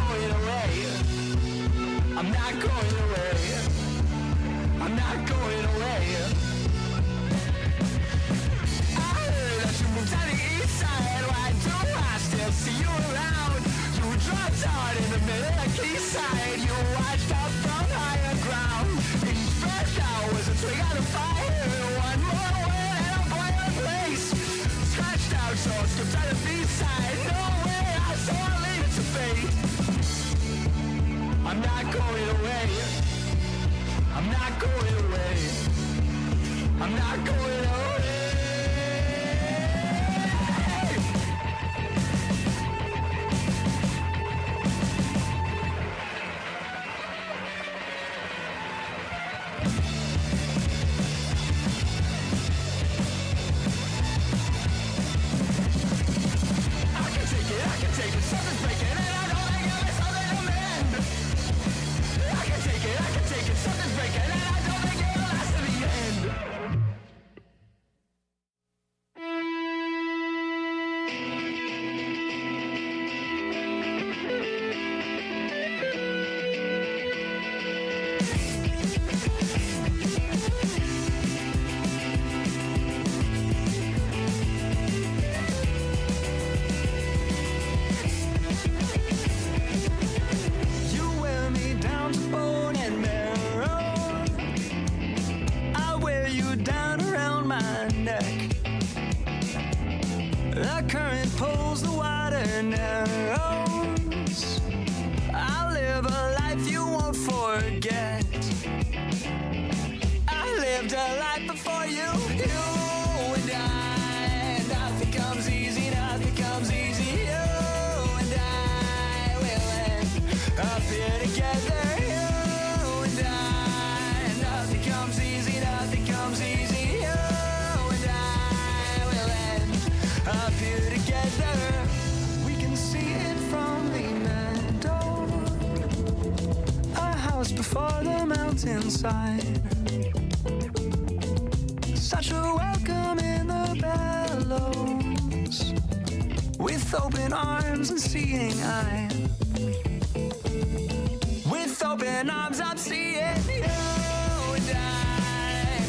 going away. I'm not going away. I'm not going away. I heard that you moved to the east side. Why do I still see you around? You dropped hard in the middle of Quayside. You watched up from higher ground. Each breath out was a twig on the fire. One more word and I'm going to place. Scratched out, so I skipped to the B-side. No way, so I'll leave it to fate. I'm not going away. I'm not going away. I'm not going away. I can take it, something's breaking and I don't think I'll be something to mend. I can take it, something's breaking and I don't think it'll last to the end. The current pulls the water narrows. I'll live a life you won't forget. I lived a life before you and I. Nothing comes easy, nothing comes easy. You and I will end up here together. You and I. Nothing comes easy, nothing comes easy. Up here together, we can see it from the meadow. A house before the mountainside. Such a welcome in the bellows. With open arms and seeing eye. With open arms I'm seeing you and I.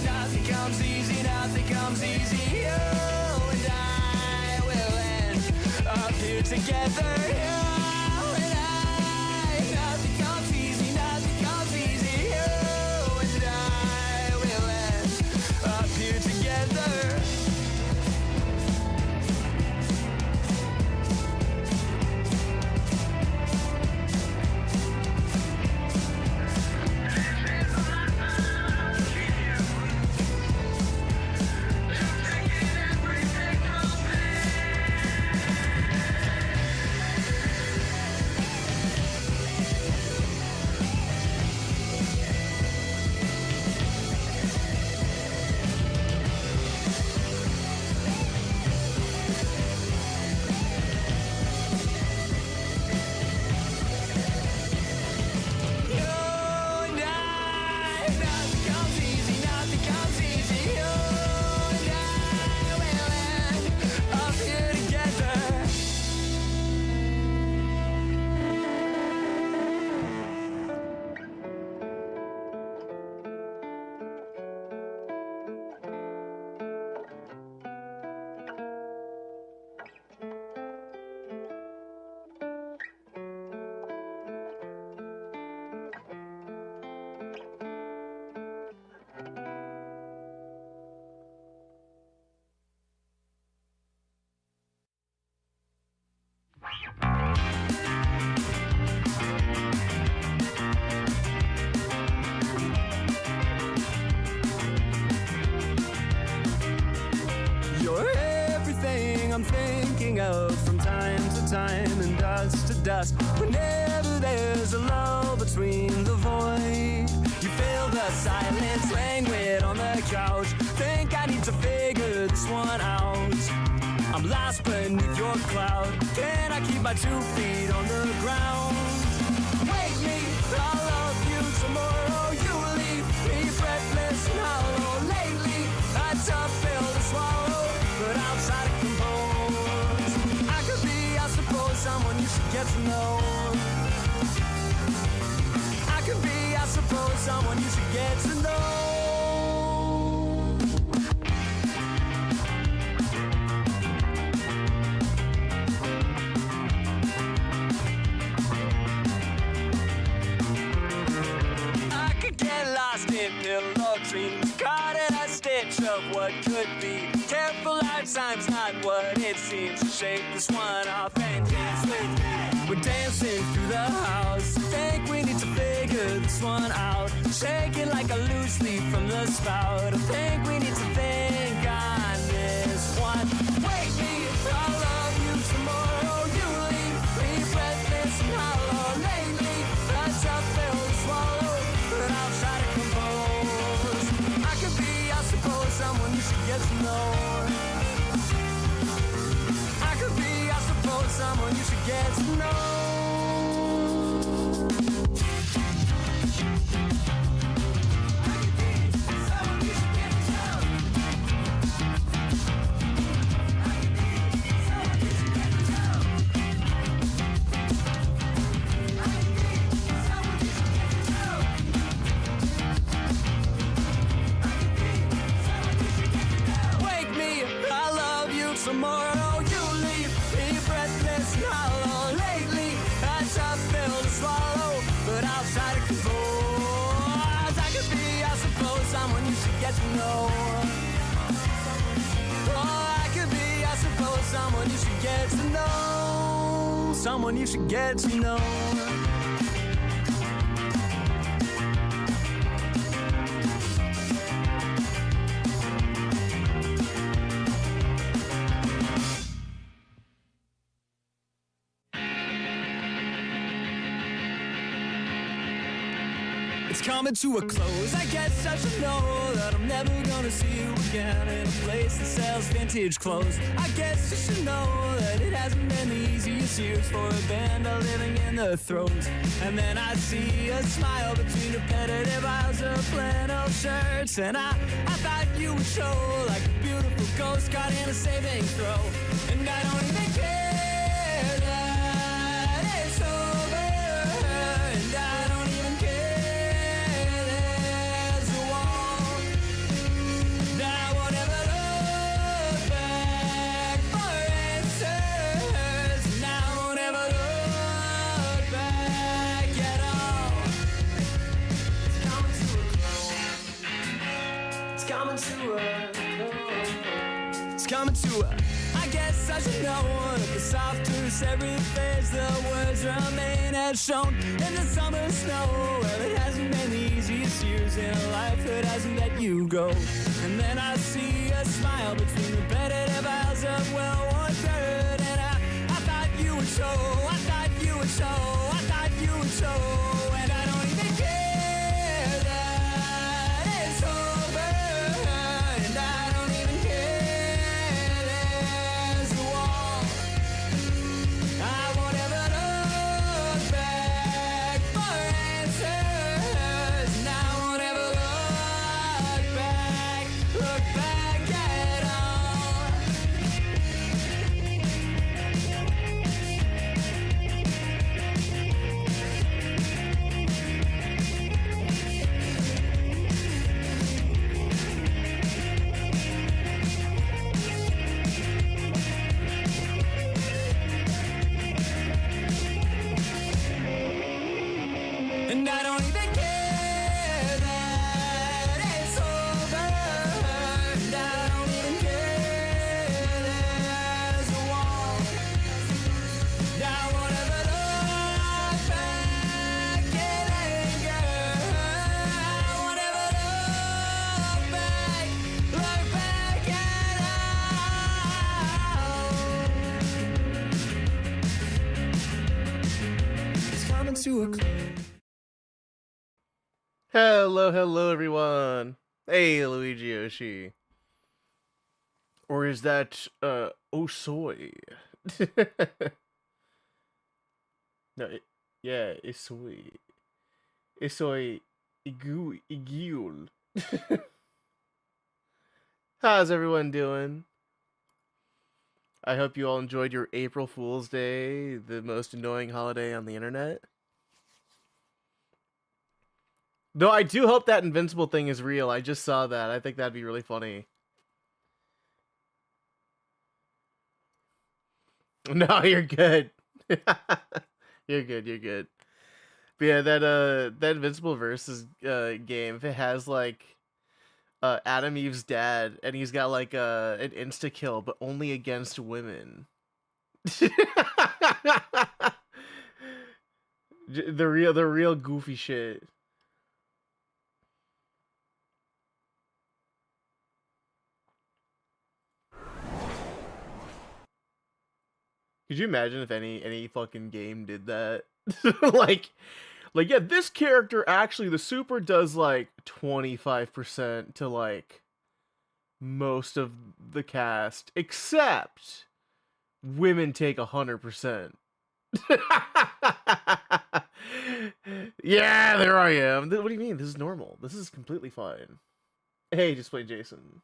Nothing comes easy, nothing comes easy. You and I. Up here together, you and I. Nothing comes easy, nothing comes easy. You and I will end up here together. I'm thinking of from time to time and dust to dust. Whenever there's a lull between the void, you feel the silence languid on the couch. Think I need to figure this one out. I'm lost beneath your cloud. Can I keep my 2 feet on the ground? Wake me, I'll love you tomorrow. You will leave me breathless and hollow. Lately, a tough pill to swallow, but I'll try to compose. I could be, I suppose, someone you should get to know. someone you should get to know. I could get lost in pillow dreams, caught in a stitch of what could be. Careful, lifetime's not what it seems. Shake this one off and dance with me. We're dancing through the house. Think we need to figure this one out. Shake it like a loose leaf from the spout. I think we need to think on this one. Wake me, I'll love you tomorrow. You leave me breathless and hollow. Lately, that's a pill to swallow, but I'll try to compose. I could be, I suppose, someone you should get to know. I could be, I suppose, someone you should get to know. Tomorrow you leave me breathless and hollow. Lately, I tough pill to swallow, but I'll try to compose. I could be, I suppose, someone you should get to know. Oh, I could be, I suppose, someone you should get to know. Someone you should get to know. It's coming to a close. I guess I should know that I'm never gonna see you again in a place that sells vintage clothes. I guess you should know that it hasn't been the easiest years for a band of living in the throes. And then I see a smile between repetitive aisles of flannel shirts, and I thought you would show like a beautiful ghost caught in a saving throw. And I don't even care that it's over, and I don't even care. Coming to a, I guess I should know that the softer every phase, the words remain as shown in the summer snow. Well, it hasn't been the easiest years in a life that hasn't let you go. And then I see a smile between repetitive aisles of well-worn dirt, and I thought you would show, I thought you would show, I thought you would show, and I don't even care that it's over, and I don't even care. Hello everyone. Hey, Luigi Yoshi. Or is that Osoy? No, yeah, Isoy. Isoy Igul. How's everyone doing? I hope you all enjoyed your April Fool's Day, the most annoying holiday on the internet. Though I do hope that invincible thing is real. I just saw that. I think that'd be really funny. No, you're good. You're good, you're good. But yeah, that Invincible Versus game, if it has like Adam Eve's dad and he's got like an insta kill, but only against women. The real goofy shit. Could you imagine if any fucking game did that? like yeah, this character actually the super does like 25% to like most of the cast, except women take 100%. Yeah, there I am. What do you mean? This is normal. This is completely fine. Hey, just play Jason.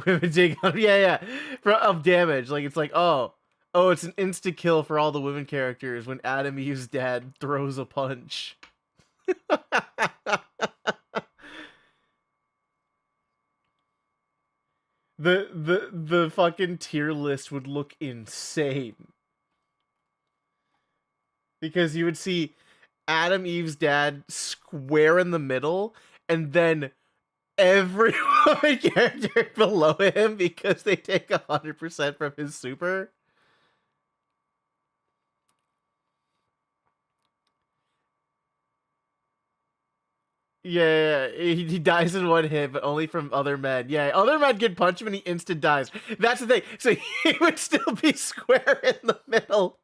Women take yeah of damage. Like it's like oh it's an insta kill for all the women characters when Adam Eve's dad throws a punch. the fucking tier list would look insane because you would see Adam Eve's dad square in the middle and then every woman character below him because they take 100% from his super. Yeah, he dies in one hit, but only from other men. Yeah, other men can punch him and he instant dies. That's the thing. So he would still be square in the middle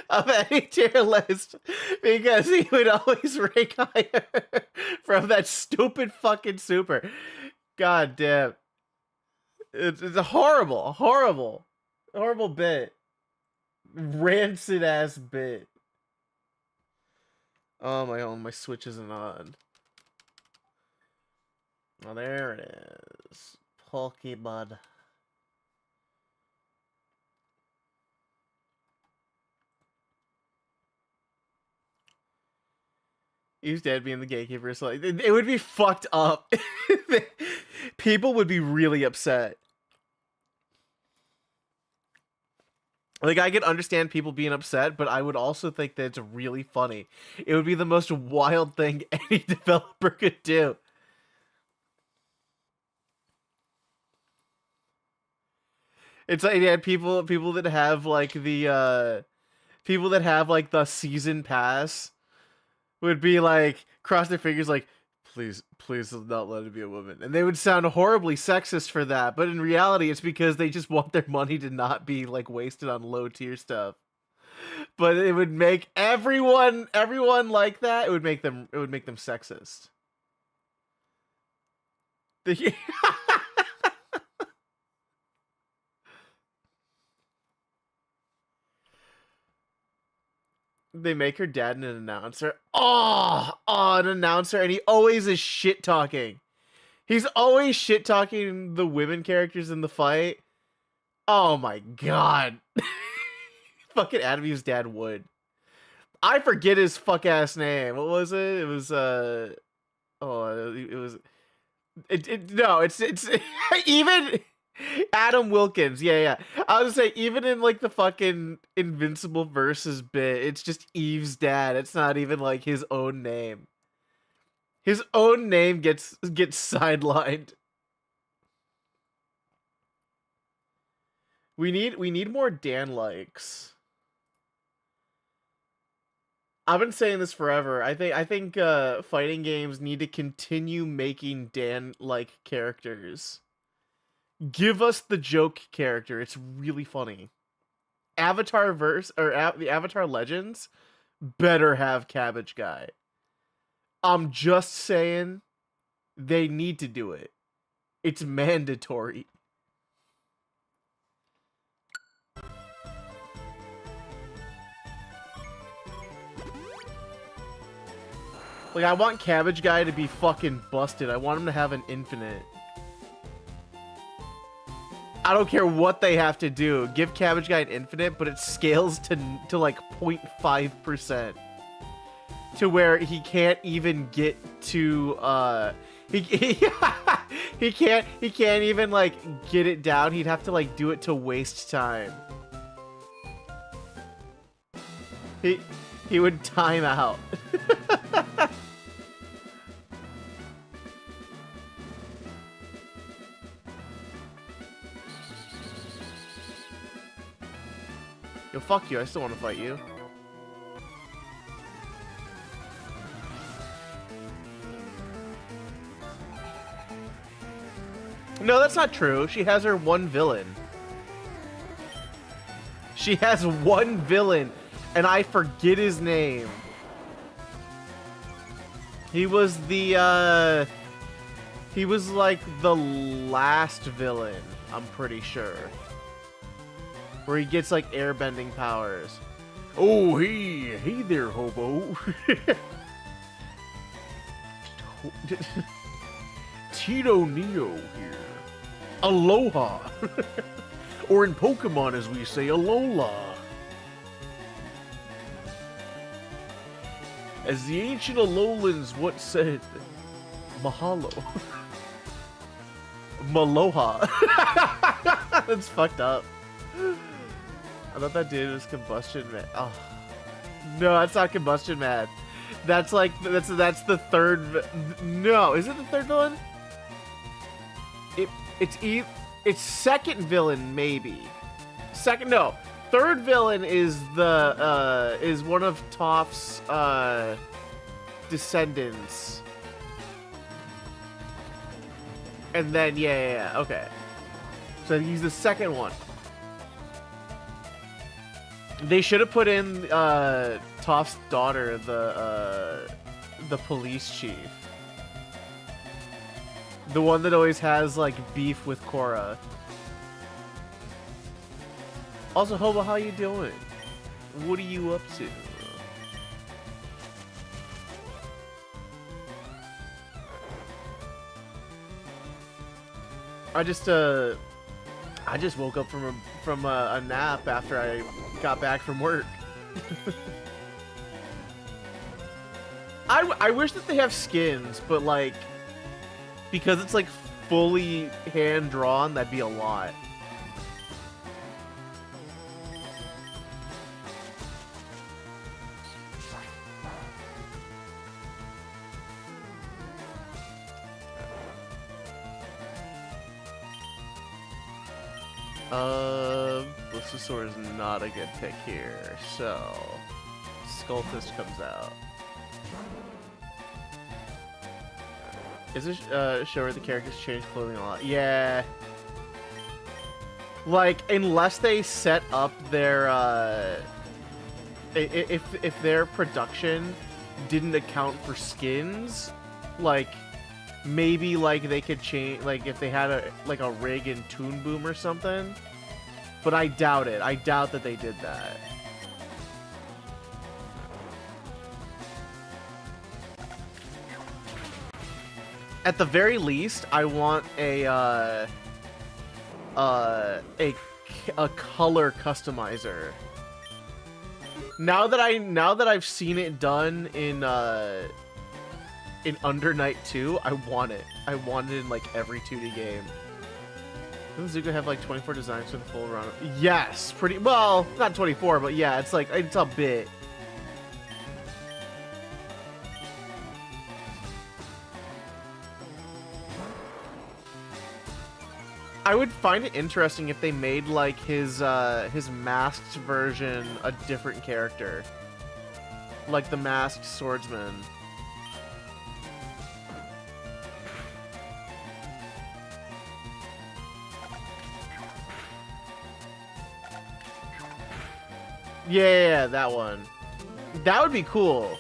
of any tier list because he would always rank higher from that stupid fucking super. God damn. It's a horrible bit. Rancid ass bit. Oh my Switch isn't on. Oh, there it is. Pokemon. Eve's dad being the gatekeeper, so like, it would be fucked up. People would be really upset. Like, I could understand people being upset, but I would also think that it's really funny. It would be the most wild thing any developer could do. It's like, yeah, people that have like the people that have like the season pass would be like cross their fingers like please not let it be a woman, and they would sound horribly sexist for that, but in reality it's because they just want their money to not be like wasted on low tier stuff. But it would make everyone like that. It would make them sexist. They make her dad an announcer. Oh, an announcer, and he always is shit talking. He's always shit talking the women characters in the fight. Oh my god. Fucking Adam Eve's dad would. I forget his fuck ass name. What was it? It was it's even Adam Wilkins. Yeah. I was gonna say, even in like the fucking Invincible Versus bit, it's just Eve's dad. It's not even like his own name. His own name gets sidelined. We need more Dan likes. I've been saying this forever. I think fighting games need to continue making Dan like characters. Give us the joke character. It's really funny. Avatar verse or the Avatar Legends better have Cabbage Guy. I'm just saying they need to do it. It's mandatory. Like, I want Cabbage Guy to be fucking busted. I want him to have an infinite. I don't care what they have to do. Give Cabbage Guy an infinite, but it scales to like 0.5%. to where he can't even get to he can't even like get it down. He'd have to like do it to waste time. He would time out. Yo, fuck you. I still want to fight you. No, that's not true. She has her one villain. She has one villain, and I forget his name. He was the, he was like the last villain, I'm pretty sure. Where he gets like airbending powers. Oh, hey there, hobo. Tito Neo here. Aloha. Or in Pokemon, as we say, Alola. As the ancient Alolans once said, mahalo. Maloha. That's fucked up. I thought that dude was Combustion Man. Oh. No, that's not Combustion Man. That's like, that's the third, no, is it the third villain? It's second villain, maybe. No. Third villain is the, is one of Toph's, descendants. And then, yeah, okay. So he's the second one. They should have put in, Toph's daughter, the police chief. The one that always has, like, beef with Korra. Also, Hobo, how you doing? What are you up to? I just woke up from a nap after I got back from work. I wish that they have skins, but like, because it's like fully hand drawn, that'd be a lot. Blistosaur is not a good pick here, so Skullfist comes out. Is this show where the characters change clothing a lot? Yeah. Like, unless they set up their if their production didn't account for skins, like maybe like they could change, like if they had a rig in Toon Boom or something. But I doubt it. I doubt that they did that. At the very least, I want a color customizer. Now that I've seen it done in Under Night 2, I want it. I want it in like every 2D game. Doesn't Zuko have like 24 designs for the full run? Yes, pretty well, not 24, but yeah, it's like it's a bit. I would find it interesting if they made like his masked version a different character, like the masked swordsman. Yeah, that one. That would be cool.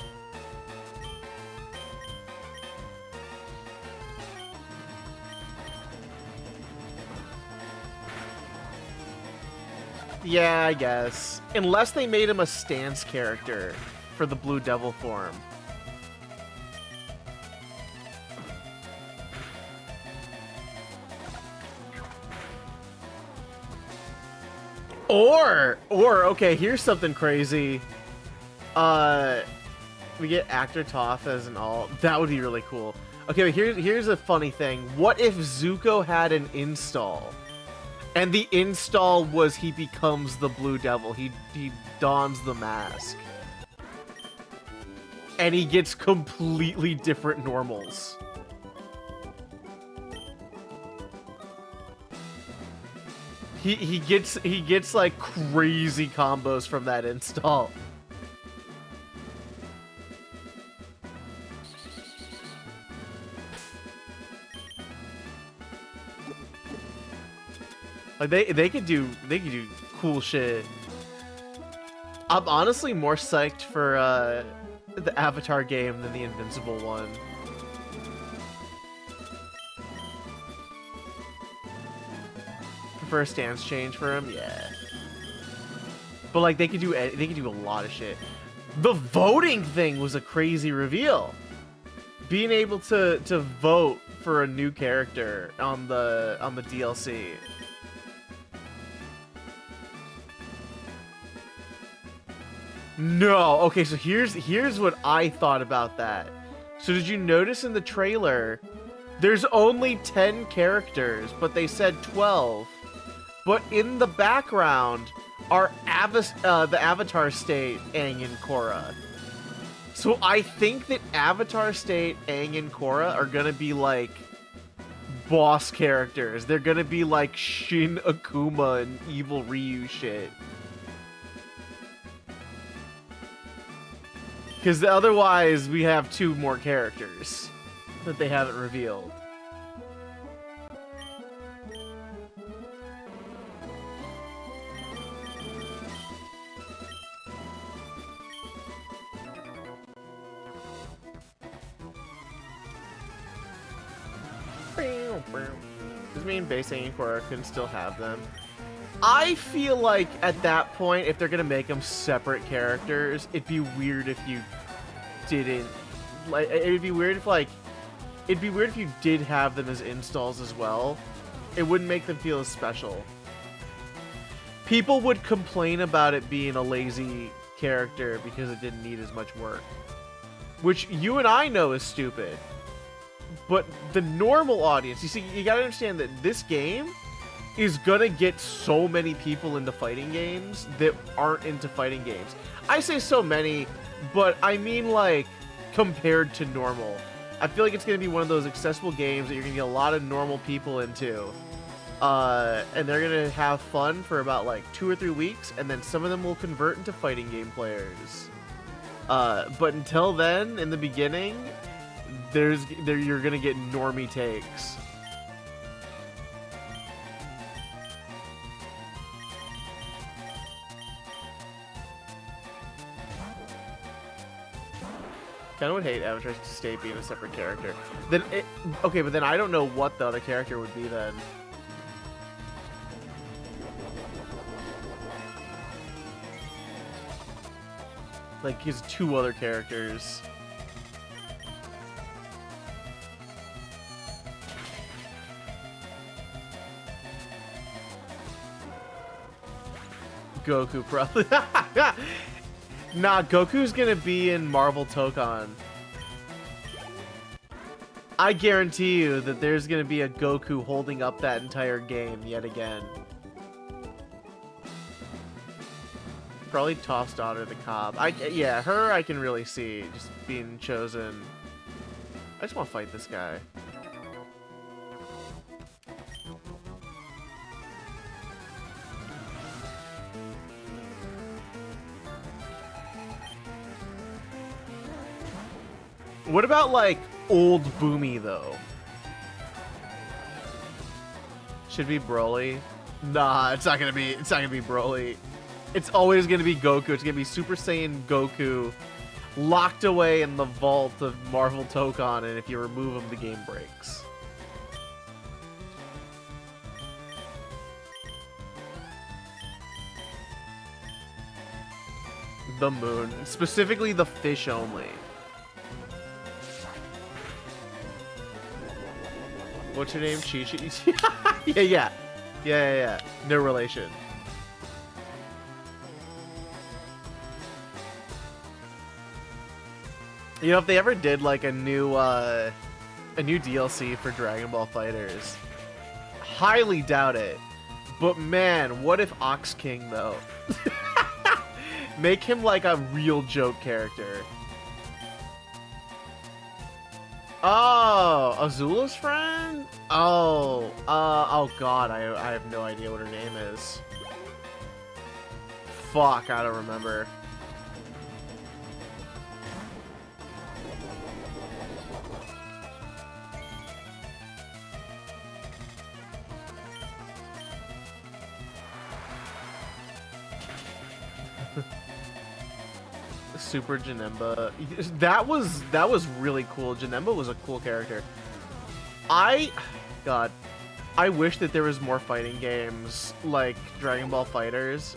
Yeah, I guess. Unless they made him a stance character for the Blue Devil form. Or, okay, here's something crazy. We get Actor Toph as an alt. That would be really cool. Okay, but here's a funny thing. What if Zuko had an install? And the install was he becomes the Blue Devil. He dons the mask. And he gets completely different normals. He gets like crazy combos from that install. Like they could do cool shit. I'm honestly more psyched for the Avatar game than the Invincible one. Prefer a stance change for him, yeah. But like they could do a lot of shit. The voting thing was a crazy reveal. Being able to vote for a new character on the DLC. No, okay, so here's what I thought about that. So did you notice in the trailer, there's only 10 characters, but they said 12. But in the background are the Avatar State, Aang and Korra. So I think that Avatar State, Aang and Korra are gonna be like boss characters. They're gonna be like Shin Akuma and Evil Ryu shit. Because otherwise, we have 2 more characters that they haven't revealed. Does mean base Aang and Korra can still have them? I feel like at that point, if they're gonna make them separate characters, it'd be weird if you didn't. Like, it'd be weird if you did have them as installs as well. It wouldn't make them feel as special. People would complain about it being a lazy character because it didn't need as much work, which you and I know is stupid. But the normal audience, you see, you gotta understand that this game is gonna get so many people into fighting games that aren't into fighting games. I say so many, but I mean like compared to normal. I feel like it's gonna be one of those accessible games that you're gonna get a lot of normal people into. And they're gonna have fun for about like 2 or 3 weeks, and then some of them will convert into fighting game players. But until then, in the beginning, you're gonna get normie takes. Kind of would hate Avatar State being a separate character. Okay, but then I don't know what the other character would be then. Like, he's 2 other characters. Goku probably. Nah, Goku's gonna be in Marvel Tokon. I guarantee you that there's gonna be a Goku holding up that entire game yet again. Probably Toph's daughter, the Cobb. Yeah, her I can really see just being chosen. I just want to fight this guy. What about like old Boomy though? Should be Broly. Nah, it's not gonna be Broly. It's always gonna be Goku. It's gonna be Super Saiyan Goku, locked away in the vault of Marvel Tokon, and if you remove him, the game breaks. The moon, specifically the fish only. What's your name? Chi-Chi? Yeah. No relation. You know, if they ever did like a new DLC for Dragon Ball Fighters, highly doubt it. But man, what if Ox King though? Make him like a real joke character. Oh, Azula's friend? Oh, oh god, I have no idea what her name is. Fuck, I don't remember. Super Janemba. That was really cool. Janemba was a cool character. God, I wish that there was more fighting games like Dragon Ball Fighters.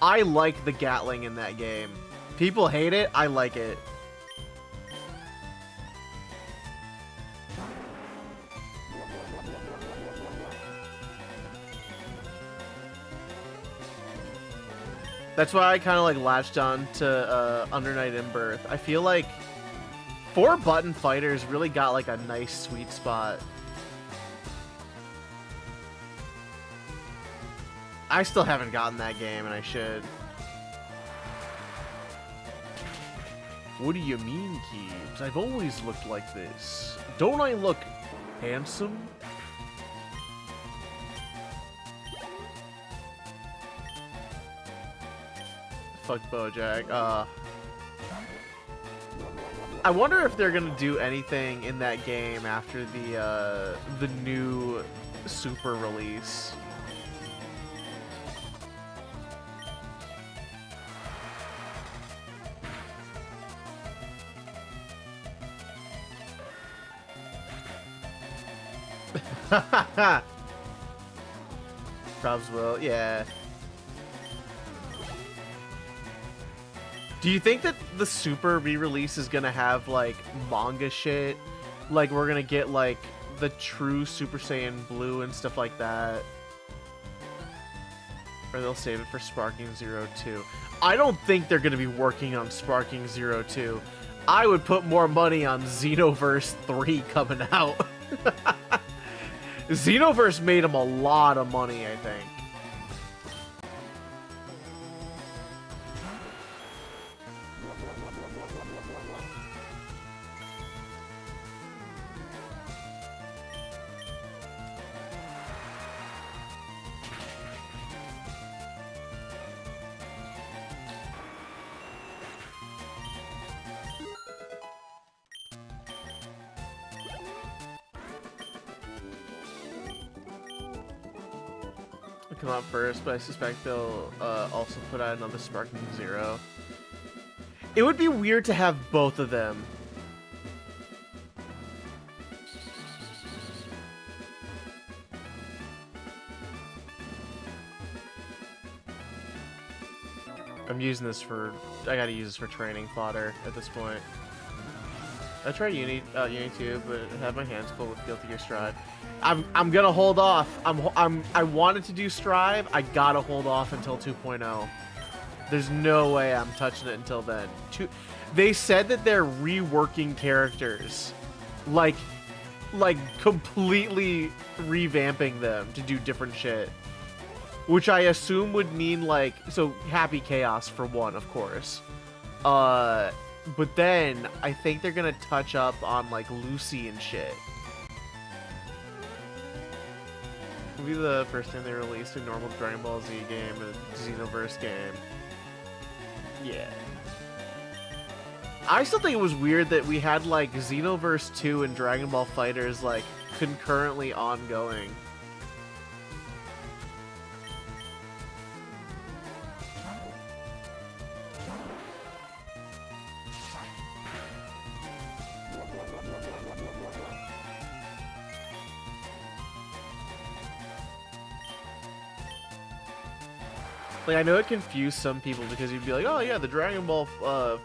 I like the Gatling in that game. People hate it. I like it. That's why I kind of like latched on to Under Night in Birth. I feel like 4-button fighters really got like a nice sweet spot. I still haven't gotten that game, and I should. What do you mean, Keebs? I've always looked like this. Don't I look handsome? Fuck Bojack. I wonder if they're gonna do anything in that game after the new Super release. Probs will, yeah. Do you think that the Super re-release is gonna have like manga shit? Like we're gonna get like the true Super Saiyan Blue and stuff like that? Or they'll save it for Sparking Zero 2. I don't think they're gonna be working on Sparking Zero 2. I would put more money on Xenoverse 3 coming out. Xenoverse made him a lot of money, I think. Come out first, but I suspect they'll also put out another Sparking Zero. It would be weird to have both of them. I'm using this for... I gotta use this for training fodder at this point. I tried Unity, but I had my hands full with Guilty Gear Strive. I'm gonna hold off. I wanted to do Strive. I gotta hold off until 2.0. There's no way I'm touching it until then. They said that they're reworking characters, like completely revamping them to do different shit, which I assume would mean like Happy Chaos for one, of course. But then I think they're gonna touch up on like Lucy and shit. It'll be the first time they released a normal Dragon Ball Z game, a Xenoverse game. Yeah. I still think it was weird that we had like Xenoverse 2 and Dragon Ball FighterZ like concurrently ongoing. Like, I know it confused some people because you'd be like, oh yeah, the Dragon Ball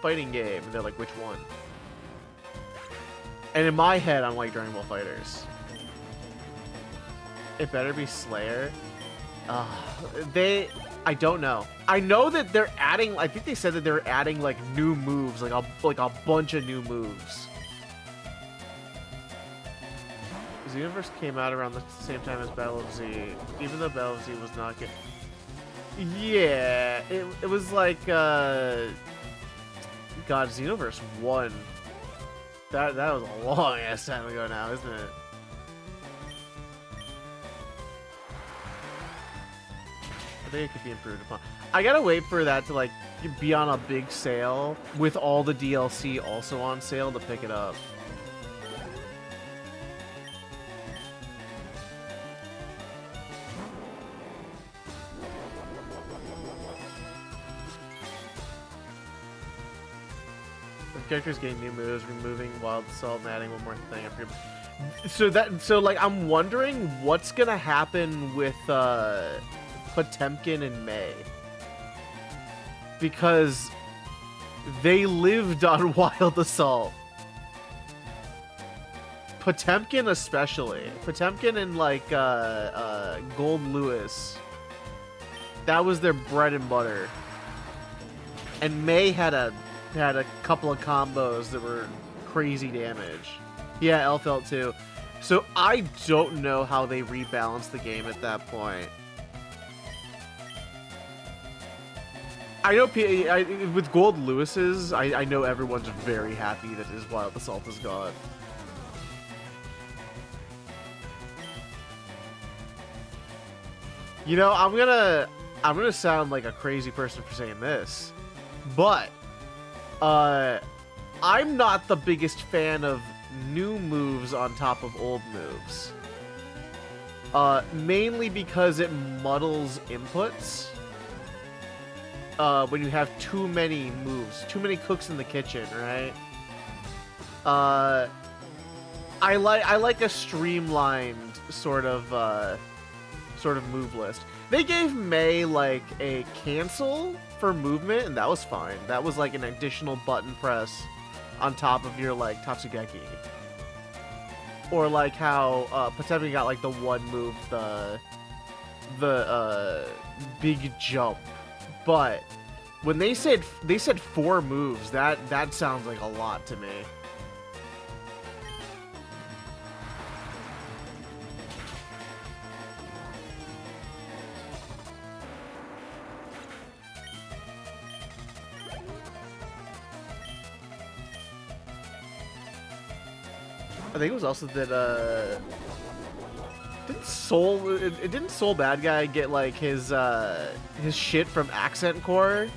fighting game. And they're like, which one? And in my head, I'm like, Dragon Ball FighterZ. It better be Slayer. I don't know. I know that they're adding. I think they said that they're adding like new moves, like a bunch of new moves. Xenoverse came out around the same time as Battle of Z, even though Battle of Z was not good. Yeah, it was like God, Xenoverse 1. That was a long ass time ago now, isn't it? I think it could be improved upon. I gotta wait for that to like be on a big sale with all the DLC also on sale to pick it up. Characters getting new moves, removing Wild Assault, and adding one more thing. So like I'm wondering what's gonna happen with Potemkin and May, because they lived on Wild Assault. Potemkin especially. Potemkin and like Gold Lewis. That was their bread and butter. And May had a couple of combos that were crazy damage. Yeah, Elfelt too. So I don't know how they rebalanced the game at that point. I know with Gold Lewis's, I know everyone's very happy that his Wild Assault is gone. You know, I'm gonna sound like a crazy person for saying this, but I'm not the biggest fan of new moves on top of old moves. Mainly because it muddles inputs. When you have too many moves, too many cooks in the kitchen, right? I like a streamlined sort of move list. They gave May like a cancel for movement, and that was fine. That was like an additional button press on top of your like Tatsugeki. Or like how Potemkin got like the one move, the big jump. But when they said 4 moves, that sounds like a lot to me. I think it was also that didn't Soul Bad Guy get like his shit from Accent Core?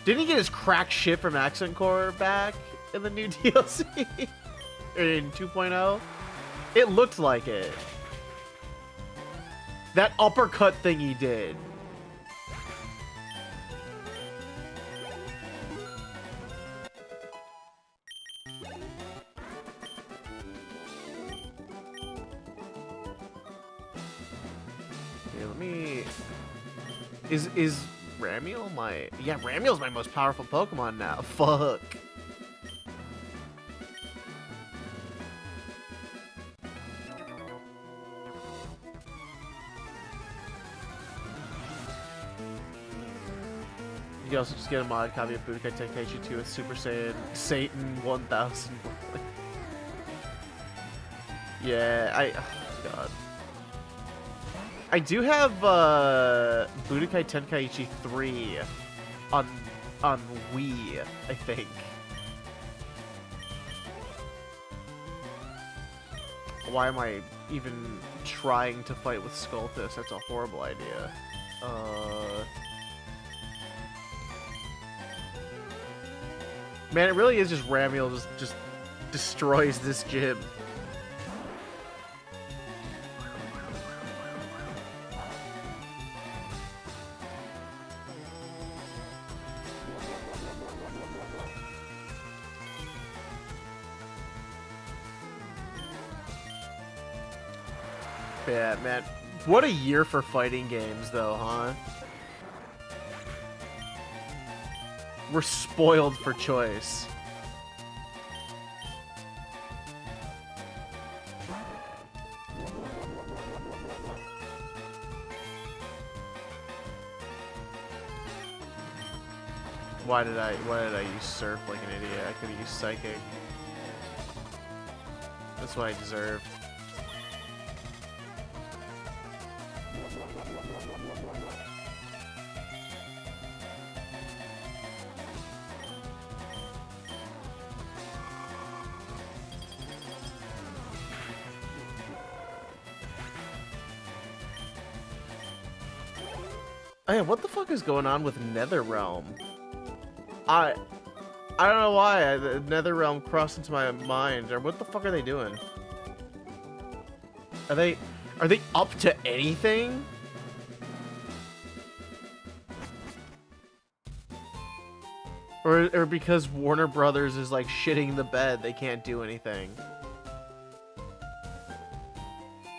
Didn't he get his cracked shit from Accent Core back in the new DLC? Or in 2.0? It looked like it. That uppercut thing he did. Is Ramiel my... Yeah, Ramiel's my most powerful Pokemon now. Fuck. You can also just get a mod copy of Budokai Tenkaichi 2 with Super Saiyan Satan 1000. Yeah, oh God. I do have Budokai Tenkaichi 3 on Wii, I think. Why am I even trying to fight with Skulltus? That's a horrible idea. Man, it really is just Ramiel just destroys this gym. Yeah, man. What a year for fighting games, though, huh? We're spoiled for choice. Why did I use Surf like an idiot? I could have used Psychic. That's what I deserve. Oh yeah, what the fuck is going on with NetherRealm? I don't know why the NetherRealm crossed into my mind. Or what the fuck are they doing? Are they up to anything? Or because Warner Brothers is like shitting the bed, they can't do anything?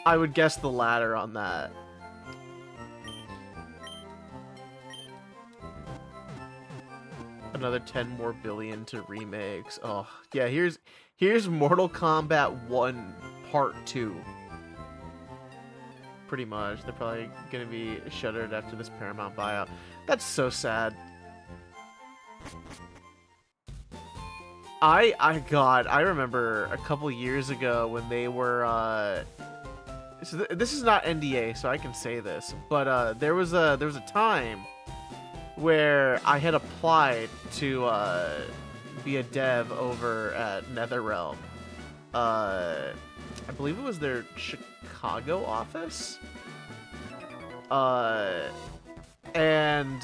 I would guess the latter on that. Another 10 more billion to remakes. Oh, yeah, here's Mortal Kombat 1 Part 2. Pretty much. They're probably gonna be shuttered after this Paramount buyout. That's so sad. I remember a couple years ago when they were so this is not NDA, so I can say this, but there was a time where I had applied to be a dev over at NetherRealm. I believe it was their Chicago office. And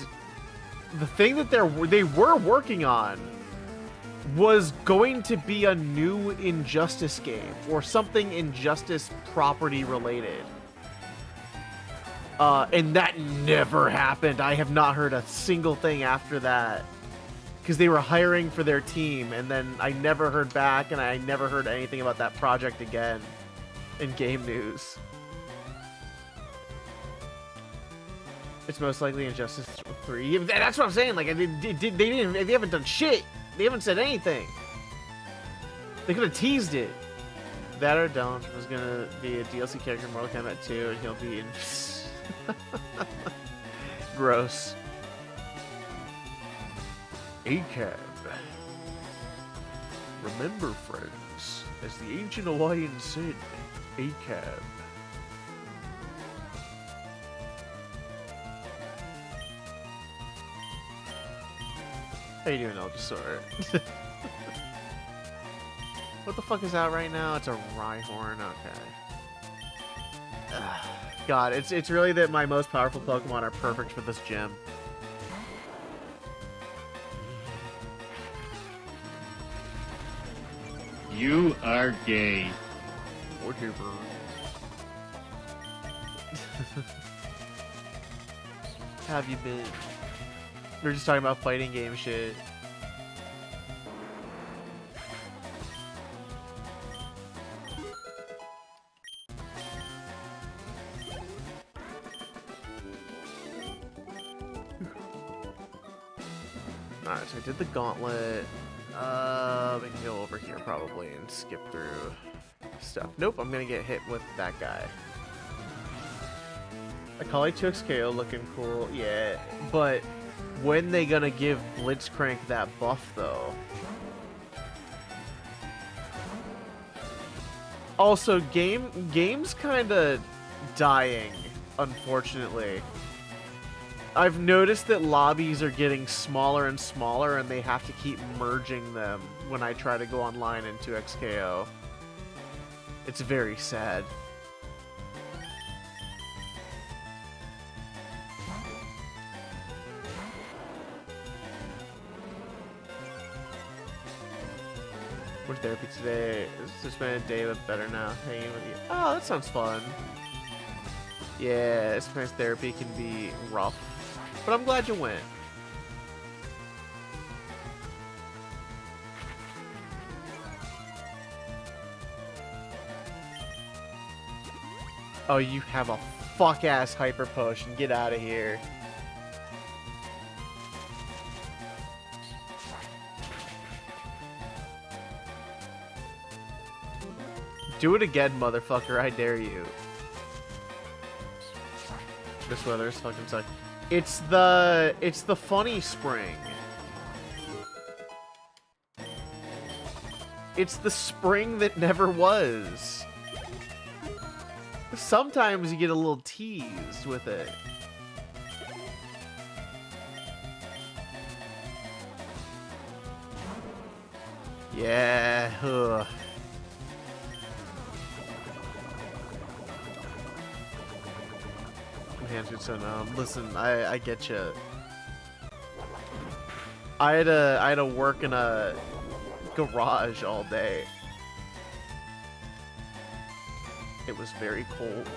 the thing that they were working on was going to be a new Injustice game or something Injustice property related. And that never happened. I have not heard a single thing after that. Because they were hiring for their team, and then I never heard back, and I never heard anything about that project again in game news. It's most likely Injustice 3. That's what I'm saying. Like, they haven't done shit. They haven't said anything. They could have teased it. That or don't was gonna be a DLC character in Mortal Kombat 2, and he'll be in. Gross. ACAB. Remember, friends, as the ancient Hawaiian said, ACAB. How you doing, Elgisaur? What the fuck is out right now? It's a Rhyhorn. Okay. God, it's really that my most powerful Pokemon are perfect for this gym. You are gay. Whatever. How have you been? We were just talking about fighting game shit. Alright, so I did the gauntlet. We can go over here probably and skip through stuff. Nope, I'm gonna get hit with that guy. Akali 2X KO looking cool, yeah. But when they gonna give Blitzcrank that buff though? Also, game's kinda dying, unfortunately. I've noticed that lobbies are getting smaller and smaller, and they have to keep merging them when I try to go online in 2XKO. It's very sad. Where's therapy today? It's just been a day, but better now. Hanging with you. Oh, that sounds fun. Yeah, sometimes therapy can be rough. But I'm glad you went. Oh, you have a fuck-ass hyper potion. Get out of here. Do it again, motherfucker. I dare you. This weather is fucking sucks. It's the funny spring. It's the spring that never was. Sometimes you get a little teased with it. Yeah. Ugh. So no, listen, I get you. I had to work in a garage all day. It was very cold.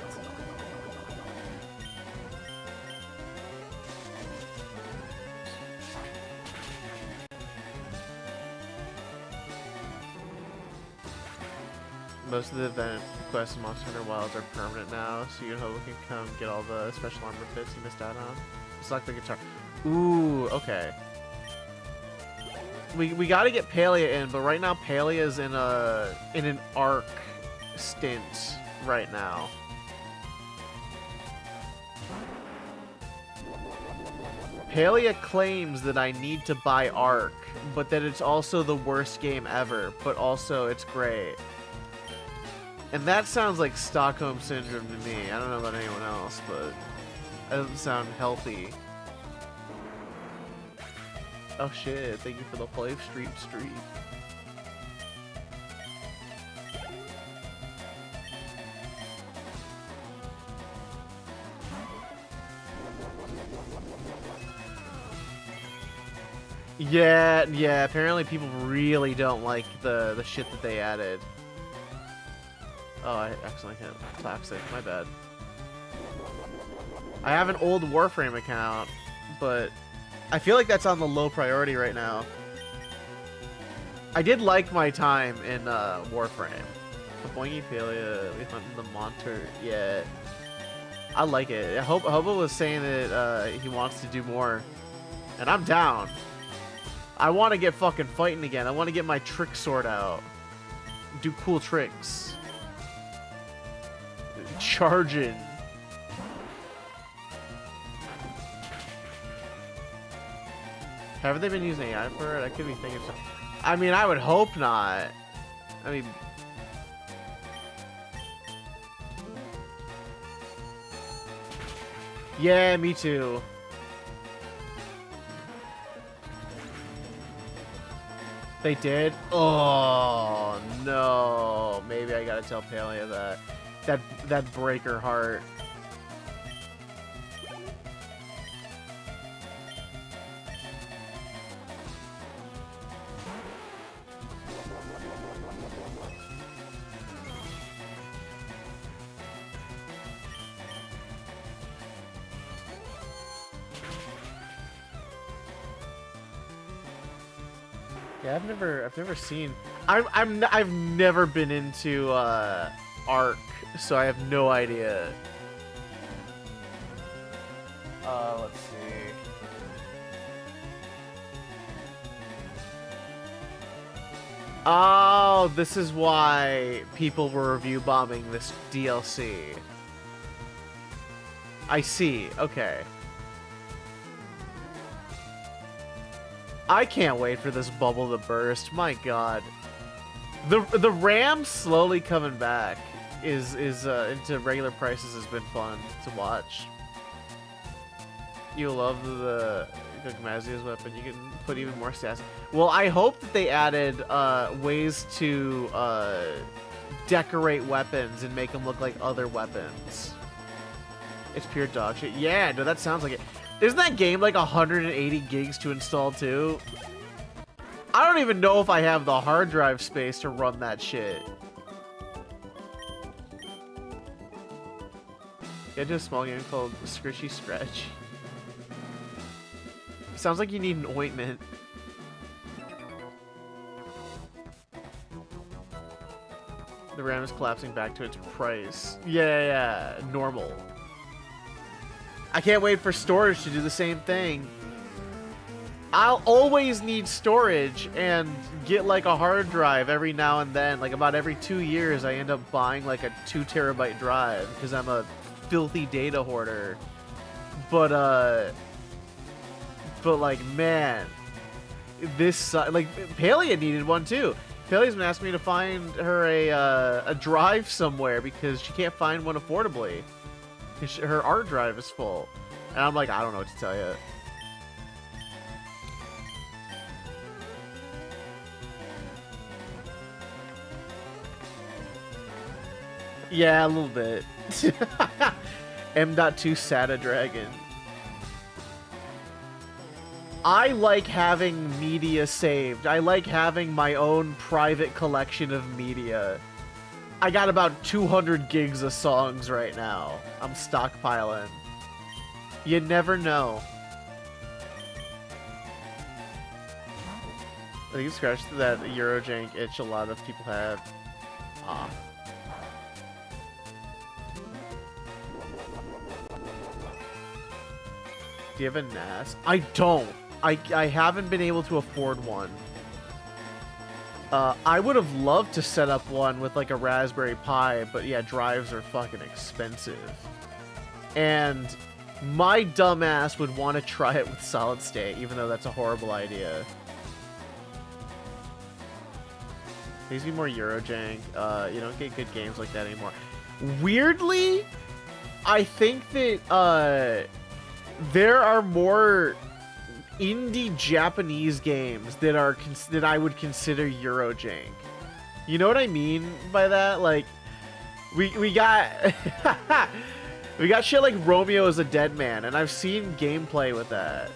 Most of the event quests in Monster Hunter Wilds are permanent now, so you hope we can come get all the special armor bits you missed out on. Select the guitar. Ooh, okay. We gotta get Palia in, but right now Palia's in an arc stint right now. Palia claims that I need to buy Arc, but that it's also the worst game ever, but also it's great. And that sounds like Stockholm Syndrome to me. I don't know about anyone else, but that doesn't sound healthy. Oh shit, thank you for the live stream. Yeah, apparently people really don't like the shit that they added. Oh, I accidentally hit toxic, my bad. I have an old Warframe account, but I feel like that's on the low priority right now. I did like my time in Warframe. The Boingy Palia, we hunting the Monter, yeah. I like it. Hobo was saying that he wants to do more, and I'm down. I want to get fucking fighting again. I want to get my trick sword out. Do cool tricks. Charging. Haven't they been using AI for it? I could be thinking something. I mean, I would hope not. I mean... Yeah, me too. They did? Oh, no. Maybe I gotta tell Palia that. That'd break her heart. Yeah, I've never seen. I've never been into Arc, so I have no idea. Let's see. Oh, this is why people were review bombing this DLC. I see. Okay. I can't wait for this bubble to burst. My God, the RAM slowly coming back is into regular prices has been fun to watch. You love the Gmazia's weapon. You can put even more stats. Well, I hope that they added ways to decorate weapons and make them look like other weapons. It's pure dog shit. Yeah, no, that sounds like it. Isn't that game like 180 gigs to install too? I don't even know if I have the hard drive space to run that shit. Get to a small game called Scritchy Scratch. Sounds like you need an ointment. The RAM is collapsing back to its price. Yeah, normal. I can't wait for storage to do the same thing. I'll always need storage and get like a hard drive every now and then. Like about every 2 years, I end up buying like a 2 terabyte drive because I'm a filthy data hoarder. But like, man, this like Palia needed one too. Paley's been asking me to find her a drive somewhere because she can't find one affordably. Her art drive is full. And I'm like, I don't know what to tell you. Yeah, a little bit. M.2 Sata Dragon. I like having media saved. I like having my own private collection of media. I got about 200 gigs of songs right now. I'm stockpiling. You never know. I think you scratched that Eurojank itch a lot of people have. Ah. Do you have a NAS? I don't. I haven't been able to afford one. I would have loved to set up one with like a Raspberry Pi, but yeah, drives are fucking expensive. And my dumbass would want to try it with solid state, even though that's a horrible idea. Needs to be more Eurojank. You don't get good games like that anymore. Weirdly, I think that there are more indie Japanese games that are that I would consider Eurojank. You know what I mean by that? Like, we got we got shit like Romeo is a Dead Man, and I've seen gameplay with that.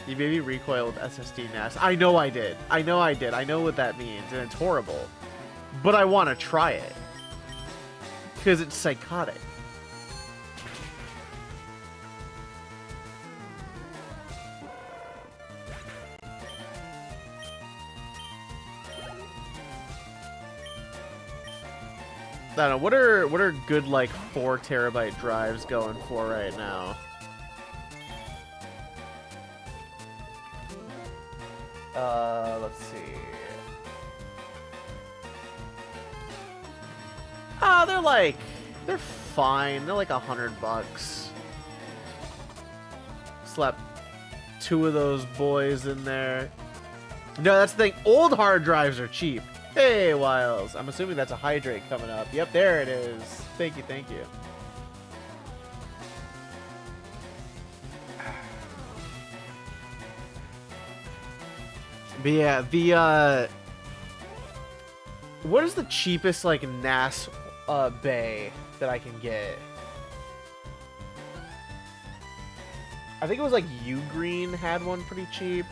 You maybe recoil with SSD NAS. I know I did. I know I did. I know what that means, and it's horrible. But I want to try it because it's psychotic. I don't know, what are good like 4 terabyte drives going for right now? Let's see. They're fine. They're like $100. Slap 2 of those boys in there. No, that's the thing. Old hard drives are cheap. Hey, Wiles. I'm assuming that's a hydrate coming up. Yep, there it is. Thank you, thank you. But yeah, the, what is the cheapest, like, NAS, bay that I can get? I think it was, like, Ugreen had one pretty cheap.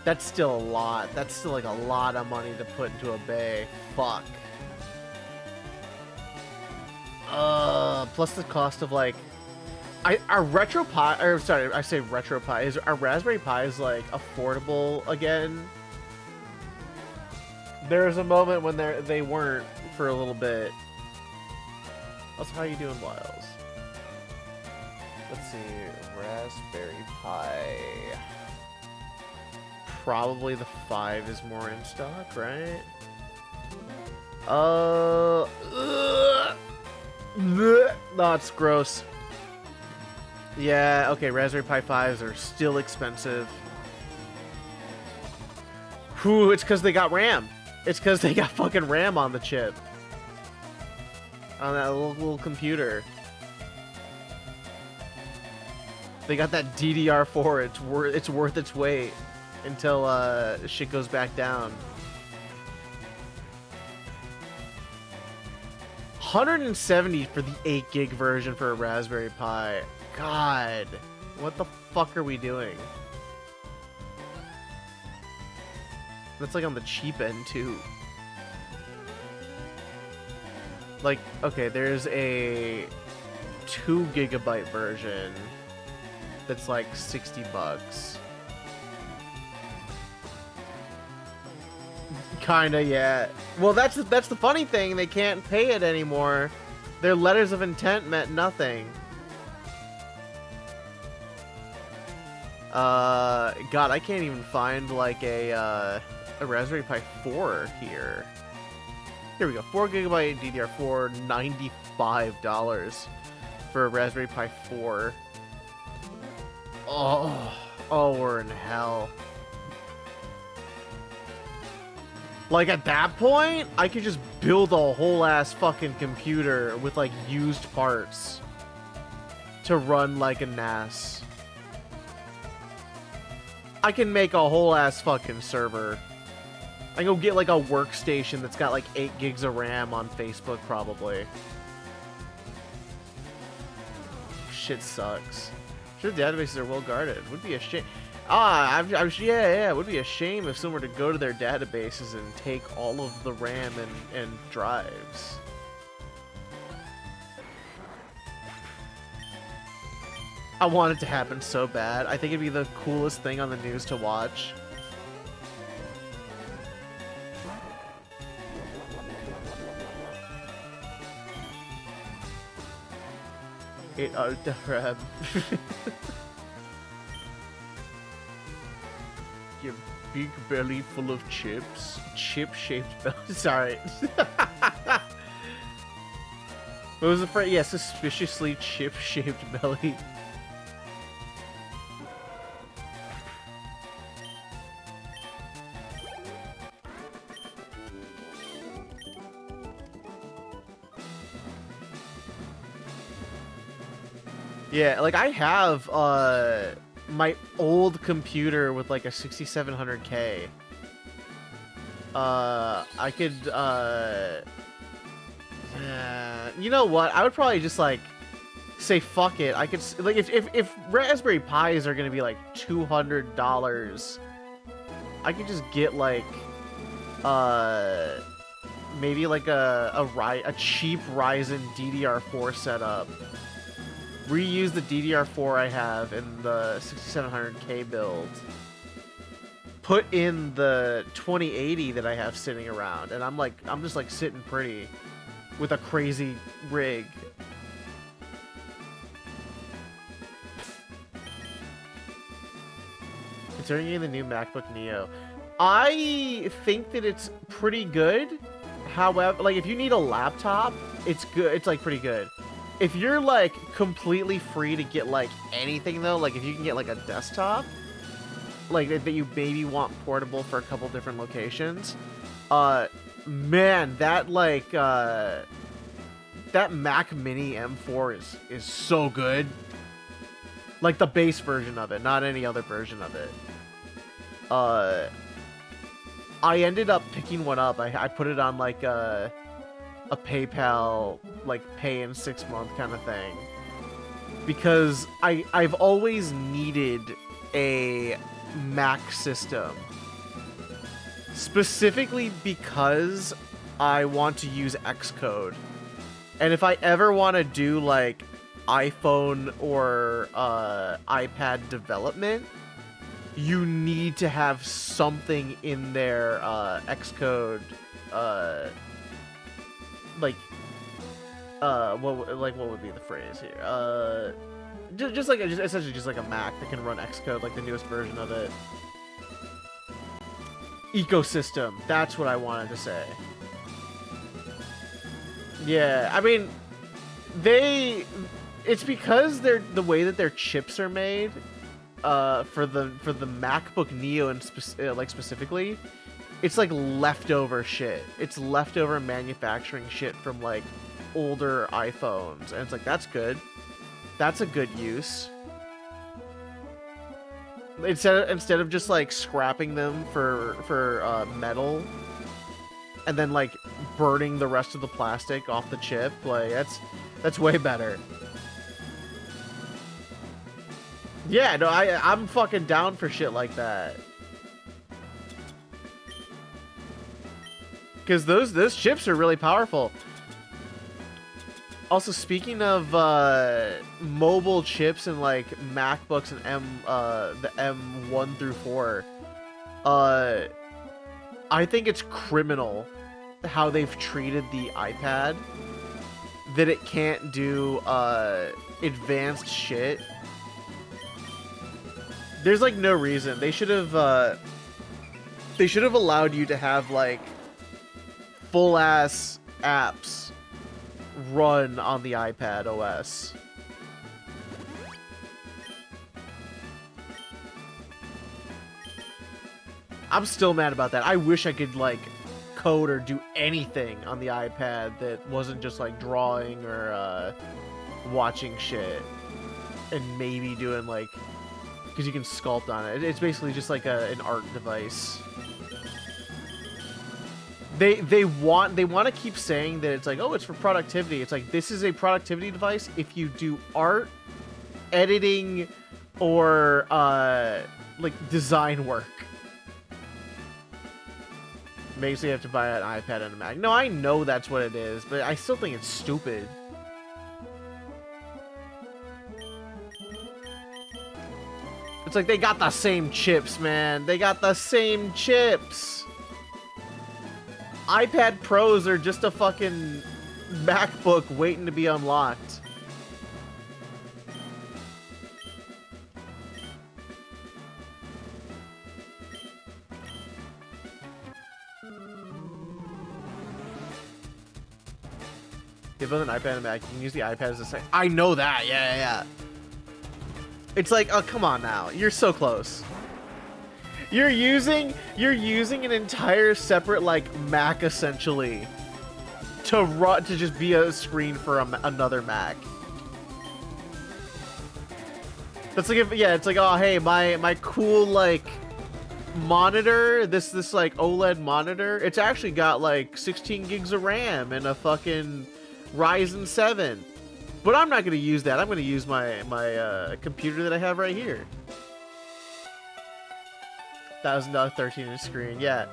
That's still a lot. That's still like a lot of money to put into a bay. Fuck. Plus the cost of like, our Retro Pi, or sorry, I say Retro Pi. Is our Raspberry Pis like affordable again? There was a moment when they weren't for a little bit. Also, how you doing, Wiles? Let's see, Raspberry Pi. Probably the 5 is more in stock, right? That's gross. Yeah, okay, Raspberry Pi 5s are still expensive. Whew, it's because they got RAM. It's because they got fucking RAM on the chip. On that little computer. They got that DDR4. It's worth its weight. Until shit goes back down. 170 for the 8 gig version for a Raspberry Pi. God, what the fuck are we doing? That's like on the cheap end too. Like, okay, there's a 2 gigabyte version that's like $60. Kinda, yeah. Well, that's the funny thing. They can't pay it anymore. Their letters of intent meant nothing. God, I can't even find like a Raspberry Pi 4 here. Here we go. 4 gigabyte DDR4, $95 for a Raspberry Pi 4. Oh Oh, we're in hell. Like, at that point, I could just build a whole ass fucking computer with, like, used parts to run like a NAS. I can make a whole ass fucking server. I can go get, like, a workstation that's got, like, 8 gigs of RAM on Facebook, probably. Shit sucks. Sure, databases are well guarded. Would be a shame. Yeah, it would be a shame if someone were to go to their databases and take all of the RAM and drives. I want it to happen so bad. I think it'd be the coolest thing on the news to watch. It out the RAM. Your big belly full of chips. Chip-shaped belly. Sorry. What was the phrase? Yeah, suspiciously chip-shaped belly. Yeah, like I have my old computer with like a 6700K. I could you know what? I would probably just like say fuck it. I could like if Raspberry Pis are gonna be like $200, I could just get like maybe like a cheap Ryzen DDR4 setup. Reuse the DDR4 I have in the 6700K build. Put in the 2080 that I have sitting around, and I'm just like sitting pretty with a crazy rig. Considering getting the new MacBook Neo, I think that it's pretty good. However, like if you need a laptop, it's good. It's like pretty good. If you're like completely free to get like anything though, like if you can get like a desktop, like that you maybe want portable for a couple different locations, man, that like that Mac Mini M4 is so good. Like the base version of it, not any other version of it. I ended up picking one up. I put it on like a PayPal like pay in 6 month kind of thing, because I've always needed a Mac system, specifically because I want to use Xcode, and if I ever want to do like iPhone or iPad development, you need to have something in their Xcode what would be the phrase here? Just essentially just like a Mac that can run Xcode, like the newest version of it. Ecosystem. That's what I wanted to say. Yeah, I mean, it's because they're the way that their chips are made. For the MacBook Neo and specifically, it's like leftover shit. It's leftover manufacturing shit from like older iPhones, and it's like, that's good. That's a good use. Instead of just like scrapping them for metal and then like burning the rest of the plastic off the chip, like that's way better. Yeah, no, I'm fucking down for shit like that. Because those chips are really powerful. Also, speaking of mobile chips and like MacBooks and the M1 through 4, I think it's criminal how they've treated the iPad, that it can't do advanced shit. There's like no reason. They should have allowed you to have like full ass apps run on the iPad OS. I'm still mad about that. I wish I could like code or do anything on the iPad that wasn't just like drawing or watching shit, and maybe doing like, because you can sculpt on it. It's basically just like an art device. They want to keep saying that it's like, oh, it's for productivity. It's like, this is a productivity device if you do art, editing, or like design work. Makes you have to buy an iPad and a Mac. No, I know that's what it is, but I still think it's stupid. It's like they got the same chips, man. They got the same chips. iPad Pros are just a fucking MacBook waiting to be unlocked. If with an iPad and a Mac, you can use the iPad as a second. I know that. Yeah. It's like, oh, come on now. You're so close. You're using an entire separate like Mac essentially to just be a screen for another Mac. That's like, it's like, oh hey, my cool like monitor, this like OLED monitor, it's actually got like 16 gigs of RAM and a fucking Ryzen 7. But I'm not gonna use that. I'm gonna use my computer that I have right here. $1,000 13-inch screen, yeah.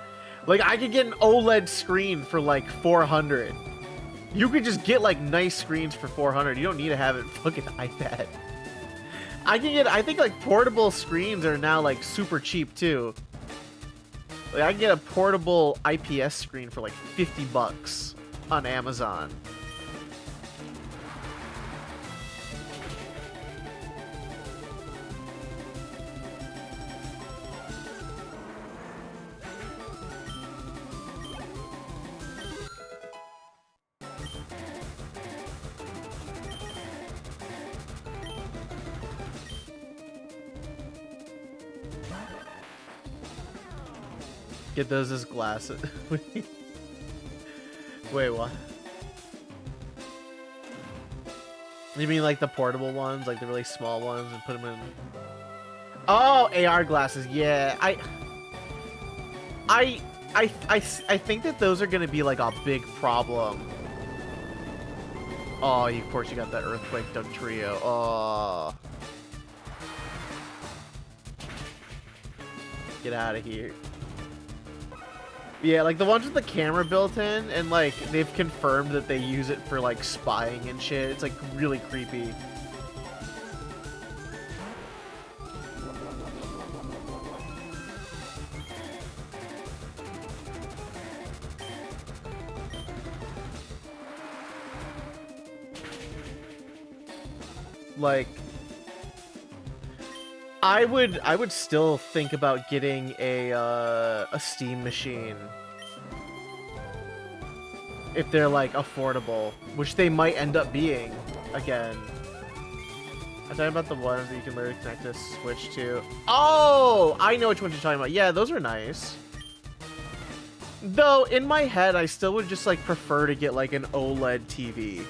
Like, I could get an OLED screen for like 400. You could just get like nice screens for 400. You don't need to have it fucking iPad. I think like portable screens are now like super cheap too. Like, I can get a portable IPS screen for like $50 on Amazon. Get those as glasses. Wait, what? You mean like the portable ones, like the really small ones, and put them in? Oh, AR glasses. Yeah, I think that those are gonna be like a big problem. Oh, of course you got that Earthquake Doug Trio. Oh, get out of here. Yeah, like the ones with the camera built in, and like they've confirmed that they use it for like spying and shit. It's like really creepy. Like, I would still think about getting a Steam machine if they're like affordable, which they might end up being again. I'm talking about the ones that you can literally connect this Switch to. Oh, I know which ones you're talking about. Yeah, those are nice. Though in my head, I still would just like prefer to get like an OLED TV.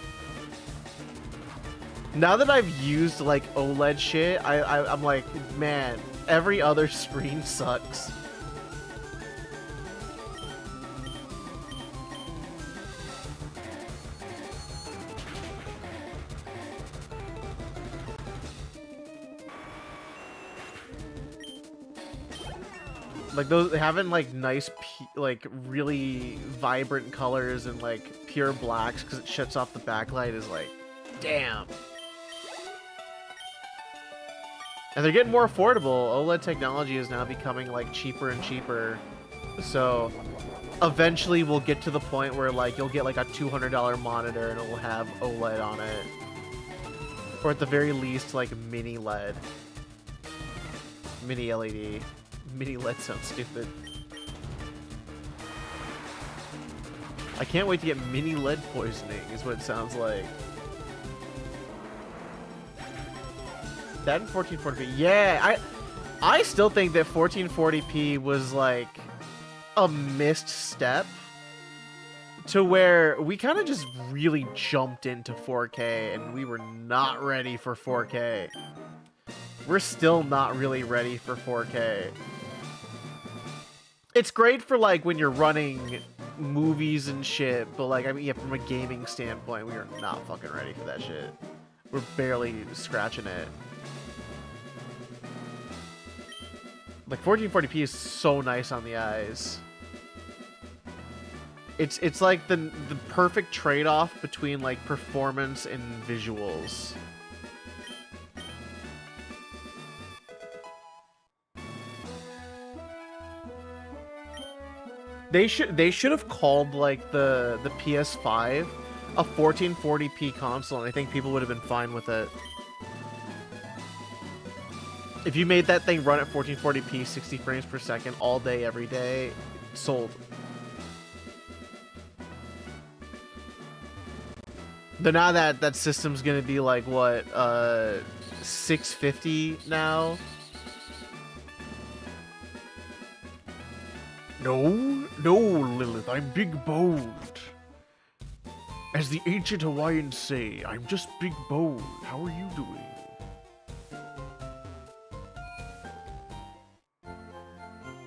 Now that I've used like OLED shit, I'm like, man, every other screen sucks. Like those having like nice, like really vibrant colors and like pure blacks because it shuts off the backlight is like, damn. And they're getting more affordable. OLED technology is now becoming like cheaper and cheaper. So eventually we'll get to the point where like you'll get like a $200 monitor and it will have OLED on it. Or at the very least like mini LED. Mini LED. Mini LED sounds stupid. I can't wait to get mini LED poisoning is what it sounds like. That and 1440p. Yeah, I still think that 1440p was like a missed step to where we kind of just really jumped into 4K and we were not ready for 4K. We're still not really ready for 4K. It's great for like when you're running movies and shit, but like, I mean, yeah, from a gaming standpoint, we are not fucking ready for that shit. We're barely scratching it. Like 1440p is so nice on the eyes. It's like the perfect trade-off between like performance and visuals. They should have called like the PS5 a 1440p console, and I think people would have been fine with it. If you made that thing run at 1440p, 60 frames per second all day, every day, sold. But now that system's gonna be like what, 650 now? No, Lilith, I'm big boned. As the ancient Hawaiians say, I'm just big boned. How are you doing?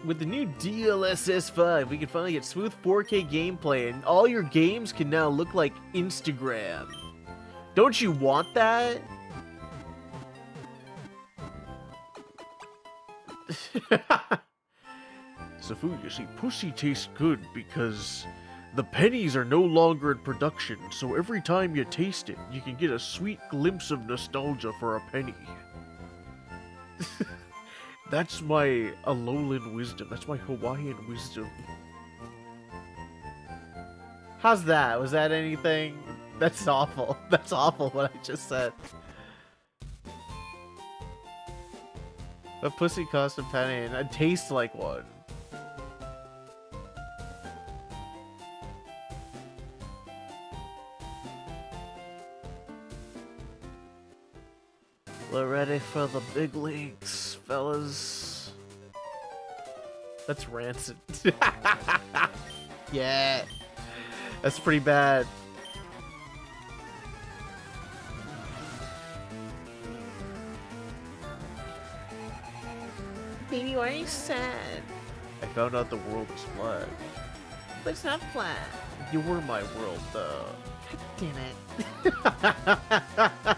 With the new DLSS 5, we can finally get smooth 4K gameplay, and all your games can now look like Instagram. Don't you want that? Safu, you see, pussy tastes good because the pennies are no longer in production, so every time you taste it, you can get a sweet glimpse of nostalgia for a penny. That's my Alolan wisdom. That's my Hawaiian wisdom. How's that? Was that anything? That's awful. That's awful what I just said. A pussy costs a penny and it tastes like one. We're ready for the big leagues, fellas. That's rancid. Yeah. That's pretty bad. Baby, why are you sad? I found out the world is flat. But it's not flat. You were my world, though. God damn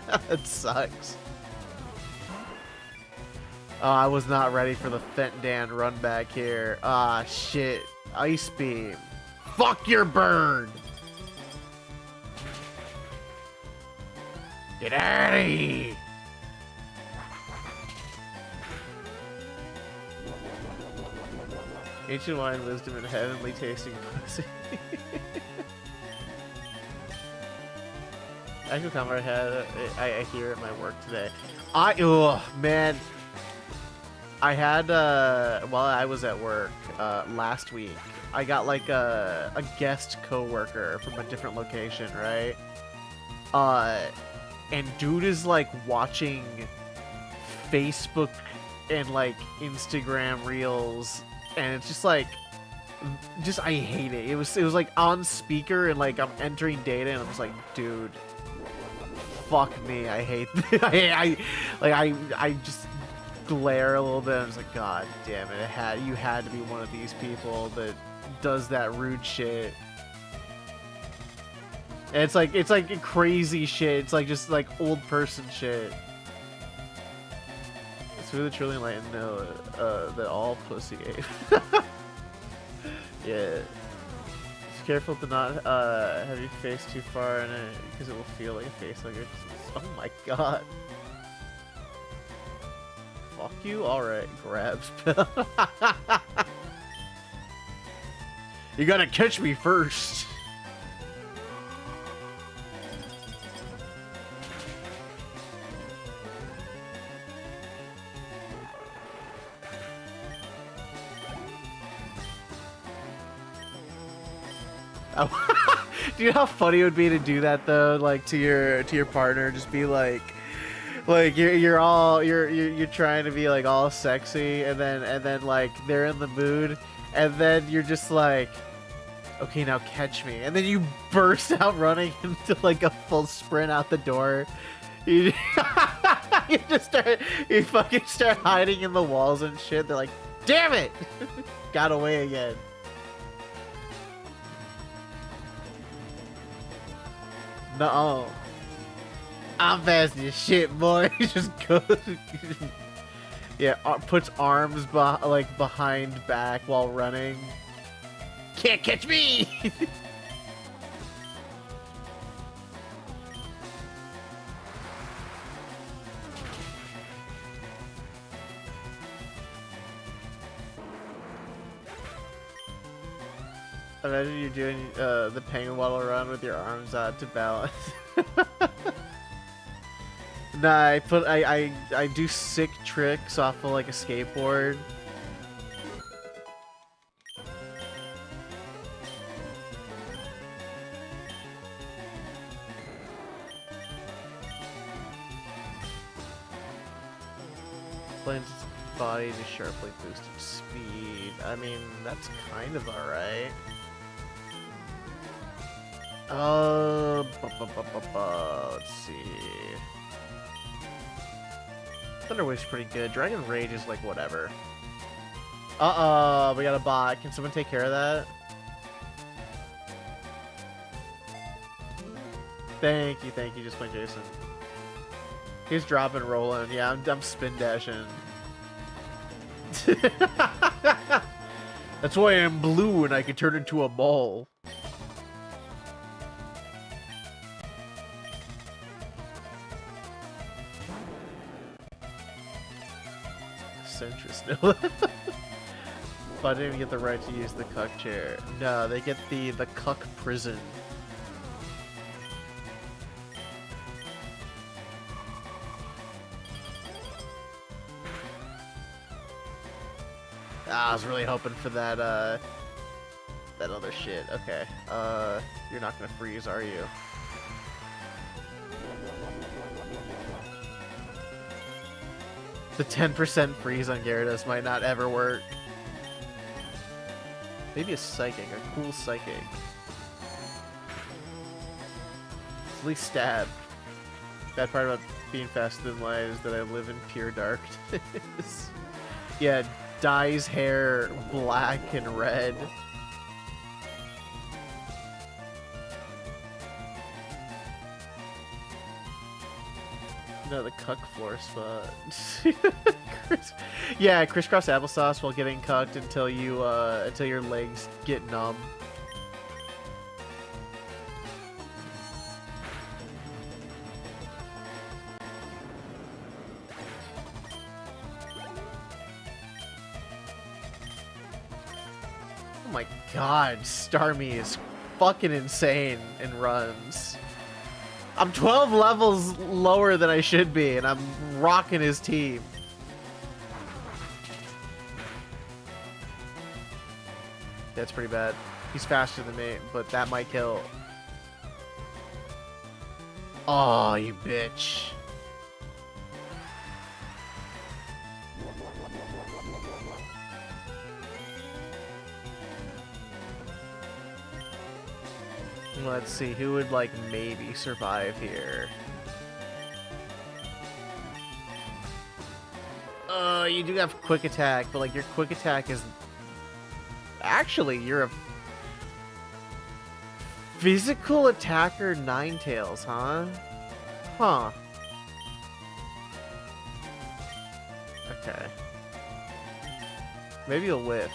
it. It sucks. Oh, I was not ready for the Fentan run back here. Ah, shit. Ice beam. Fuck your bird! Get out of here! Ancient wine, wisdom, and heavenly tasting pussy. Actual comment I hear at my work today. Oh man. I had, while I was at work last week, I got like a guest coworker from a different location, right? And dude is like watching Facebook and like Instagram reels, and it's just like, I hate it. It was like on speaker, and like I'm entering data, and I'm just like, dude, fuck me, I hate this. I just glare a little bit. I was like, God damn it! You had to be one of these people that does that rude shit. And it's like crazy shit. It's like just like old person shit. It's really truly enlightened to know that all pussy ape. Yeah. Just careful to not have your face too far in it, because it will feel like a face hugger. Oh my god. Fuck you? Alright, grabs. You gotta catch me first. Oh. Do you know how funny it would be to do that though? Like to your partner, just be like, Like you're trying to be like all sexy, and then like they're in the mood, and then you're just like, okay, now catch me, and then you burst out running into like a full sprint out the door. You, you fucking start hiding in the walls and shit. They're like, damn it, got away again. No. I'm fast as shit, boy. He just goes. Yeah, puts arms behind back while running. Can't catch me! Imagine you're doing the penguin waddle run with your arms out to balance. Nah, I do sick tricks off of like a skateboard. Plans its body to sharply boost its speed. I mean, that's kind of alright. Let's see. Thunder Wave's pretty good. Dragon Rage is like whatever. We got a bot. Can someone take care of that? Thank you, just play Jason. He's dropping, rolling. Yeah, I'm spin dashing. That's why I'm blue and I can turn into a ball. Centrist. But I didn't even get the right to use the cuck chair. No, they get the cuck prison. I was really hoping for that that other shit. Okay. You're not gonna freeze, are you? The 10% freeze on Gyarados might not ever work. Maybe a Psychic, a cool Psychic. At least stab. Bad part about being faster than light is that I live in pure darkness. Yeah, dyes hair black and red. No, the cuck floor spot. Yeah, crisscross applesauce while getting cucked until you until your legs get numb. Oh my god, Starmie is fucking insane in runs. I'm 12 levels lower than I should be, and I'm rocking his team. That's pretty bad. He's faster than me, but that might kill. Oh, you bitch. Let's see, who would, like, maybe survive here? You do have quick attack, but, like, your quick attack is... Actually, you're a... physical attacker Ninetales, huh? Huh. Okay. Maybe a whiff.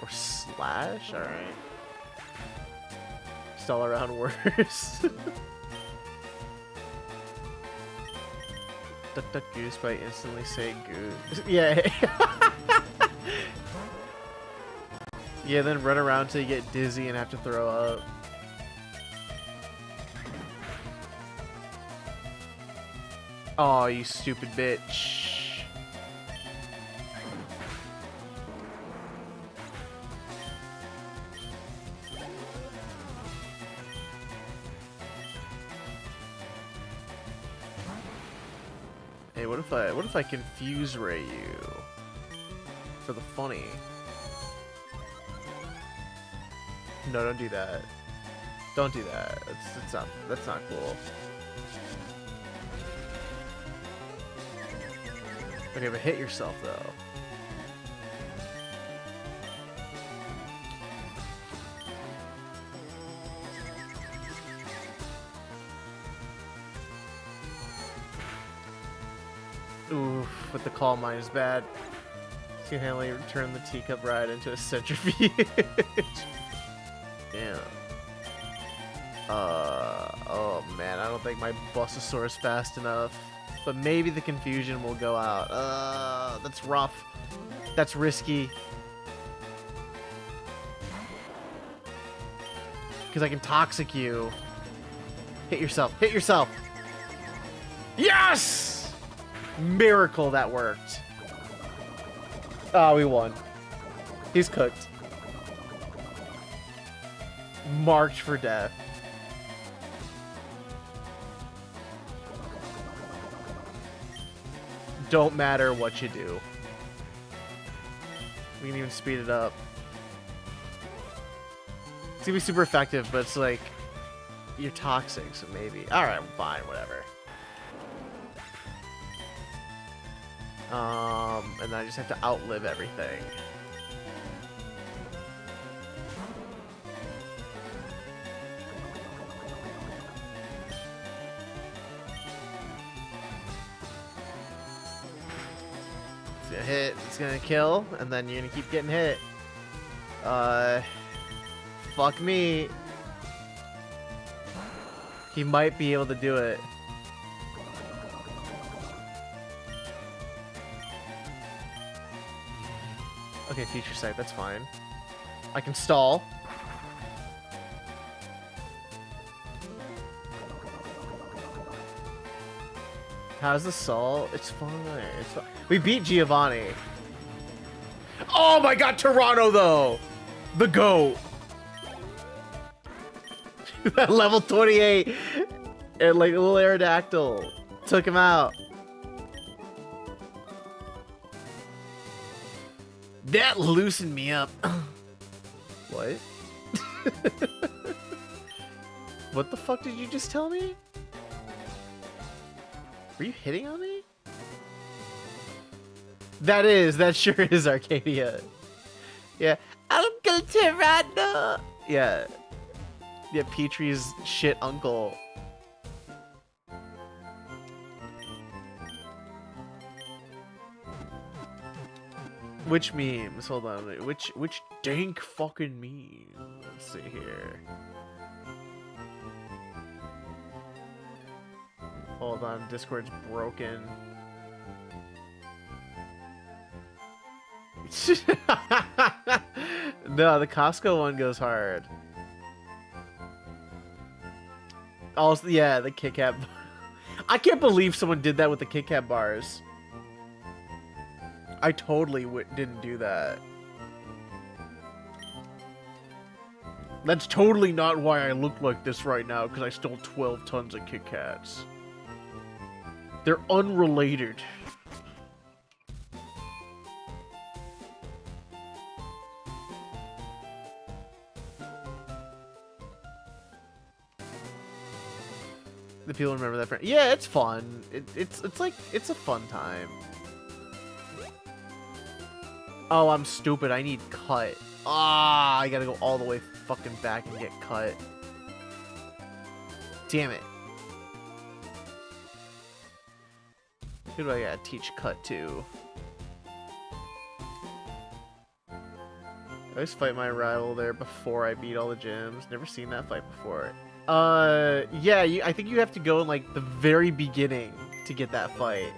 Or slash? Alright. All around worse. Duck duck goose by instantly saying goose. Yeah. Yeah, then run around till you get dizzy and have to throw up. Oh, you stupid bitch. if I confuse Ray you for the funny? No, don't do that. Don't do that. That's not cool. Okay, but hit yourself though. Oof, but the call mine is bad. Can handily turn the teacup ride into a centrifuge. Damn. Oh man, I don't think my Busasaur is fast enough. But maybe the confusion will go out. That's rough. That's risky. Because I can Toxic you. Hit yourself. Hit yourself. Yes! Miracle that worked. Oh, we won. He's cooked. Marked for death. Don't matter what you do. We can even speed it up. It's gonna be super effective, but it's like you're toxic, so maybe. Alright, fine, whatever. And then I just have to outlive everything. It's gonna hit, it's gonna kill, and then you're gonna keep getting hit. Fuck me. He might be able to do it. Okay, future sight, that's fine. I can stall. How's the stall? It's fine. It's fine. We beat Giovanni. Oh my god, Toronto though! The GOAT! That level 28 and like a little Aerodactyl took him out. That loosened me up. What? What the fuck did you just tell me? Were you hitting on me? That sure is Arcadia. Yeah. Uncle Toronto! Yeah. Yeah, Petrie's shit uncle. Which memes? Hold on. Which dank fucking meme? Let's see here. Hold on, Discord's broken. No, the Costco one goes hard. Also, yeah, the Kit Kat. I can't believe someone did that with the Kit Kat bars. I totally didn't do that. That's totally not why I look like this right now, because I stole 12 tons of Kit Kats. They're unrelated. The people remember that friend. Yeah, it's fun. It's like, it's a fun time. Oh, I'm stupid. I need cut. Ah, I gotta go all the way fucking back and get cut. Damn it. Who do I gotta teach cut to? I always fight my rival there before I beat all the gyms. Never seen that fight before. Yeah, I think you have to go in like the very beginning to get that fight.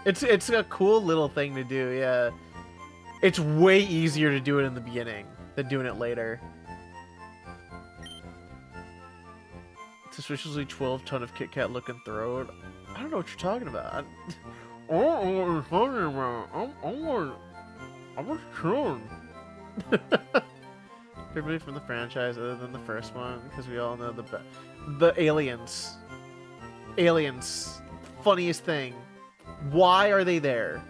It's a cool little thing to do, yeah. It's way easier to do it in the beginning than doing it later. Suspiciously 12 ton of Kit Kat looking throat. I don't know what you're talking about. I don't know what you're talking about. I'm just chilling. Favorite movie from the franchise other than the first one, because we all know the aliens. Aliens. Funniest thing. Why are they there?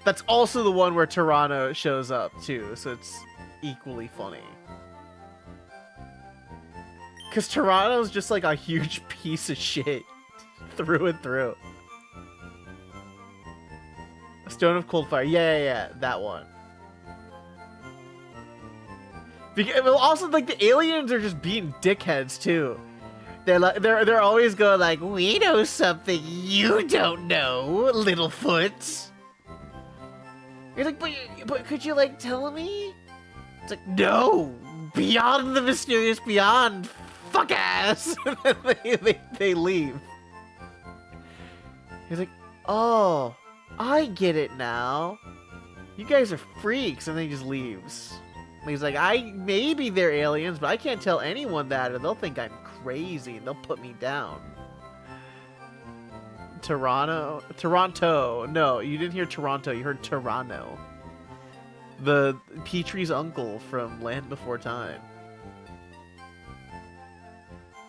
That's also the one where Toronto shows up too, so it's equally funny. Because Toronto's just like a huge piece of shit through and through. Stone of Cold Fire. Yeah, that one. Well, also, like, the aliens are just being dickheads too. They're always going like, we know something you don't know, Littlefoot. You're like, but could you like tell me? It's like, no, beyond the mysterious beyond, fuck ass. And then they leave. He's like, oh, I get it now. You guys are freaks, and then he just leaves. And he's like, maybe they're aliens, but I can't tell anyone that, or they'll think I'm crazy and they'll put me down. Toronto. No, you didn't hear Toronto. You heard Toronto. The Petrie's uncle from Land Before Time.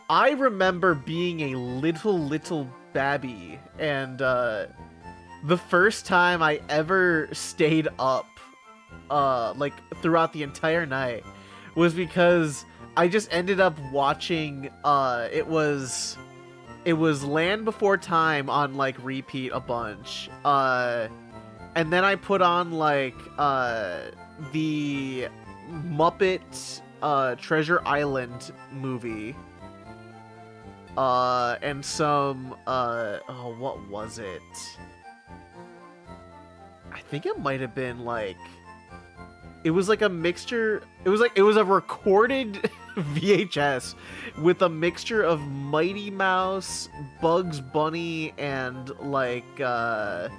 I remember being a little babby, and the first time I ever stayed up, like throughout the entire night, was because I just ended up watching. It was Land Before Time on like repeat a bunch, and then I put on like the Muppet Treasure Island movie, and some oh, what was it? I think it might have been like, it was like a mixture. It was a recorded VHS with a mixture of Mighty Mouse, Bugs Bunny, and like I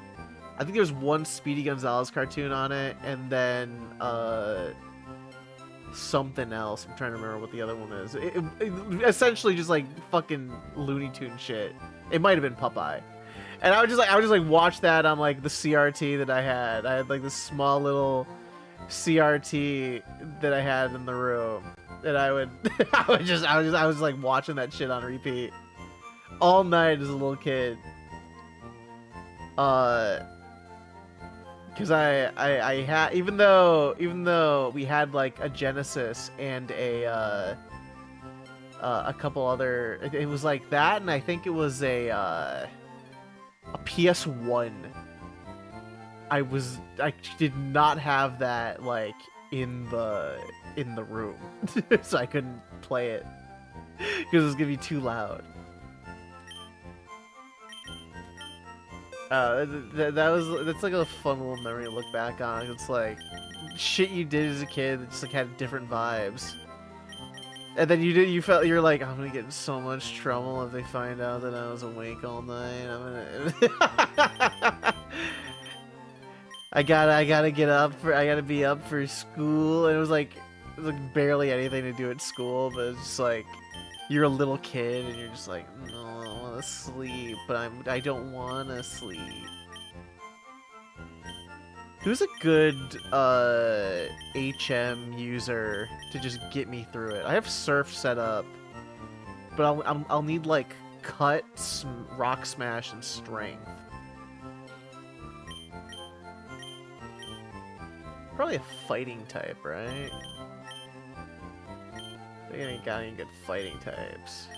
think there's one Speedy Gonzales cartoon on it, and then something else. I'm trying to remember what the other one is. It essentially just like fucking Looney Tune shit. It might have been Popeye. And I would just like watch that on like the CRT that I had. I had like this small little CRT that I had in the room. And I was like watching that shit on repeat all night as a little kid. Cause I had, even though we had like a Genesis and a couple other, it was like that, and I think it was a PS1. I did not have that like in the room, so I couldn't play it because it was gonna be too loud. That's like a fun little memory to look back on. It's like shit you did as a kid that just like had different vibes. And then you're like, I'm gonna get in so much trouble if they find out that I was awake all night. I gotta be up for school. And it was like barely anything to do at school, but it's just like you're a little kid and you're just like, no, I don't want to sleep, but I don't want to sleep. Who's a good HM user to just get me through it? I have Surf set up, but I'll need like Cut, Rock Smash, and Strength. Probably a fighting type, right? I ain't got any good fighting types.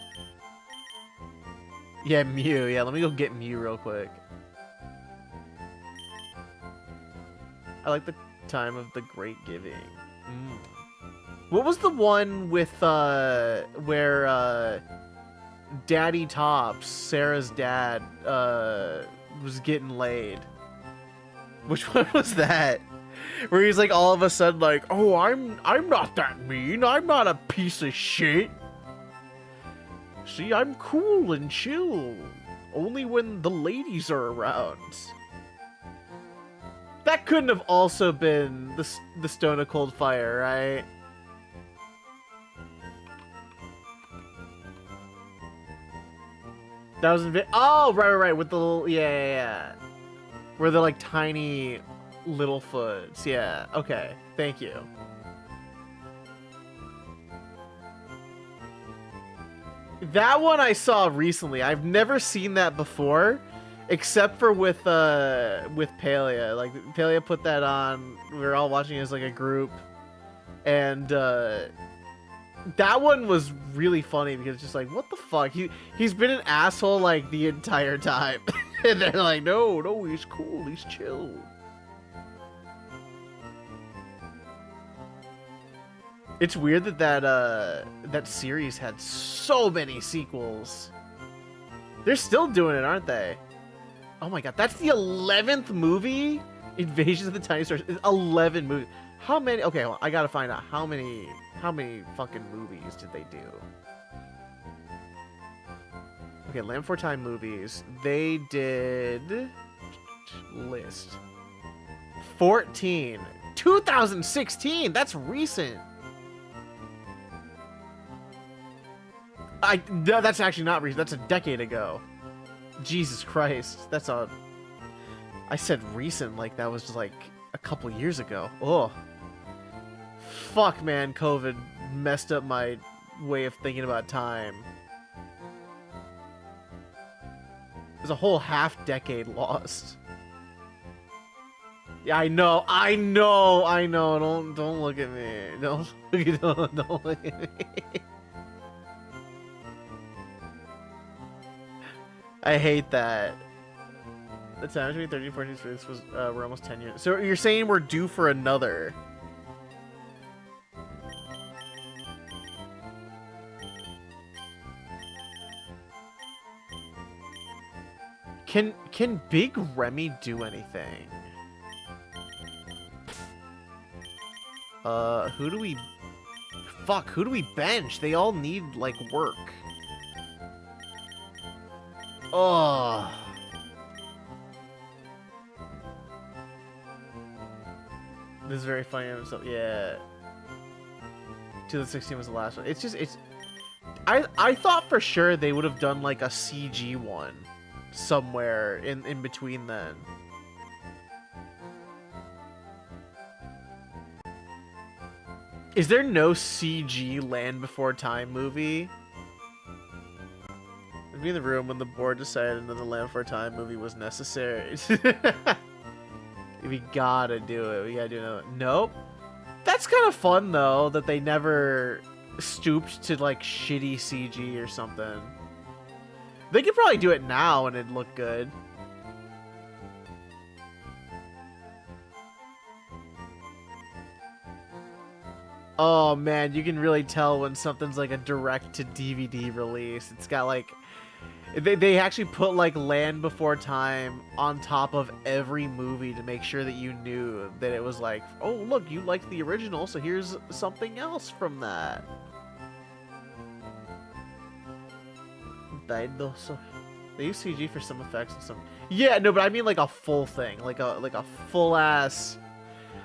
Yeah, Mew. Yeah, let me go get Mew real quick. I like the time of the Great Giving. What was the one with where Daddy Tops, Sarah's dad, was getting laid? Which one was that? Where he's like all of a sudden like, oh, I'm not that mean. I'm not a piece of shit. See, I'm cool and chill. Only when the ladies are around. That couldn't have also been the Stone of Cold Fire, right? That was in oh, right, with the little, yeah. Where they're like tiny Littlefoots, yeah. Okay, thank you. That one I saw recently. I've never seen that before, except for with Palia. Like Palia put that on. We were all watching it as like a group, and that one was really funny because it's just like, what the fuck? He's been an asshole like the entire time, and they're like, no, he's cool, he's chill. It's weird that series had so many sequels. They're still doing it, aren't they? Oh my god, that's the 11th movie? Invasion of the Tiny Stars. 11 movies. How many? Okay, well, I gotta find out how many fucking movies did they do? Okay, Land Before Time movies. They did list 14. 2016. That's recent. No, that's actually not recent. That's a decade ago. Jesus Christ. That's a... I said recent like that was like a couple years ago. Oh. Fuck, man. COVID messed up my way of thinking about time. There's a whole half decade lost. Yeah, I know. Don't look at me. Don't look at me. I hate that. The time between 13 and 14 this was we're almost 10 years. So you're saying we're due for another? Can Big Remy do anything? Who do we... Fuck, who do we bench? They all need, like, work. Oh. This is very funny. So, yeah. 2016 was the last one. It's just, I thought for sure they would have done, like, a CG one somewhere in between then. Is there no CG Land Before Time movie? I'd be in the room when the board decided another Land Before Time movie was necessary. We gotta do it. We gotta do another. Nope. That's kind of fun though that they never stooped to like shitty CG or something. They could probably do it now and it'd look good. Oh man, you can really tell when something's like a direct to DVD release. It's got like they actually put like Land Before Time on top of every movie to make sure that you knew that it was like, oh look, you liked the original, so here's something else from that. They use CG for some effects and some. Yeah, no, but I mean like a full thing, like a full ass.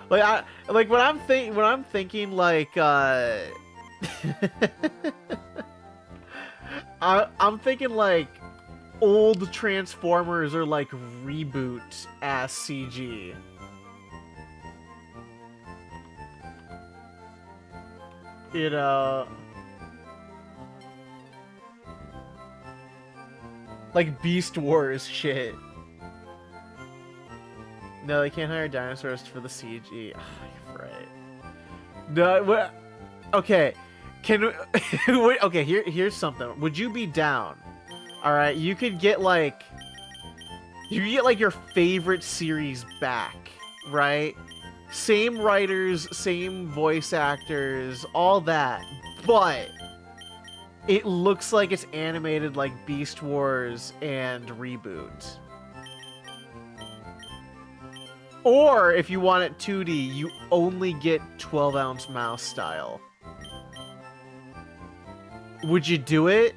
Like when I'm thinking like I'm thinking like old Transformers or like reboot ass CG. You know, like Beast Wars shit. No, they can't hire dinosaurs for the CG. Oh, you're right. No, what? Okay, can wait, okay. Here's something. Would you be down? All right, you could get like your favorite series back, right? Same writers, same voice actors, all that, but it looks like it's animated like Beast Wars and Reboot. Or, if you want it 2D, you only get 12-ounce mouse style. Would you do it?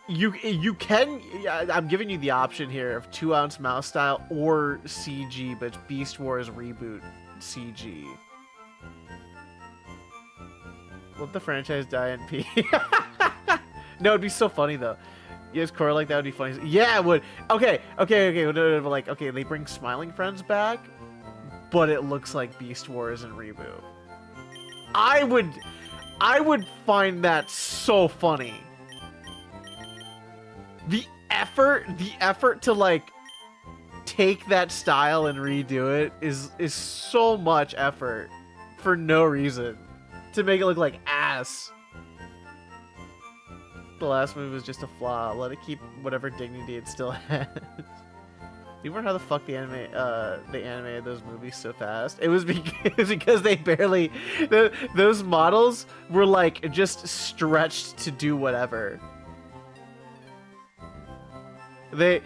You can... I'm giving you the option here of 2-ounce mouse style or CG, but it's Beast Wars Reboot CG. Let the franchise die in peace. No, it'd be so funny, though. Yes, core like that would be funny. Yeah, it would. Okay. No, like, okay, they bring Smiling Friends back, but it looks like Beast Wars and Reboot. I would find that so funny. The effort to like take that style and redo it is so much effort for no reason to make it look like ass. The last movie was just a flaw. Let it keep whatever dignity it still has. You remember how the fuck they animated those movies so fast? It was because they barely those models were like just stretched to do whatever. They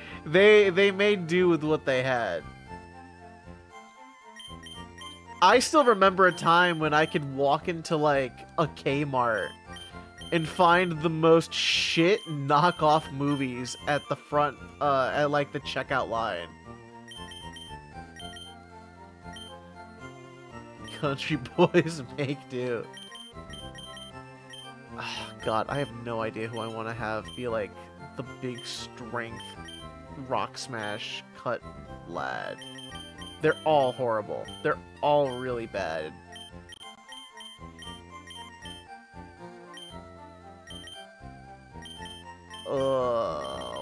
made do with what they had. I still remember a time when I could walk into like a Kmart and find the most shit knockoff movies at the front, at like the checkout line. Country boys make do. Oh, God, I have no idea who I want to have be like the big strength rock smash cut lad. They're all horrible. They're all really bad.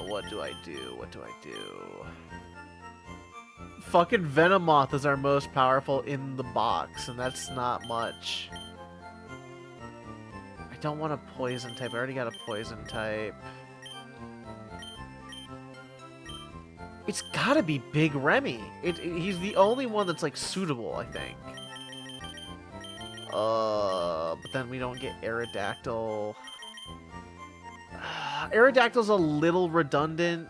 What do I do? What do I do? Fucking Venomoth is our most powerful in the box, and that's not much. I don't want a poison type. I already got a poison type. It's gotta be Big Remy. He's the only one that's like suitable, I think. But then we don't get Aerodactyl. Aerodactyl's a little redundant.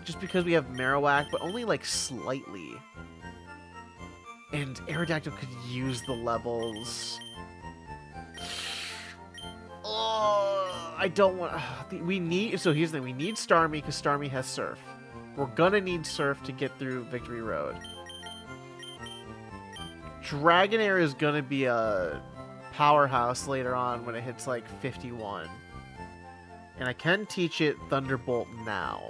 Just because we have Marowak, but only like slightly. And Aerodactyl could use the levels. I don't want. We need. So here's the thing: we need Starmie because Starmie has Surf. We're gonna need Surf to get through Victory Road. Dragonair is gonna be a powerhouse later on when it hits like 51, and I can teach it Thunderbolt now.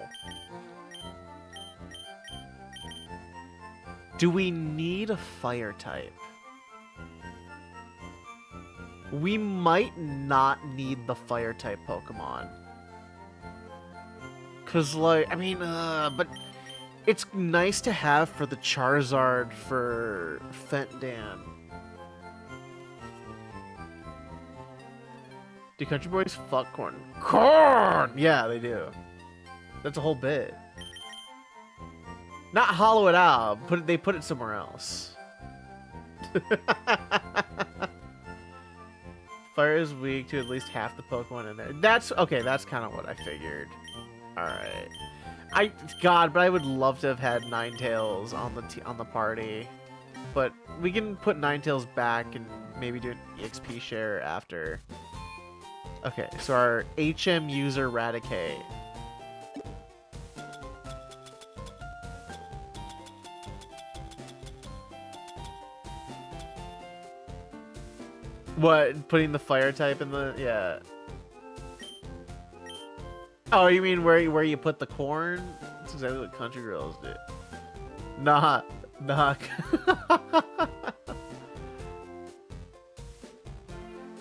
Do we need a Fire type? We might not need the Fire type Pokemon. Cause like, I mean, but it's nice to have for the Charizard for Fendan. Do country boys fuck corn? Corn! Yeah, they do. That's a whole bit. Not hollow it out. They put it somewhere else. Fire is weak to at least half the Pokemon in there. That's okay. That's kind of what I figured. All right. God, but I would love to have had Ninetales on the party. But we can put Ninetales back and maybe do an EXP share after. Okay, so our HM user Raticate. What? Putting the Fire type in the... Yeah. Oh, you mean where you put the corn? That's exactly what country girls do. Nah.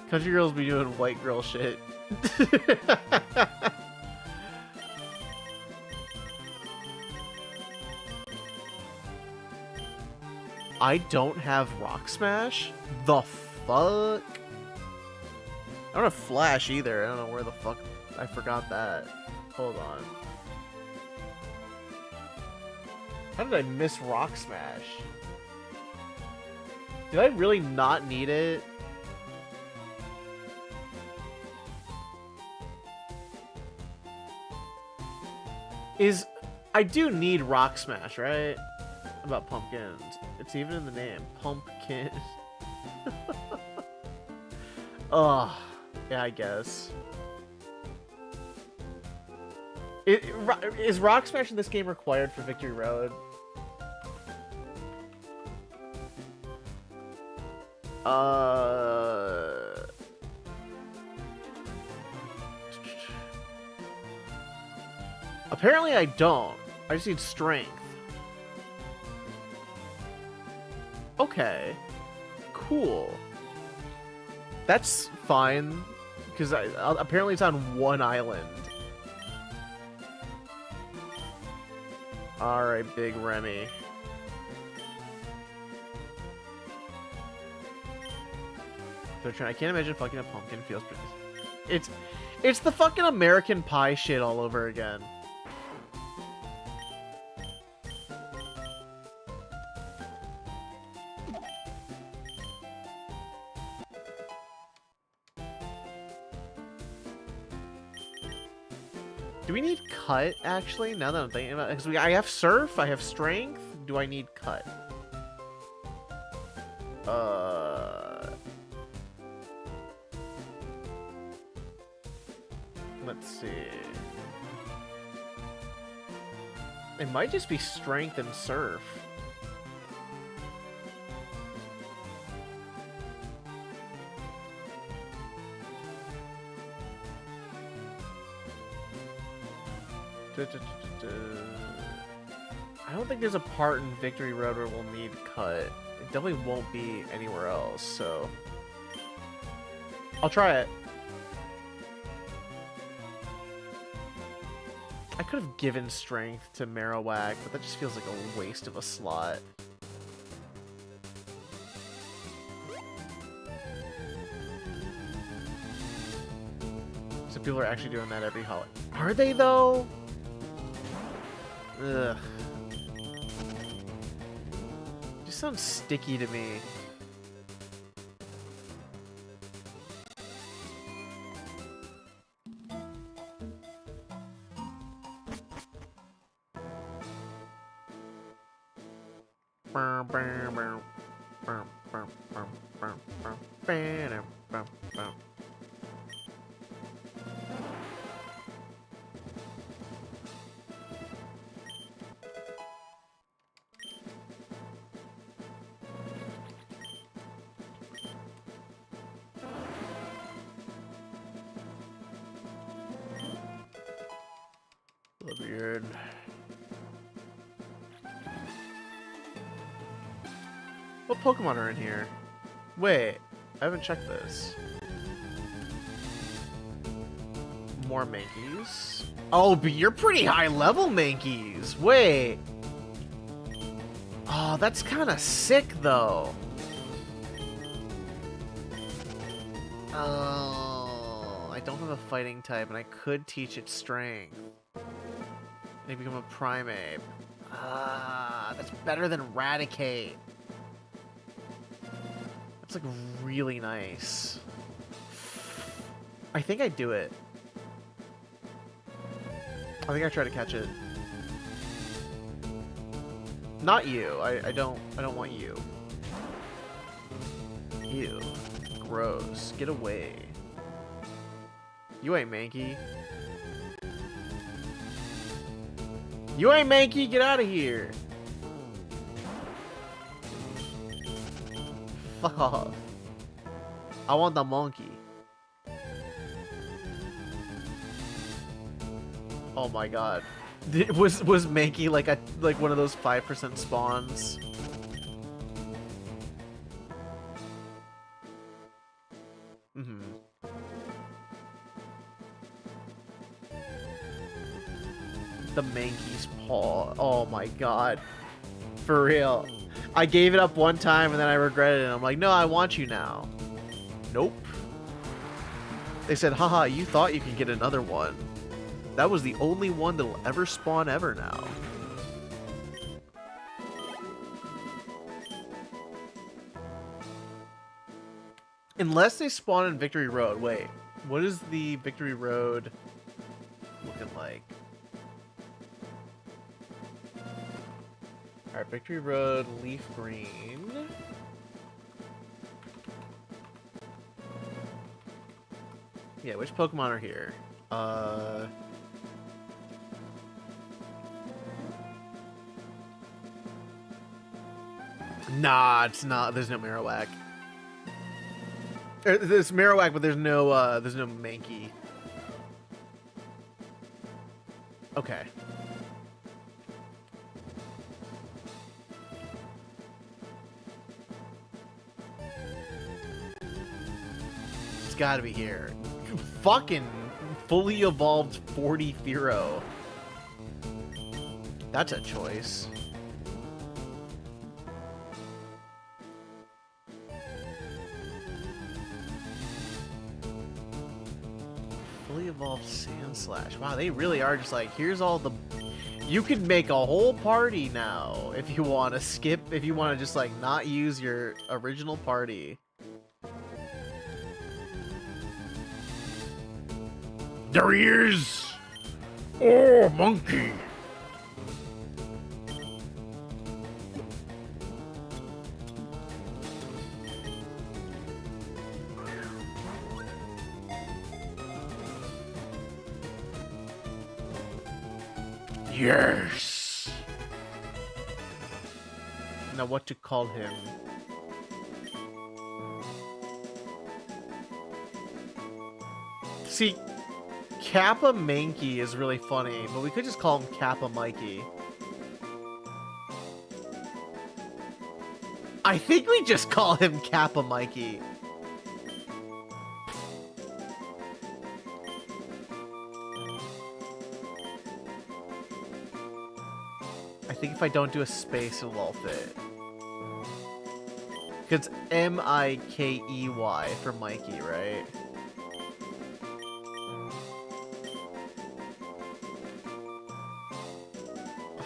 Country girls be doing white girl shit. I don't have Rock Smash? The fuck? I don't have Flash either. I don't know where the fuck I forgot that. Hold on. How did I miss Rock Smash? Did I really not need it? I do need Rock Smash, right? About pumpkins. It's even in the name. Pumpkin. Oh, yeah, I guess. Is Rock Smash in this game required for Victory Road? Apparently I don't. I just need strength. Okay. Cool. That's fine, because apparently it's on one island. Alright, Big Remy. I can't imagine fucking a pumpkin feels pretty. It's the fucking American Pie shit all over again. Do we need cut, actually? Now that I'm thinking about it. Because I have surf, I have strength. Do I need cut? Let's see. It might just be strength and surf. I don't think there's a part in Victory Road where we'll need cut. It definitely won't be anywhere else, so I'll try it. I could have given strength to Marowak, but that just feels like a waste of a slot. So people are actually doing that every holiday. Are they, though? Ugh. Just sounds sticky to me. Weird. What Pokemon are in here? Wait, I haven't checked this. More Mankeys. Oh, but you're pretty high level Mankeys. Wait. Oh, that's kind of sick, though. Oh, I don't have a fighting type, and I could teach it strength. They become a Primeape. Ah, that's better than Raticate. That's like really nice. I think I do it. I think I try to catch it. Not you. I don't want you. Ew. Gross. Get away. You ain't Mankey. You ain't Mankey, get out of here! Fuck off. I want the monkey. Oh my god. Was Mankey like one of those 5% spawns? Mm-hmm. The Mankey's paw. Oh my god. For real. I gave it up one time and then I regretted it. I'm like, no, I want you now. Nope. They said, haha, you thought you could get another one. That was the only one that'll ever spawn ever now. Unless they spawn in Victory Road. Wait, what is the Victory Road looking like? Alright, Victory Road, LeafGreen. Yeah, which Pokemon are here? Nah, it's not. There's no Marowak. There's Marowak, but there's no Mankey. Okay. gotta be here. Fucking fully evolved 40 Thero. That's a choice. Fully evolved Sandslash. Wow, they really are just like, here's all the... You can make a whole party now if you want to skip, if you want to just like not use your original party. There he is! Oh, monkey! Yes! Now what to call him? See, Kappa Mankey is really funny, but we could just call him Kappa Mikey. I think we just call him Kappa Mikey. I think if I don't do a space, it'll all fit. Because M-I-K-E-Y for Mikey, right?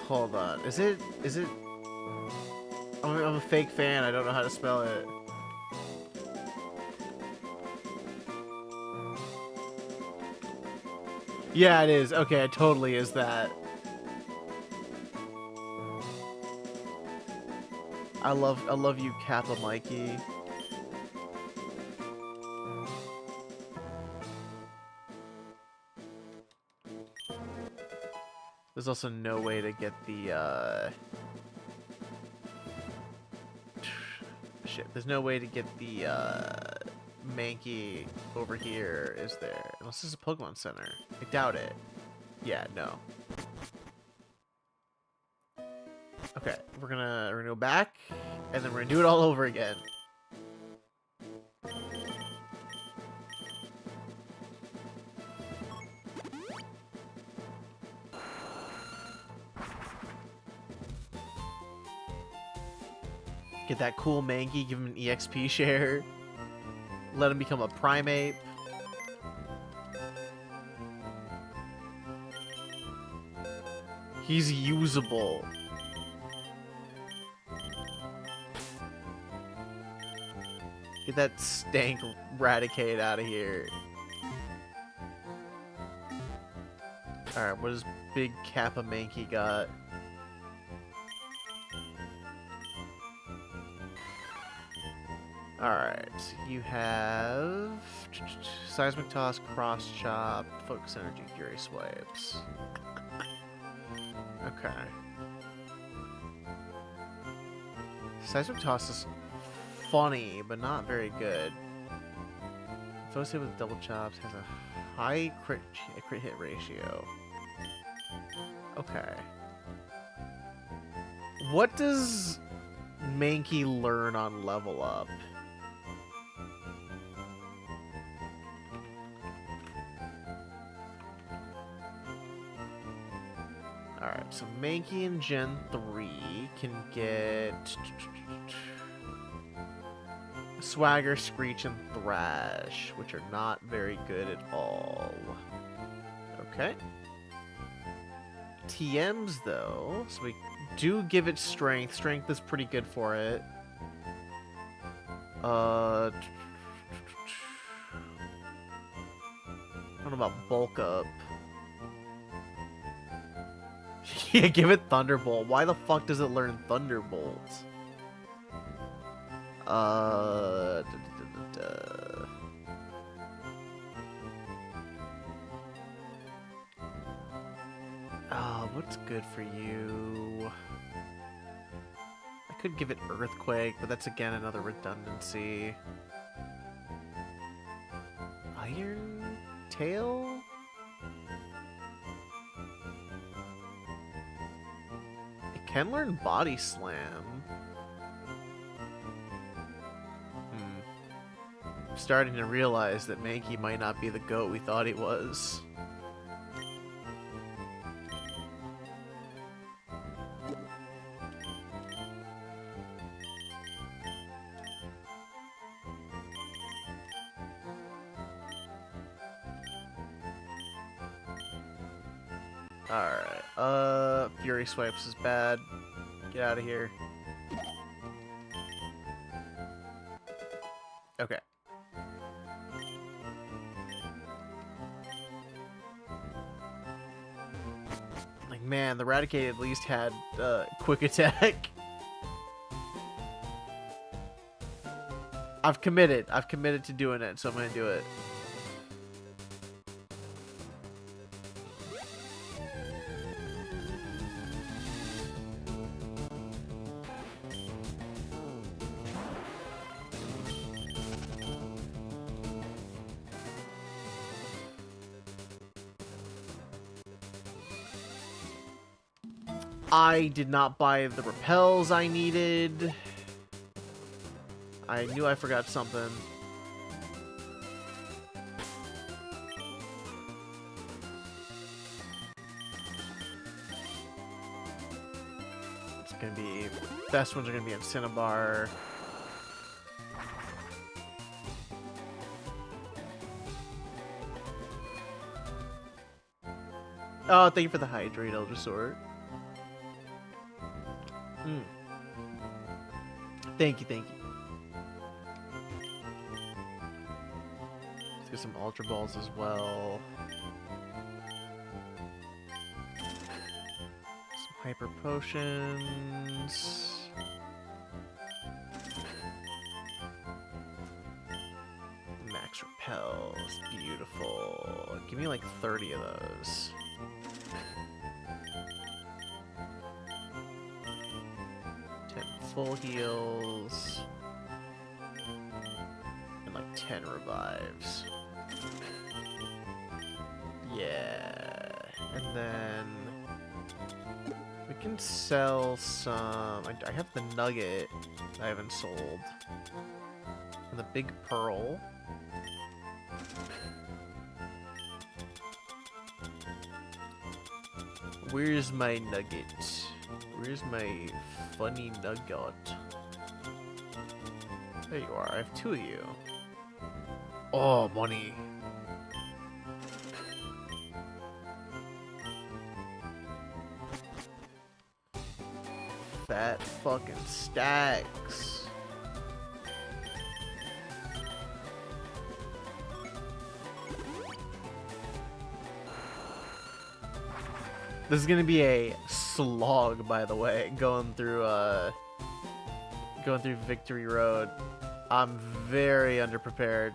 Hold on. Is it... I'm a fake fan. I don't know how to spell it. Yeah, it is. Okay, it totally is that. I love you, Kappa Mikey. There's also no way to get the, shit, there's no way to get the, Mankey over here, is there? Unless this is a Pokemon Center. I doubt it. Yeah, no. Okay, we're gonna go back, and then we're gonna do it all over again. Get that cool Mankey, give him an EXP share. Let him become a primate. He's usable. Get that stank Raticate out of here. Alright, what does Big Kappa Mankey got? Alright, you have Seismic Toss, Cross Chop, Focus Energy, Fury Swipes. Okay. Seismic Toss is funny, but not very good. Associated with Double Chops, has a high crit hit ratio. Okay. What does Mankey learn on level up? Alright, so Mankey in Gen 3 can get Swagger, Screech, and Thrash, which are not very good at all. Okay. TMs, though, so we do give it Strength. Strength is pretty good for it. I don't know about Bulk Up. Yeah, give it Thunderbolt. Why the fuck does it learn Thunderbolt? What's good for you? I could give it Earthquake, but that's again another redundancy. Iron Tail? It can learn Body Slam. starting to realize that Mankey might not be the goat we thought he was. Alright, Fury Swipes is bad. Get out of here. Okay. Like, man, the Raticate at least had quick attack. I've committed to doing it, so I'm gonna do it. I did not buy the repels I needed. I knew I forgot something. It's gonna be... best ones are gonna be in Cinnabar. Oh, thank you for the Hydrate, Eldrasort. Thank you, thank you. Let's get some Ultra Balls as well. Some Hyper Potions. Max Repels, beautiful. Give me like 30 of those. Full heals and like 10 revives. Yeah, and then we can sell some. I have the nugget I haven't sold, and the big pearl. Where's my nugget? Where's my funny nugget? There you are. I have 2 of you. Oh, money. Fat fucking stacks. This is gonna be a slog, by the way, going through Victory Road. I'm very underprepared.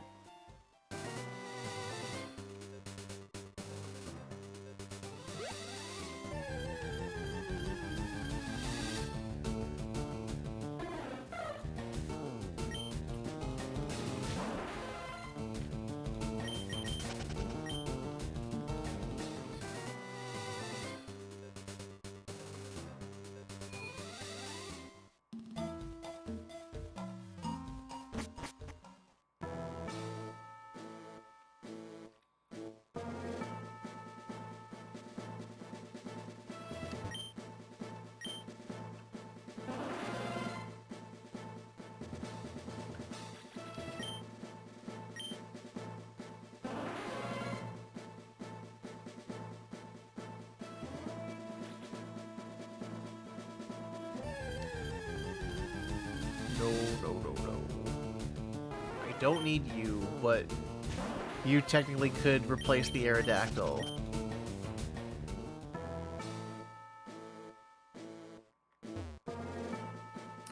No. I don't need you, but you technically could replace the Aerodactyl.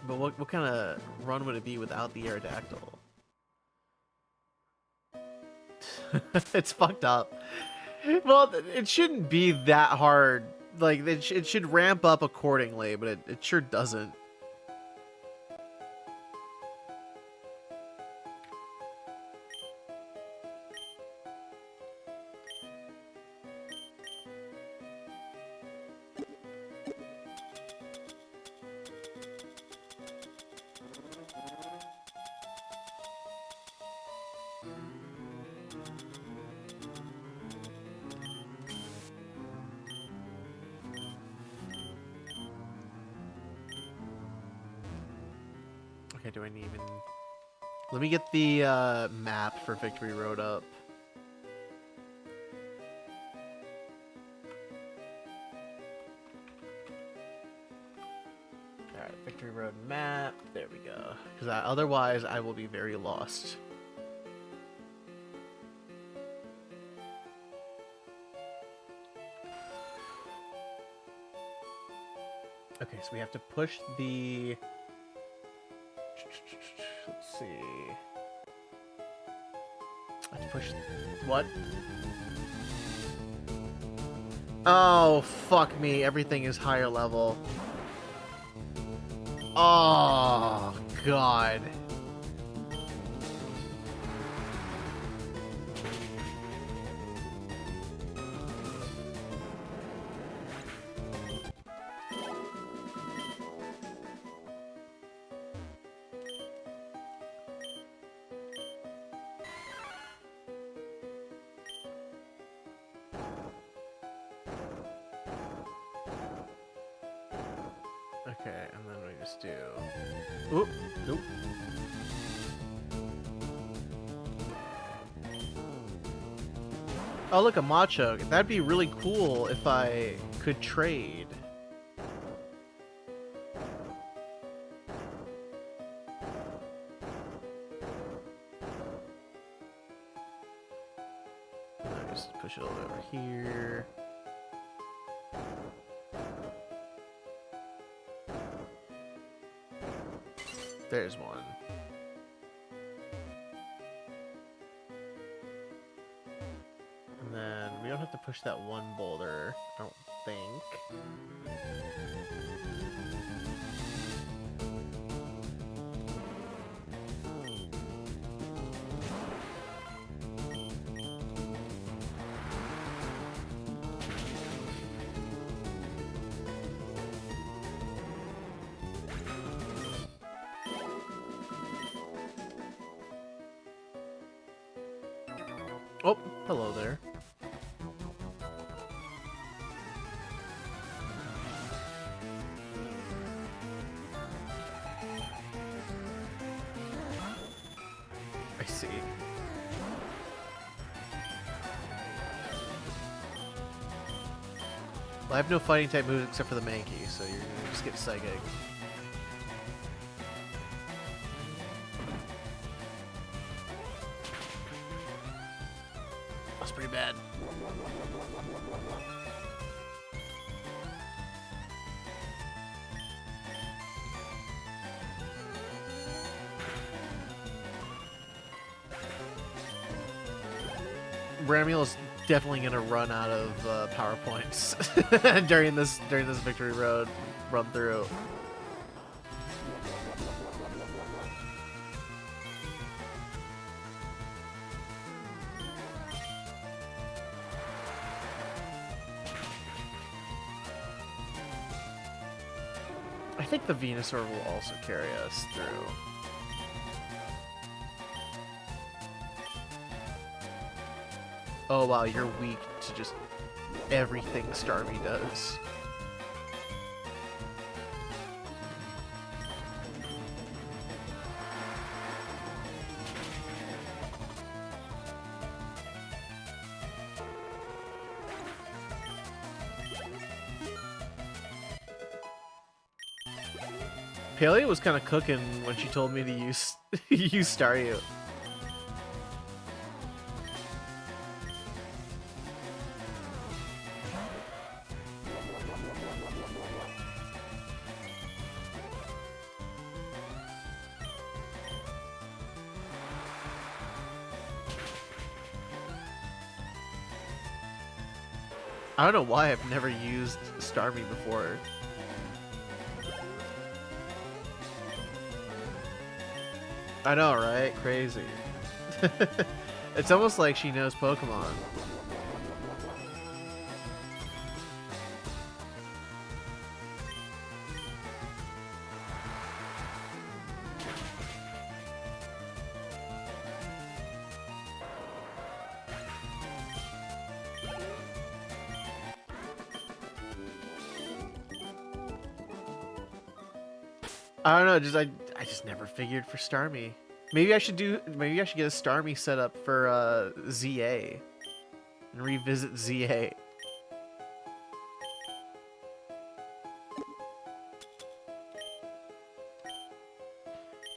But what kind of run would it be without the Aerodactyl? It's fucked up. Well, it shouldn't be that hard. Like, it should ramp up accordingly, but it sure doesn't. Okay, do I need even... Let me get the map for Victory Road up. Alright, Victory Road map. There we go. Because otherwise I will be very lost. Okay, so we have to push the... Let's see. I have to push... What? Oh, fuck me. Everything is higher level. Oh, God. Okay, and then we just do... Oop, nope. Oh, look, a Macho. That'd be really cool if I could trade. I'll just push it all over here. There's one. And then we don't have to push that one boulder, I don't think. Oh, hello there. I see. Well, I have no fighting type moves except for the Mankey, so you're gonna just get Psychic. That's pretty bad. Bramul's definitely gonna run out of power points during this Victory Road run through. I think the Venusaur will also carry us through. Oh wow, you're weak to just everything Starmie does. Paleo was kind of cooking when she told me to use use Staryu. I don't know why I've never used Starmie before. I know, right? Crazy. It's almost like she knows Pokemon. I don't know, just I just never figured for Starmie. Maybe I should get a Starmie set up for ZA and revisit ZA.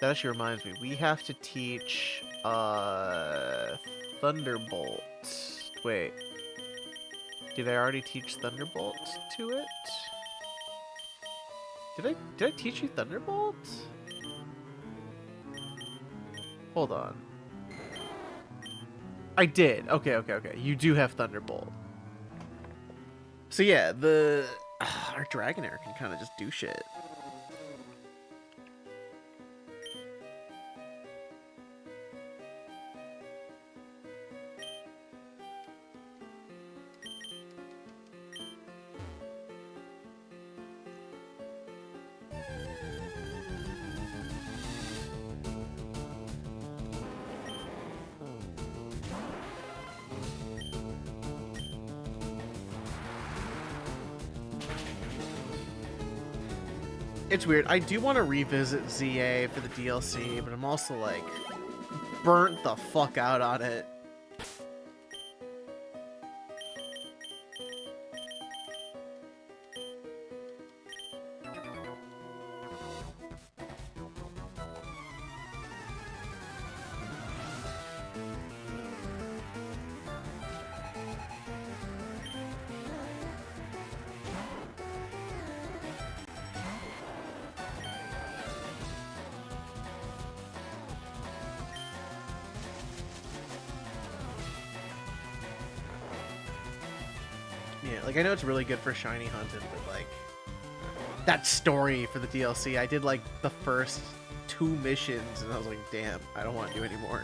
That actually reminds me, we have to teach Thunderbolt. Wait. Did I already teach Thunderbolt to it? Did I teach you Thunderbolt? Hold on. I did. Okay. You do have Thunderbolt. So yeah, our Dragonair can kind of just do shit. It's weird. I do want to revisit ZA for the DLC, but I'm also like burnt the fuck out on it. Yeah, like I know it's really good for shiny hunting, but like that story for the DLC, I did like the first 2 missions and I was like, damn, I don't want to do anymore.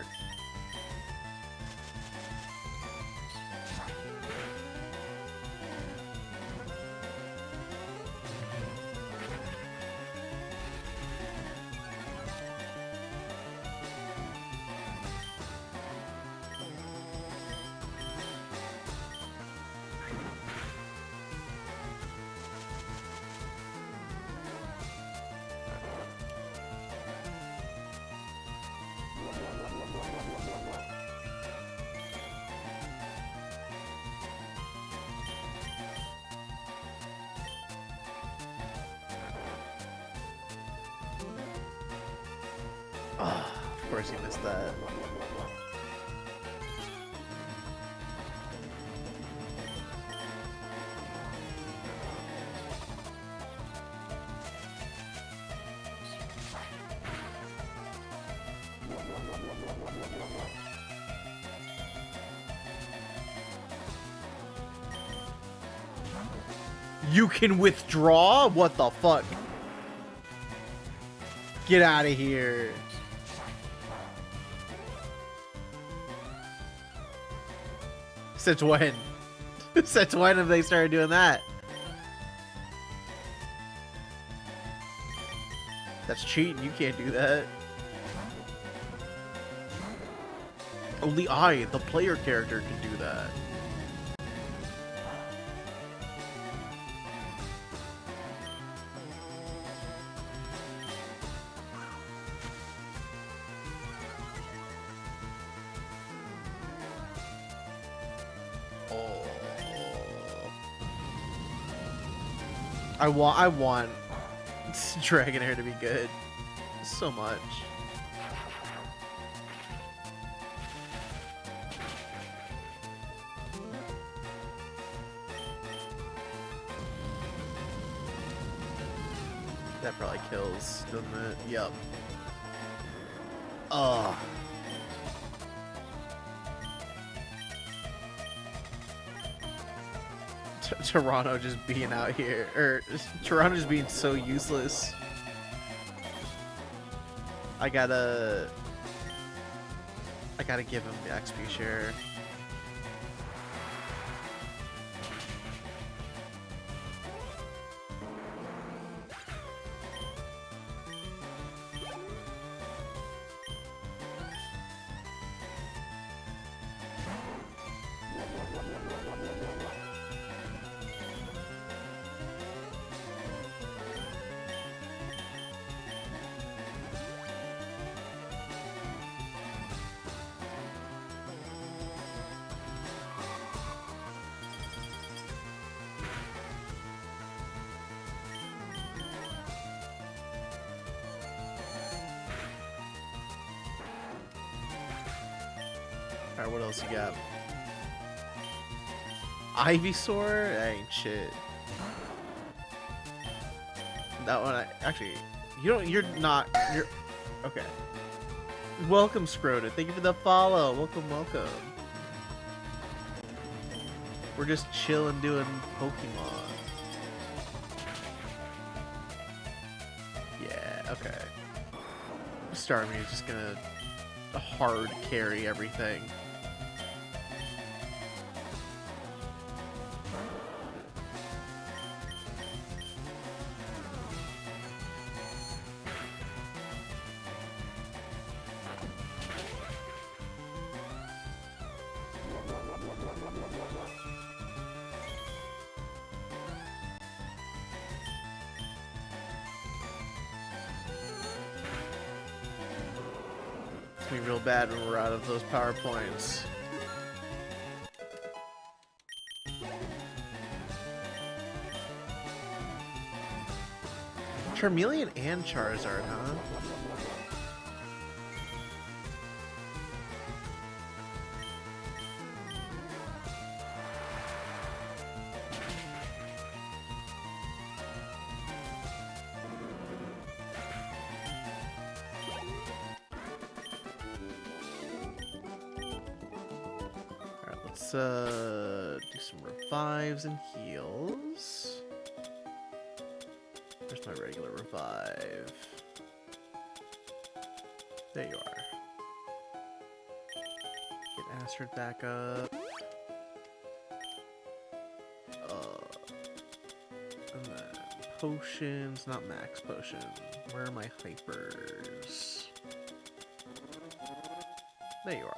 Oh, of course you missed that. You can withdraw? What the fuck? Get out of here. Since when? Since when have they started doing that? That's cheating. You can't do that. Only I, the player character, can do that. I want Dragonair to be good so much. That probably kills, doesn't it? Yup. Ugh. Toronto just being out here, or Toronto just being so useless. I gotta give him the XP share. Alright, what else you got? Ivysaur? That ain't shit. That one, actually, you're okay. Welcome, Scroted. Thank you for the follow. Welcome, welcome. We're just chilling doing Pokemon. Yeah, okay. Starmie is just gonna hard carry everything. It's gonna be real bad when we're out of those power points. Charmeleon and Charizard, huh? Alright, let's do some revives and heals. Where's my regular revive? There you are. Get Astrid back up. And then potions, not max potion. Where are my hypers? There you are.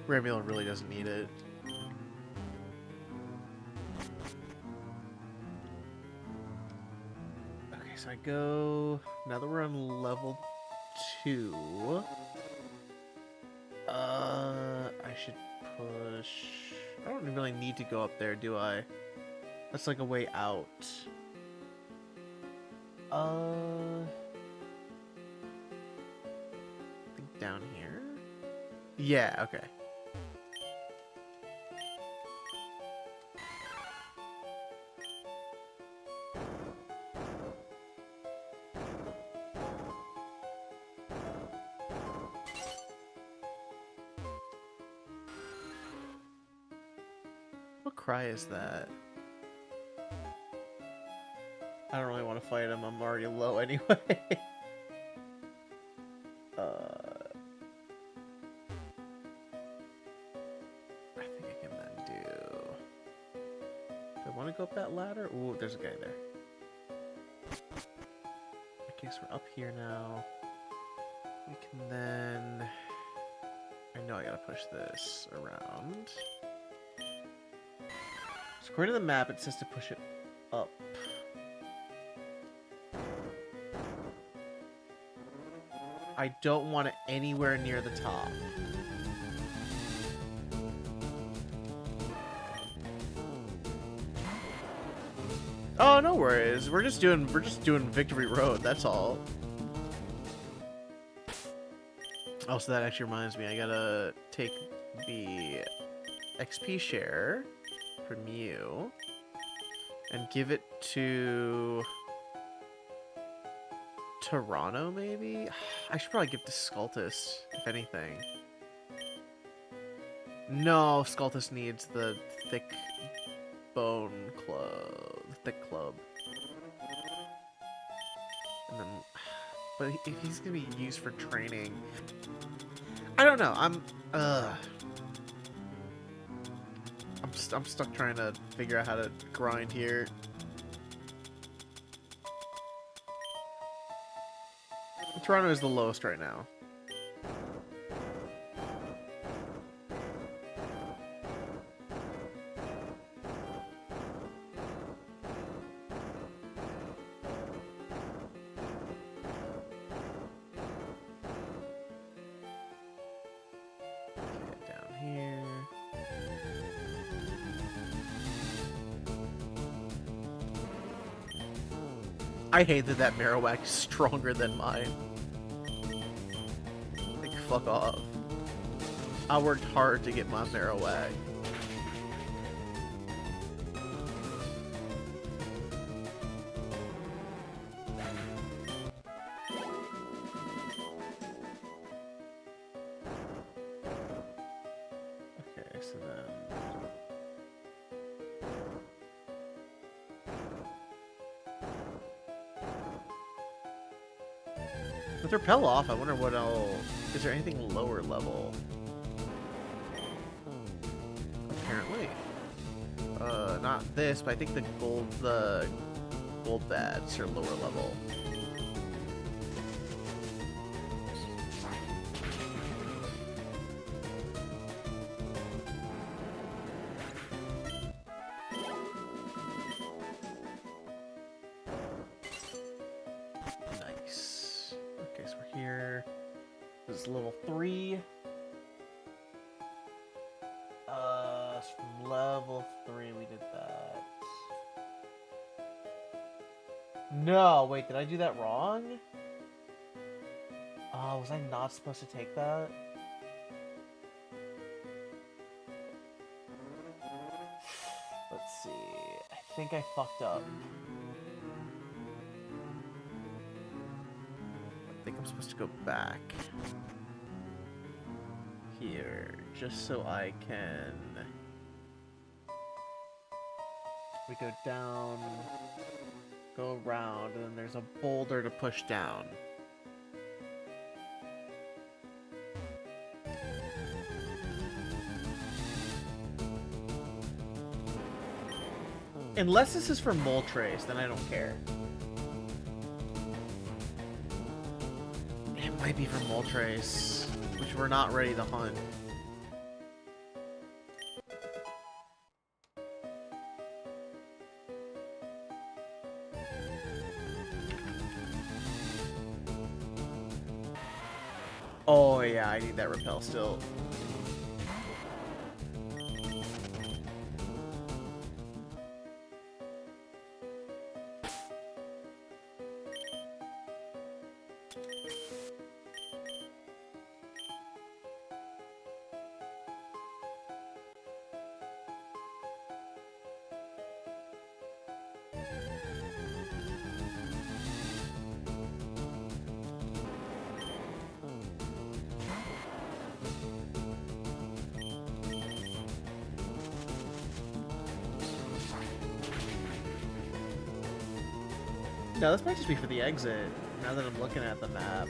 Ramil really doesn't need it. Okay, so I go... Now that we're on level 2... I should push... I don't really need to go up there, do I? That's like a way out. I think down here? Yeah, okay. What cry is that? I don't really want to fight him. I'm already low anyway. I think I can then do... Do I want to go up that ladder? Ooh, there's a guy there. Okay, so we're up here now. We can then... I know I gotta push this around. So according to the map, it says to push it up. I don't want it anywhere near the top. Oh, no worries. We're just doing Victory Road, that's all. Oh, so that actually reminds me, I gotta take the XP share from you and give it to Toronto, maybe? I should probably give it to Skulltus, if anything. No, Skulltus needs the thick bone club, thick club. And then, but if he's gonna be used for training, I don't know. I'm stuck trying to figure out how to grind here. Toronto is the lowest right now. Okay, down here. I hate that Marowak is stronger than mine. fuck off. I worked hard to get my Marowak. Okay, so then... With repel off, I wonder what I'll... Is there anything lower level? Apparently. Not this, but I think the gold bats are lower level. Nice. Okay, so we're here. This is level 3. From level 3 we did that. No, wait, did I do that wrong? Oh, was I not supposed to take that? Let's see. I think I fucked up. I think I'm supposed to go back here, just so I can... We go down, go around, and then there's a boulder to push down. Unless this is for Moltres, then I don't care. It might be for Moltres, which we're not ready to hunt. Oh yeah, I need that repel still. No, this might just be for the exit, now that I'm looking at the map.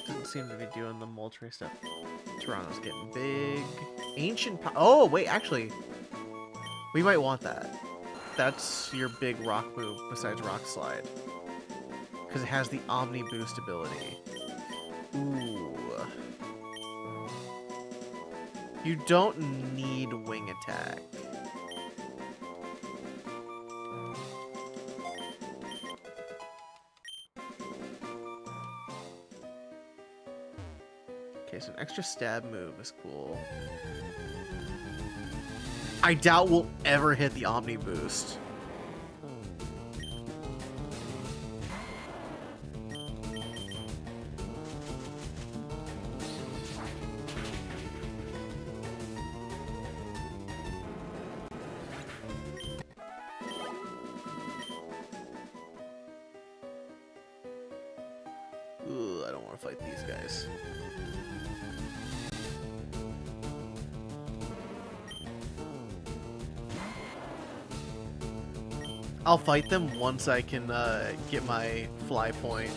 Doesn't seem to be doing the Moltres stuff. Toronto's getting big. Ancient oh, wait, actually. We might want that. That's your big rock move besides Rock Slide. Because it has the Omni Boost ability. Ooh. You don't need Wing Attack. Okay, so an extra stab move is cool. I doubt we'll ever hit the Omni Boost. Ooh, I don't want to fight these guys. I'll fight them once I can get my fly point.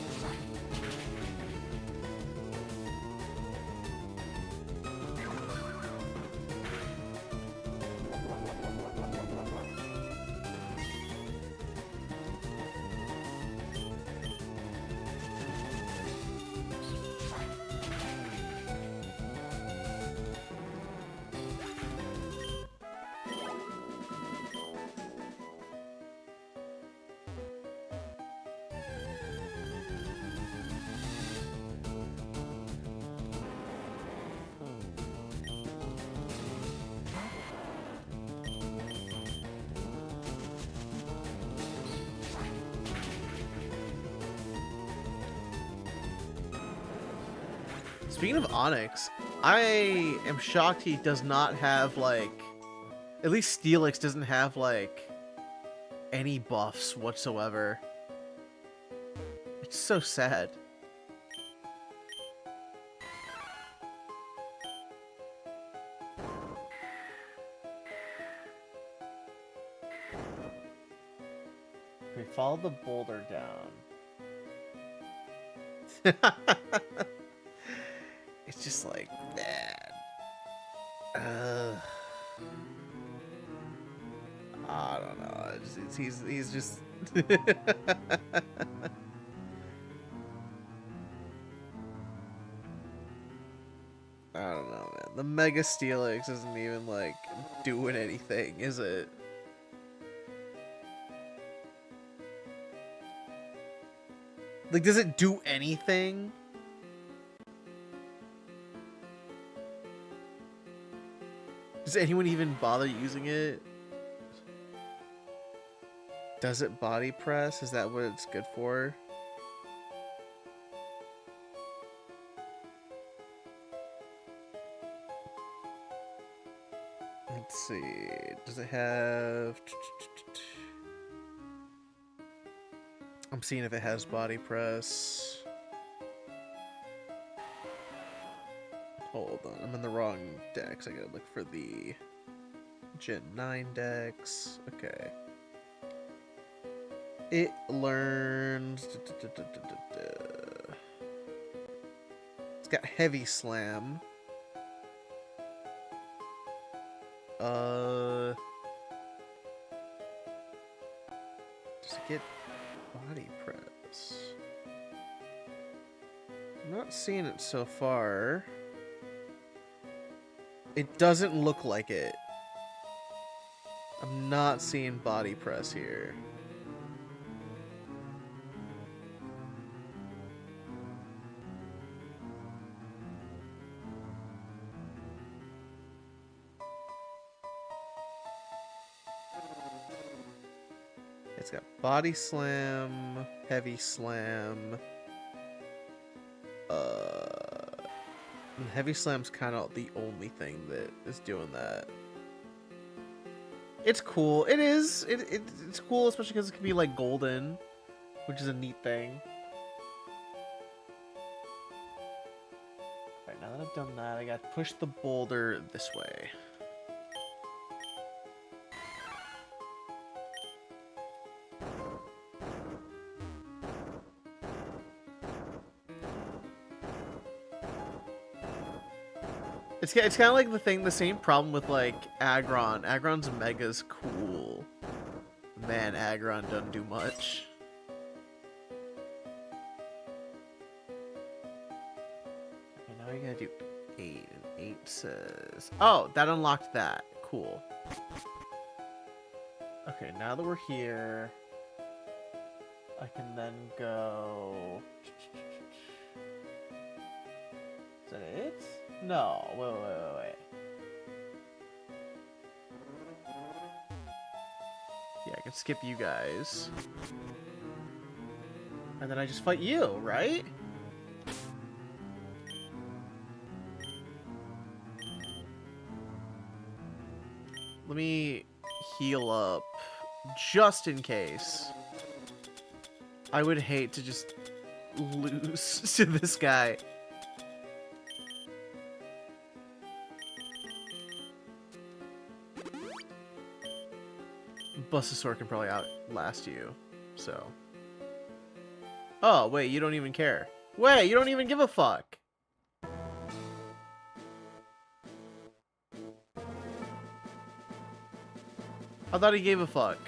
Speaking of Onyx, I am shocked he does not have, like... At least Steelix doesn't have, like, any buffs whatsoever. It's so sad. We follow the boulder down. It's just like, man. I don't know. He's just. I don't know, man. The Mega Steelix isn't even like doing anything, is it? Like, does it do anything? Does anyone even bother using it? Does it body press? Is that what it's good for? Let's see. Does it have... I'm seeing if it has body press. Hold on, I'm in the wrong decks. I gotta look for the Gen 9 decks. Okay. It learns... It's got Heavy Slam. Does it get body press? I'm not seeing it so far. It doesn't look like it. I'm not seeing body press here. It's got body slam, heavy slam. And heavy slam's kind of the only thing that is doing that. It's cool. It is. It's cool, especially because it can be like golden, which is a neat thing. Alright, now that I've done that, I got to push the boulder this way. It's kind of like the same problem with like Aggron. Aggron's mega's cool. Man, Aggron doesn't do much. Okay, now we gotta do 8, and 8 says... Oh, that unlocked that. Cool. Okay, now that we're here, I can then go... Is that it? No, wait. Yeah, I can skip you guys. And then I just fight you, right? Let me heal up just in case. I would hate to just lose to this guy. Bustasaur can probably outlast you, so... Oh, wait, you don't even care. Wait, you don't even give a fuck! I thought he gave a fuck.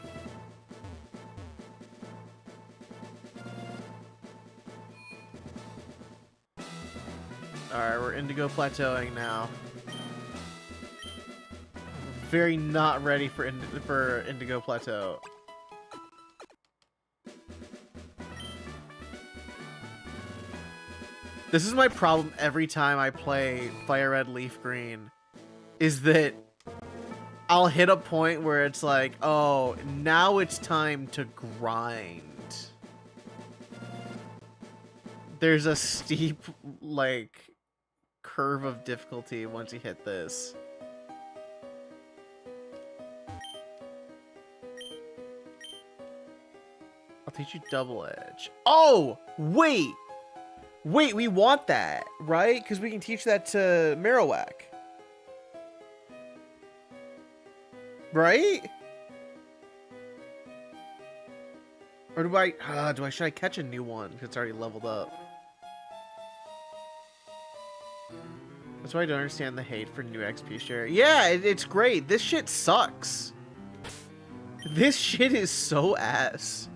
Alright, we're Indigo plateauing now. Very not ready for Indigo Plateau. This is my problem every time I play FireRed LeafGreen, is that I'll hit a point where it's like, oh, now it's time to grind. There's a steep, like, curve of difficulty once you hit this. I'll teach you double edge. Oh, wait. Wait, we want that, right? Because we can teach that to Marowak. Right? Or should I catch a new one? Because it's already leveled up. That's why I don't understand the hate for new XP share. Yeah, it's great. This shit sucks. This shit is so ass.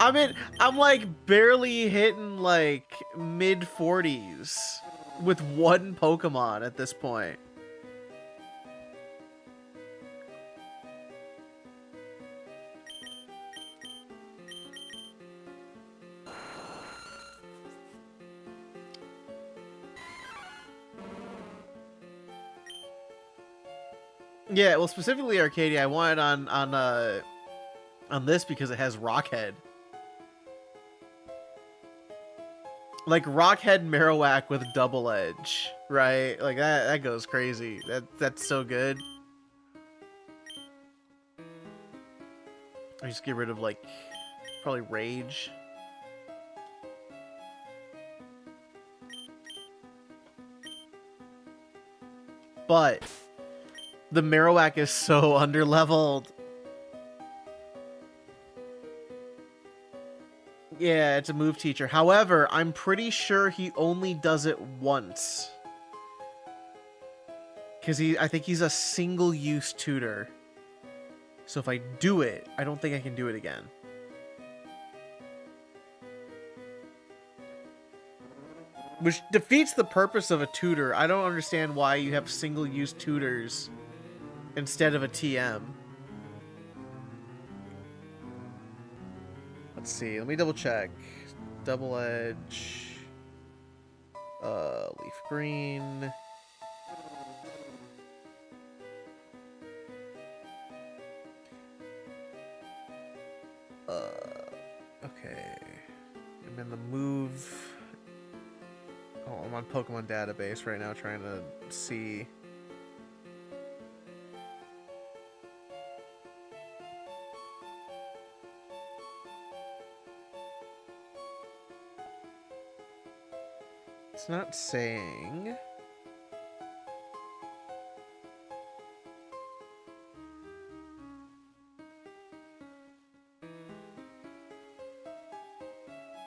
I mean, I'm like barely hitting like mid 40s with one Pokemon at this point. Yeah, well, specifically Arcadia, I want it on this because it has Rockhead. Like Rockhead Marowak with double edge, right? Like that goes crazy. That's so good. I just get rid of like probably Rage. But the Marowak is so underleveled. Yeah, it's a move teacher. However, I'm pretty sure he only does it once. Because I think he's a single-use tutor. So if I do it, I don't think I can do it again. Which defeats the purpose of a tutor. I don't understand why you have single-use tutors instead of a TM. Let's see. Let me double check. Double edge. Leaf green. Okay. I'm in the move. Oh, I'm on Pokemon database right now trying to see. It's not saying.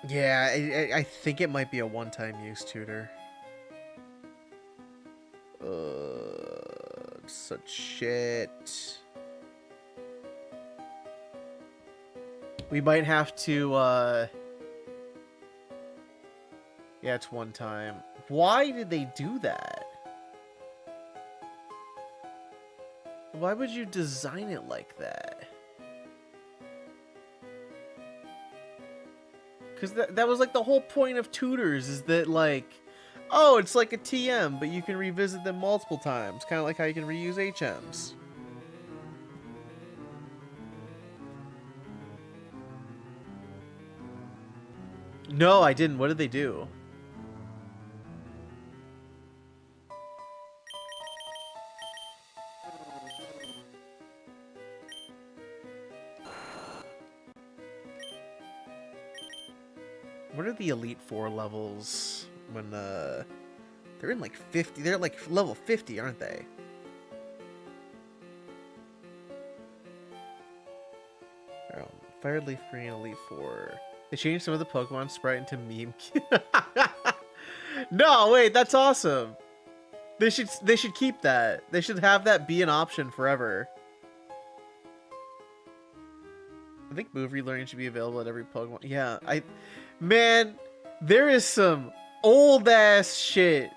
Yeah, I think it might be a one-time use tutor. Such shit. We might have to, yeah, it's one time. Why did they do that? Why would you design it like that? Because that was like the whole point of tutors, is that like, oh, it's like a TM, but you can revisit them multiple times. Kind of like how you can reuse HMs. No, I didn't. What did they do? What are the Elite Four levels when they're in like 50? They're like level 50, aren't they? Oh, FireRed LeafGreen Elite Four. They changed some of the Pokemon sprite into meme. No, wait, that's awesome. They should keep that. They should have that be an option forever. I think move relearning should be available at every Pokemon. Yeah, man, there is some old ass shit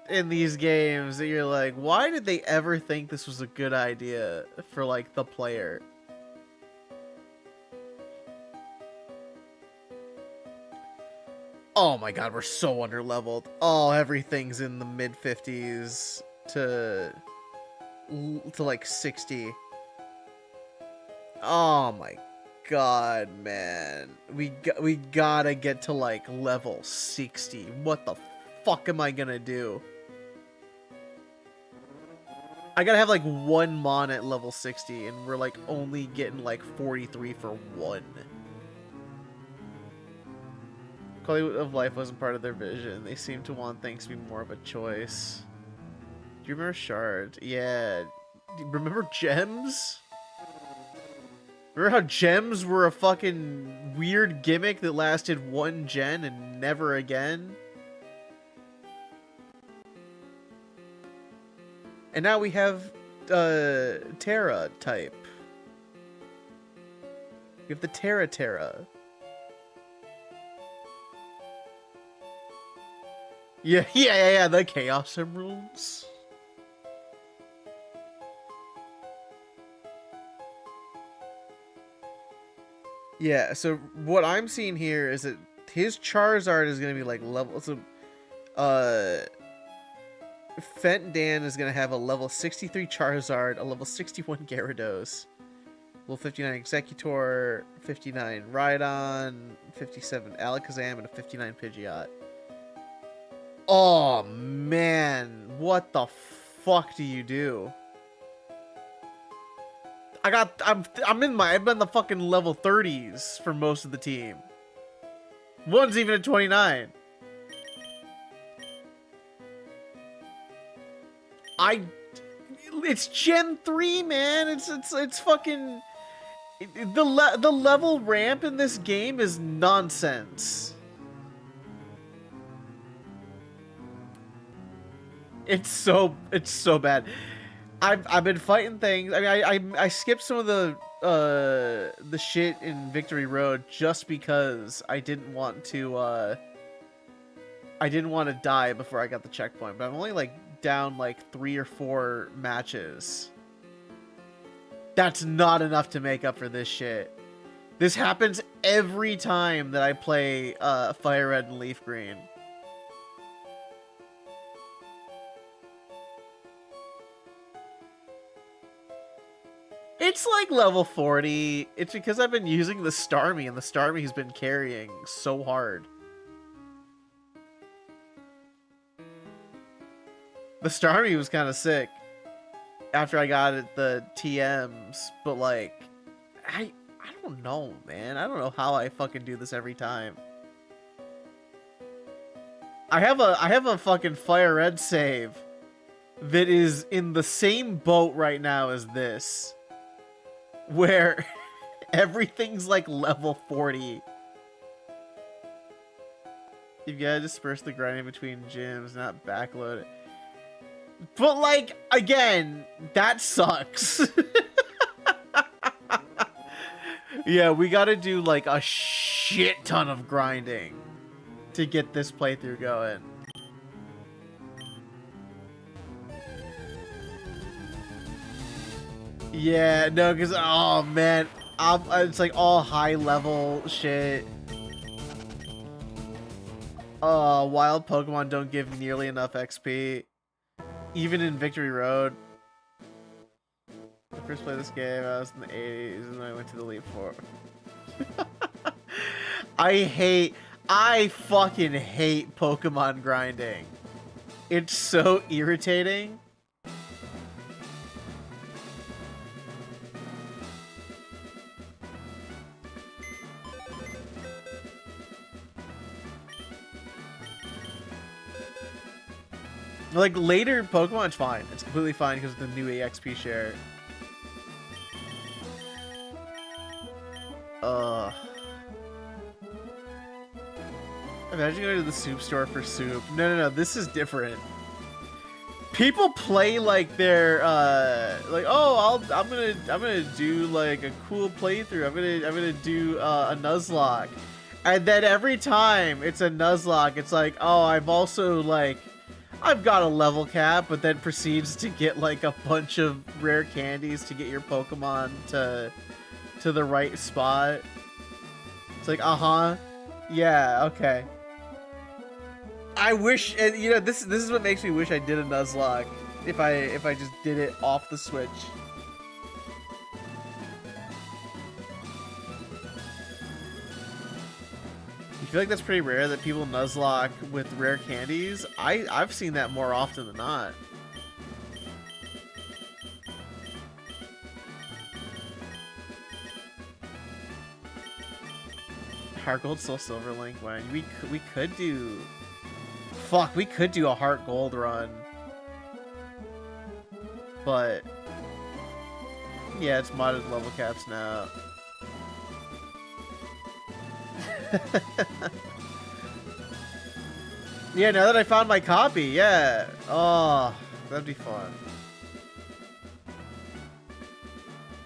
in these games that you're like, why did they ever think this was a good idea for like the player? Oh my god, we're so underleveled. Oh, everything's in the mid 50s to like 60. Oh my god, man. We gotta get to like level 60. What the fuck am I gonna do? I gotta have like 1 mon at level 60, and we're like only getting like 43 for 1. Quality of life wasn't part of their vision. They seem to want things to be more of a choice. Do you remember Shard? Yeah. Do you remember Gems? Remember how Gems were a fucking weird gimmick that lasted 1 gen and never again? And now we have Terra type. We have the Terra. Yeah, the Chaos Emeralds. Yeah, so what I'm seeing here is that his Charizard is gonna be like level, so Fendan is gonna have a level 63 Charizard, a level 61 Gyarados, level 59 Executor, 59 Rhydon, 57 Alakazam, and a 59 Pidgeot. Oh man, what the fuck do you do? I'm in the fucking level 30s for most of the team. One's even at 29. It's Gen 3, man. It's fucking the level ramp in this game is nonsense. It's so bad. I've been fighting things. I mean, I skipped some of the shit in Victory Road just because I didn't want to die before I got the checkpoint. But I'm only like down like 3 or 4 matches. That's not enough to make up for this shit. This happens every time that I play FireRed and LeafGreen. It's like level 40. It's because I've been using the Starmie, and the Starmie's been carrying so hard. The Starmie was kind of sick after I got it the TMs, but like, I don't know, man. I don't know how I fucking do this every time. I have a fucking Fire Red save that is in the same boat right now as this, where everything's like level 40. You've got to disperse the grinding between gyms, not backload it. But like, again, that sucks. Yeah, we gotta do like a shit ton of grinding to get this playthrough going. Yeah, no, because, oh man, it's like all high level shit. Wild Pokemon don't give nearly enough XP. Even in Victory Road. When I first played this game, I was in the 80s, and I went to the Elite Four. I fucking hate Pokemon grinding. It's so irritating. Like, later Pokemon's fine. It's completely fine because of the new EXP share. Imagine going to the soup store for soup. No, this is different. People play like they're like, oh, I'm gonna do like a cool playthrough. I'm gonna do a Nuzlocke, and then every time it's a Nuzlocke, it's like, oh, I've also like, I've got a level cap, but then proceeds to get like a bunch of rare candies to get your Pokemon to the right spot. It's like, yeah, okay. I wish, you know, this is what makes me wish I did a Nuzlocke. If I just did it off the Switch. feel like that's pretty rare that people Nuzlocke with rare candies. I've seen that more often than not. Heart Gold, Soul Silver Link. When we could do, fuck, we could do a Heart Gold run, but yeah, it's modded level caps now. Yeah, now that I found my copy, yeah. Oh, that'd be fun.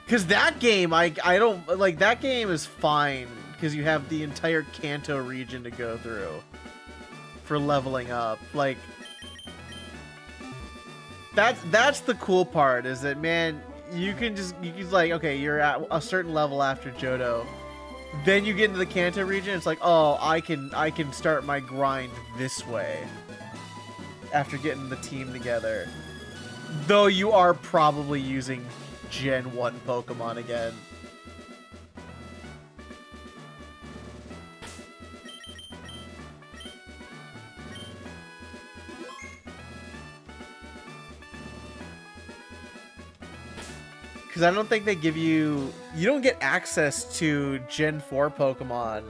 Cause that game, I don't like. That game is fine because you have the entire Kanto region to go through for leveling up. Like, that's the cool part. Is that, man, you can like, okay, you're at a certain level after Johto. Then you get into the Kanto region, it's like, oh, I can start my grind this way after getting the team together. Though you are probably using Gen 1 Pokemon again. Because I don't think they give you... You don't get access to Gen 4 Pokemon.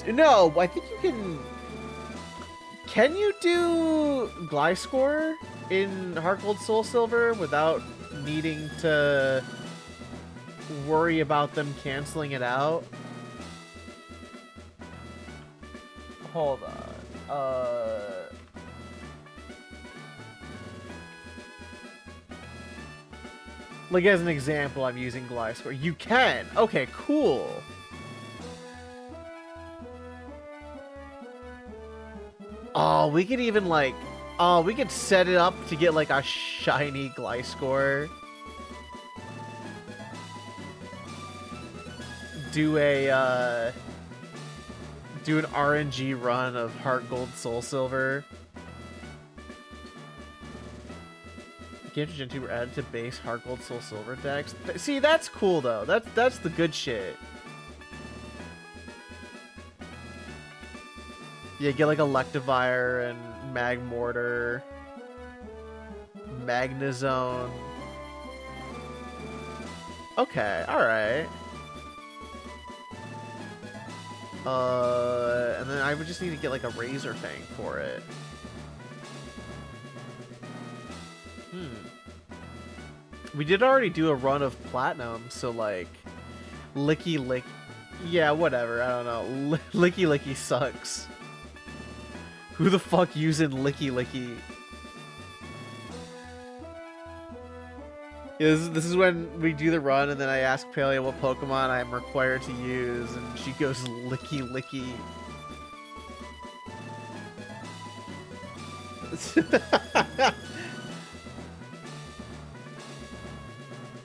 No, I think you can... Can you do Gliscor in Heart Gold Soul Silver without needing to worry about them canceling it out? Hold on. Like, as an example, I'm using Gliscor. You can! Okay, cool. Oh, we could even, like... Oh, we could set it up to get, like, a shiny Gliscor. Do a, do an RNG run of Heart Gold Soul Silver. Gen 2 were added to base Heart Gold Soul Silver decks. See, that's cool though. That's the good shit. Yeah, get like Electivire and Magmortar, Magnezone. Okay, all right. And then I would just need to get like a Razor Fang for it. We did already do a run of Platinum, so like, Licky Lick, yeah, whatever, I don't know. Licky Licky sucks. Who the fuck using Licky Licky? Yeah, this is when we do the run, and then I ask Paleo what Pokemon I'm required to use, and she goes Licky Licky.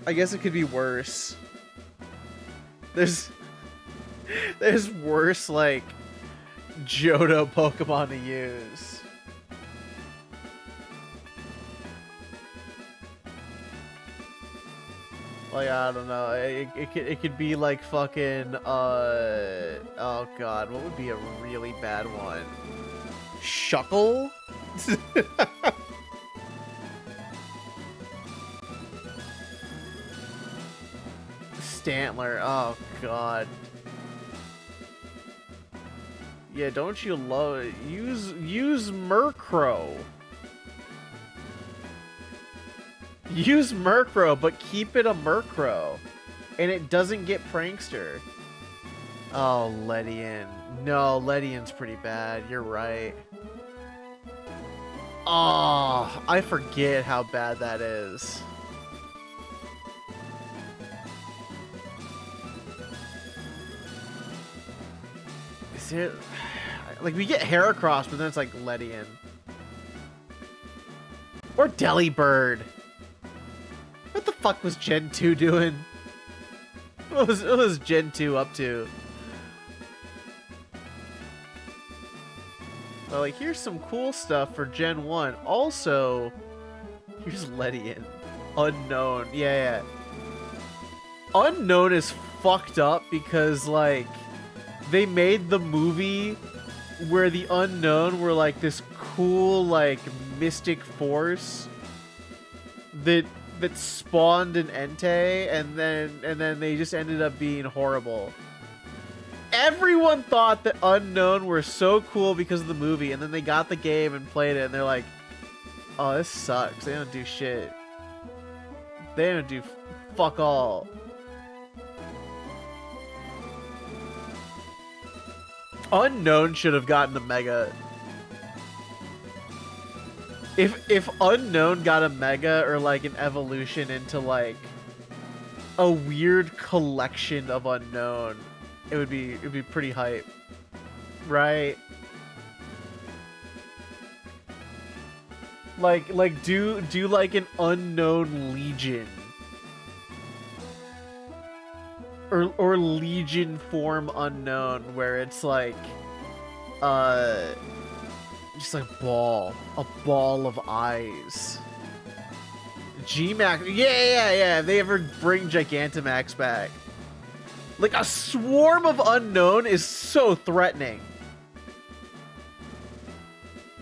I guess it could be worse. There's worse, like, Johto Pokemon to use. Like, I don't know. It could be like fucking oh god, what would be a really bad one? Shuckle? Stantler, oh god. Yeah, don't you love it? Use Murkrow. Use Murkrow, but keep it a Murkrow. And it doesn't get Prankster. Oh, Ledian. No, Ledian's pretty bad. You're right. Oh, I forget how bad that is. Is it... Like, we get Heracross, but then it's like Ledian. Or Delibird. What the fuck was Gen 2 doing? What was Gen 2 up to? Well, like, here's some cool stuff for Gen 1. Also, here's Ledian. Unknown. Yeah. Unknown is fucked up because, like, they made the movie where the unknown were like this cool like mystic force that spawned an Entei, and then they just ended up being horrible. Everyone thought that Unknown were so cool because of the movie, and then they got the game and played it, and they're like, oh, this sucks. They don't do shit. They don't do fuck all. Unknown should have gotten a Mega. If Unknown got a Mega or like an evolution into like a weird collection of Unknown, it'd be pretty hype, right? Like do like an Unknown Legion or Legion form Unknown where it's like just like a ball of eyes. G-Max, yeah. If they ever bring Gigantamax back, like a swarm of Unknown is so threatening.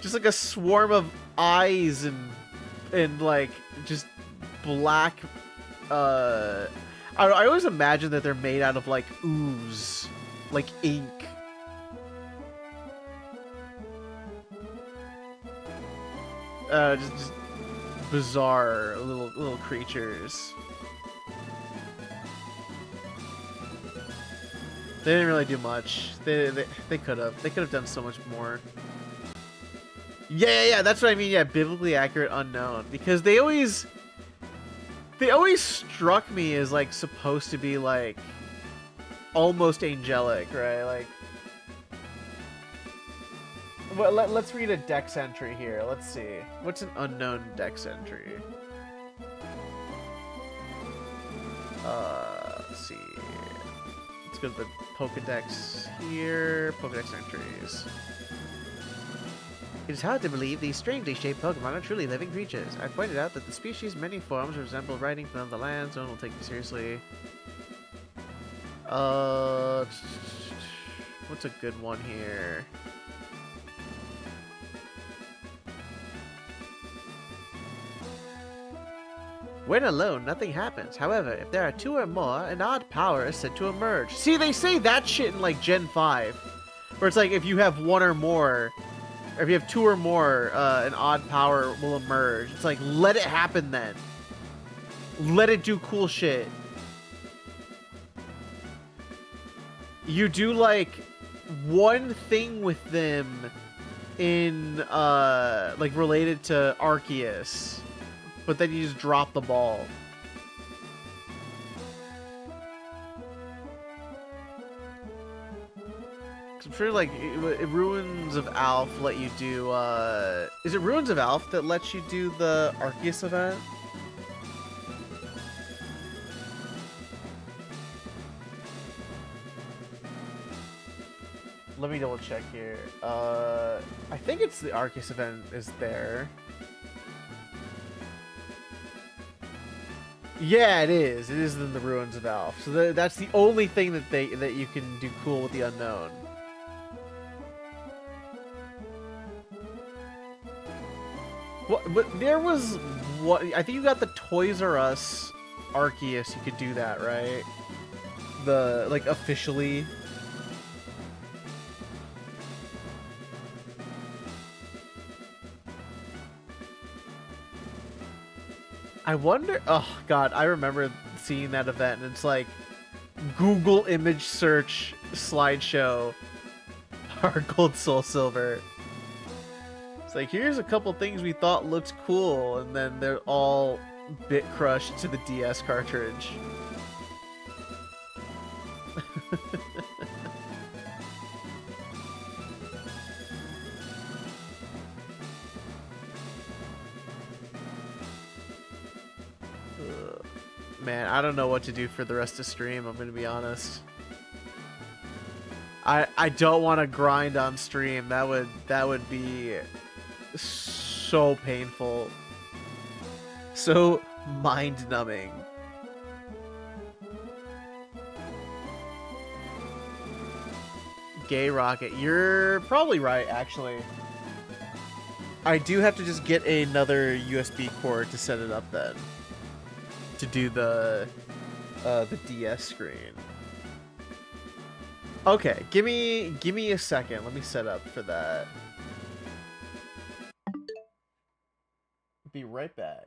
Just like a swarm of eyes and like just black. I always imagine that they're made out of like ooze, like ink. Just bizarre little creatures. They didn't really do much. They could have done so much more. Yeah, that's what I mean. Yeah, biblically accurate Unknown, because they always struck me as like supposed to be like almost angelic, right? Like, well, let's read a dex entry here. Let's see. What's an unknown dex entry? Let's see. Let's go to the Pokedex here. Pokedex entries. It is hard to believe these strangely shaped Pokemon are truly living creatures. I pointed out that the species' many forms resemble writing from other lands. No one will take me seriously. What's a good one here? When alone, nothing happens. However, if there are two or more, an odd power is said to emerge. See, they say that shit in like Gen 5. Where it's like if you have one or more, or if you have two or more, an odd power will emerge. It's like, let it happen then. Let it do cool shit. You do like one thing with them in, like related to Arceus. But then you just drop the ball. I'm sure, like, Ruins of Alph let you do, is it Ruins of Alph that lets you do the Arceus event? Let me double check here. I think it's the Arceus event is there. Yeah, it is. It is in the Ruins of Alph. So that's the only thing that you can do cool with the unknown. What? But there was what? I think you got the Toys R Us Arceus. You could do that, right? The like officially. I wonder. Oh God, I remember seeing that event, and it's like Google image search slideshow. Our Gold, Soul, Silver. It's like, here's a couple things we thought looked cool, and then they're all bit crushed to the DS cartridge. Man, I don't know what to do for the rest of stream, I'm gonna be honest. I don't want to grind on stream. That would be so painful. So mind-numbing. gay rocket. You're probably right, actually. I do have to just get another USB cord to set it up then. To do the DS screen. Okay, give me a second. Let me set up for that. Be right back.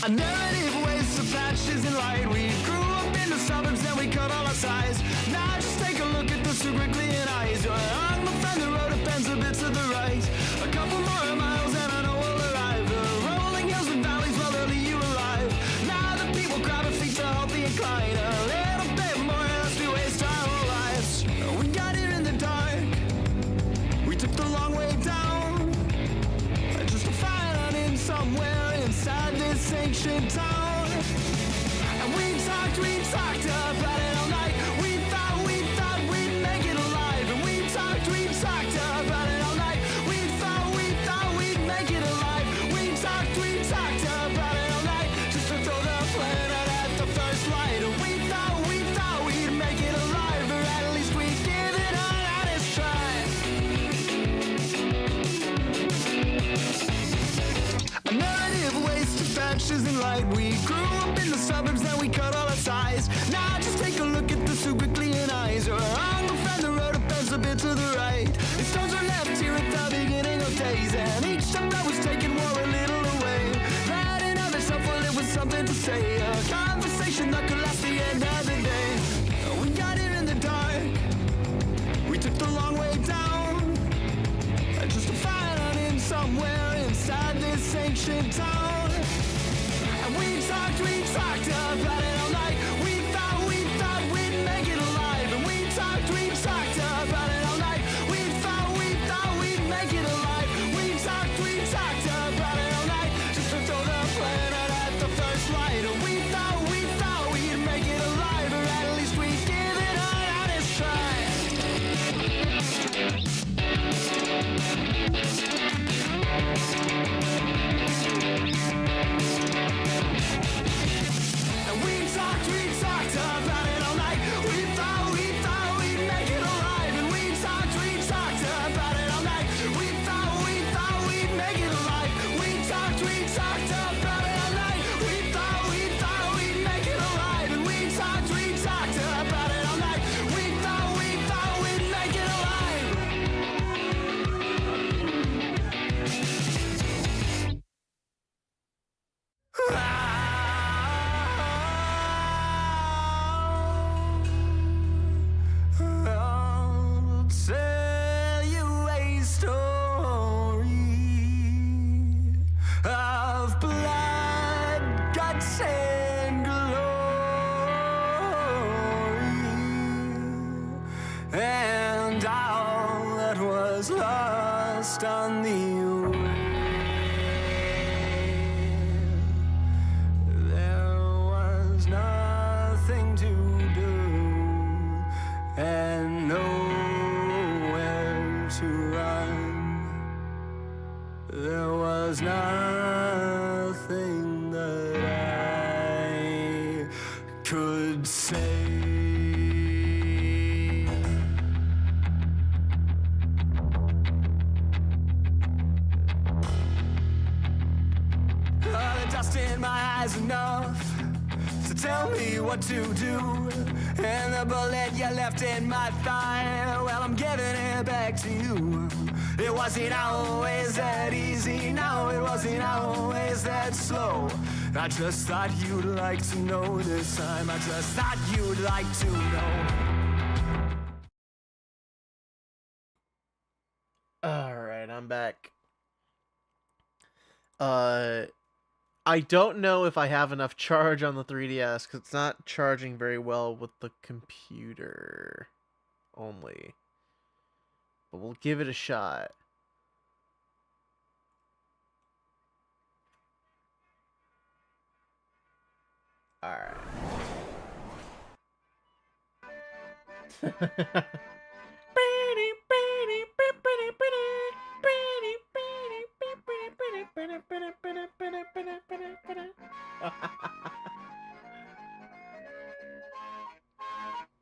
A narrative waste of patches and light. We grew up in the suburbs, then we cut all our size. Now just take a look at the super clear eyes. You're on my friend, the road depends a bit to the right. A couple more miles and I know we'll arrive. The rolling hills and valleys will leave you alive. Now the people grab our feet to halt the incline. A little bit more else we waste our whole lives. We got here in the dark. We took the long way down. Just to find out in somewhere inside this ancient town. And we talked about it all night. We thought we'd make it alive. And we talked about it all night. We thought we'd make it alive. We talked about it all night. Just to throw the planet at the first light. And we thought we'd make it alive. Or at least we'd give it an honest try. A narrative waste of patches and light. We grew up in the suburbs, then we cut all our ties. Now just take a look at the super clean eyes. You're on the friend, the road depends a bit to the right. The stones are left here at the beginning of days, and each step that was taken wore a little away. That in of itself, well, it was something to say. A conversation that could last the end of the day. We got here in the dark. We took the long way down. Just to find out in somewhere inside this ancient town. And we talked about it all night. We thought we'd make it alive. And we talked about it all night. We thought we'd make it alive. We talked about it all night. Just to throw the planet at the first light. And we thought we'd make it alive. Or at least we'd give it an honest try. And we talked about it all night. We thought we'd make it alive. And we talked about it all night. We thought we'd make it alive. We talked about it all night. We thought we'd make it alive. And we talked about it all night. We thought we'd make it alive. I'll tell you a story of blood, guts, and glory, and all that was lost on the way. There was nothing to do and nowhere to run. There was nothing that I could say. The dust in my eyes enough to tell me what to do. And the bullet you left in my thigh, well, I'm giving it back to you. It wasn't always that easy, no, it wasn't always that slow. I just thought you'd like to know this time. I just thought you'd like to know. Alright, I'm back. I don't know if I have enough charge on the 3DS because it's not charging very well with the computer only. But we'll give it a shot. Alright.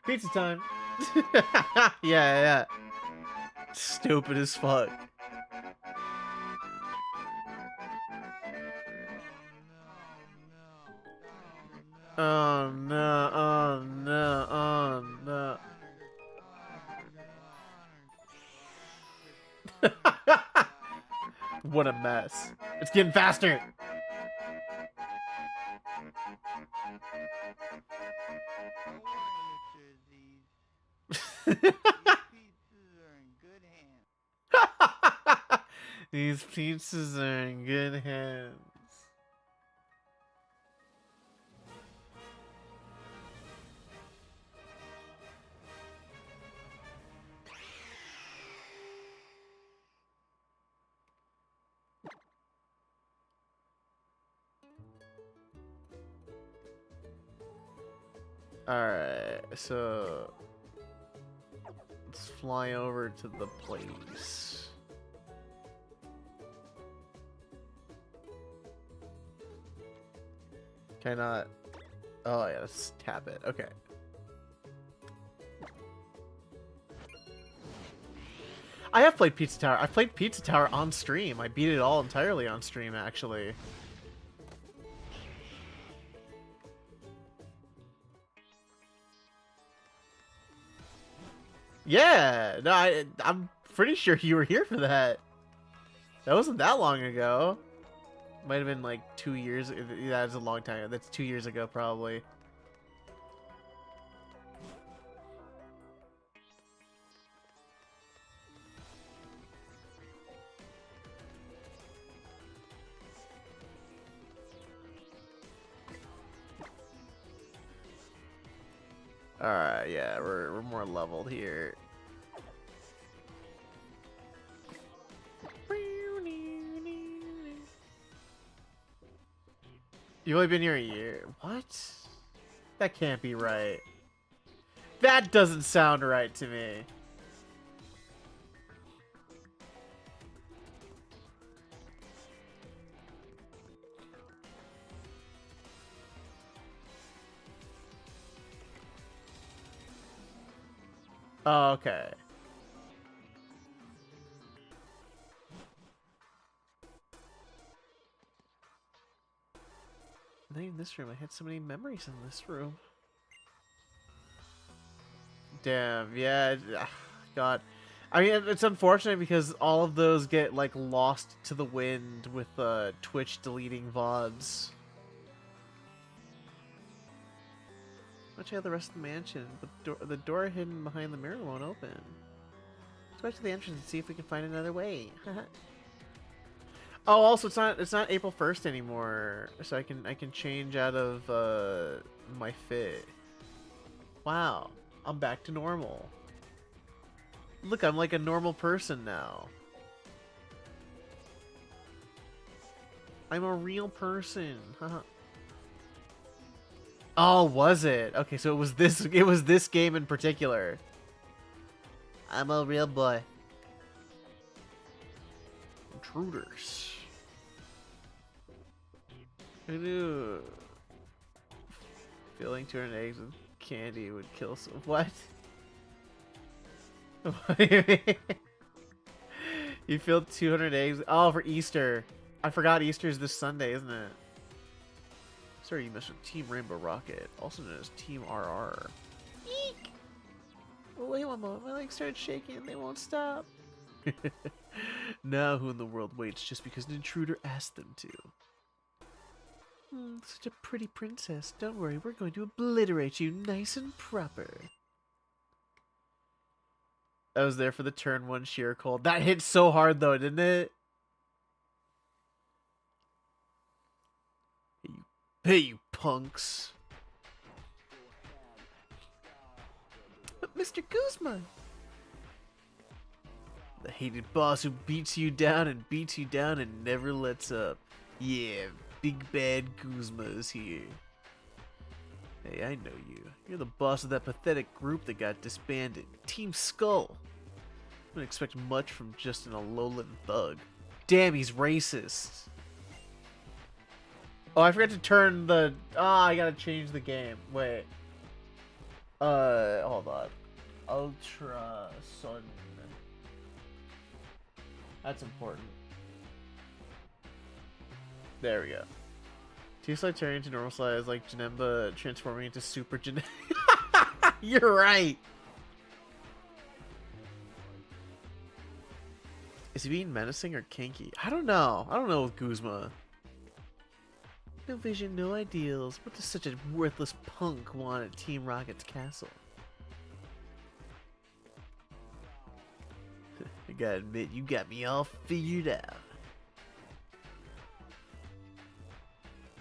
Pizza time. Yeah. Stupid as fuck. Oh no, oh no, oh no. What a mess. It's getting faster. These pizzas are in good hands. Alright, so let's fly over to the place. Can I not? Oh yeah, let's tap it. Okay. I have played Pizza Tower. I played Pizza Tower on stream. I beat it all entirely on stream, actually. Yeah, no, I'm pretty sure you were here for that. That wasn't that long ago. Might have been like 2 years. That was a long time. That's 2 years ago, probably. Alright, yeah, we're more leveled here. You've only been here a year. What? That can't be right. That doesn't sound right to me. Oh, okay. In this room, I had so many memories in this room. Damn, yeah, God. I mean, it's unfortunate because all of those get like lost to the wind with Twitch deleting VODs. I'll check out the rest of the mansion, but the door hidden behind the mirror won't open. Let's go back to the entrance and see if we can find another way. Oh, also it's not April 1st anymore, so I can change out of my fit. Wow, I'm back to normal. Look, I'm like a normal person now. I'm a real person. Oh, was it? Okay, so it was this game in particular. I'm a real boy. Intruders. Who knew filling 200 eggs with candy would kill some... What? What do you mean? You filled 200 eggs? Oh, for Easter. I forgot Easter's this Sunday, isn't it? Sorry, you messed with Team Rainbow Rocket, also known as Team RR. Eek! Oh, wait one moment. My legs started shaking and they won't stop. Now who in the world waits just because an intruder asked them to? Such a pretty princess. Don't worry, we're going to obliterate you nice and proper. I was there for the turn 1 sheer cold. That hit so hard though, didn't it? Hey, you punks. But Mr. Guzman! The hated boss who beats you down and never lets up. Yeah, big bad Guzma is here. Hey, I know you. You're the boss of that pathetic group that got disbanded. Team Skull. I wouldn't expect much from just an Alolan thug. Damn, he's racist. Oh, I forgot to turn the... I gotta change the game. Wait. Hold on. Ultra Sun. That's important. There we go. T-Slide turning to normal size like Janemba transforming into Super Janemba. You're right. Is he being menacing or kinky? I don't know. I don't know with Guzma. No vision, no ideals. What does such a worthless punk want at Team Rocket's castle? I gotta admit, you got me all figured out.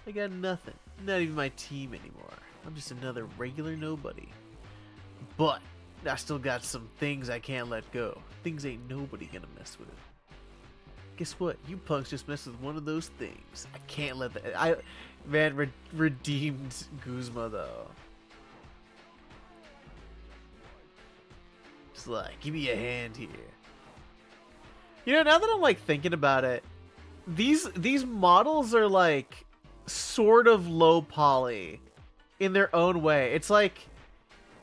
I got nothing. Not even my team anymore. I'm just another regular nobody. But I still got some things I can't let go. Things ain't nobody gonna mess with. Guess what? You punks just messed with one of those things. I can't let that... Man, redeemed Guzma, though. Just like, give me a hand here. You know, now that I'm, like, thinking about it, these models are, like, sort of low poly in their own way. It's like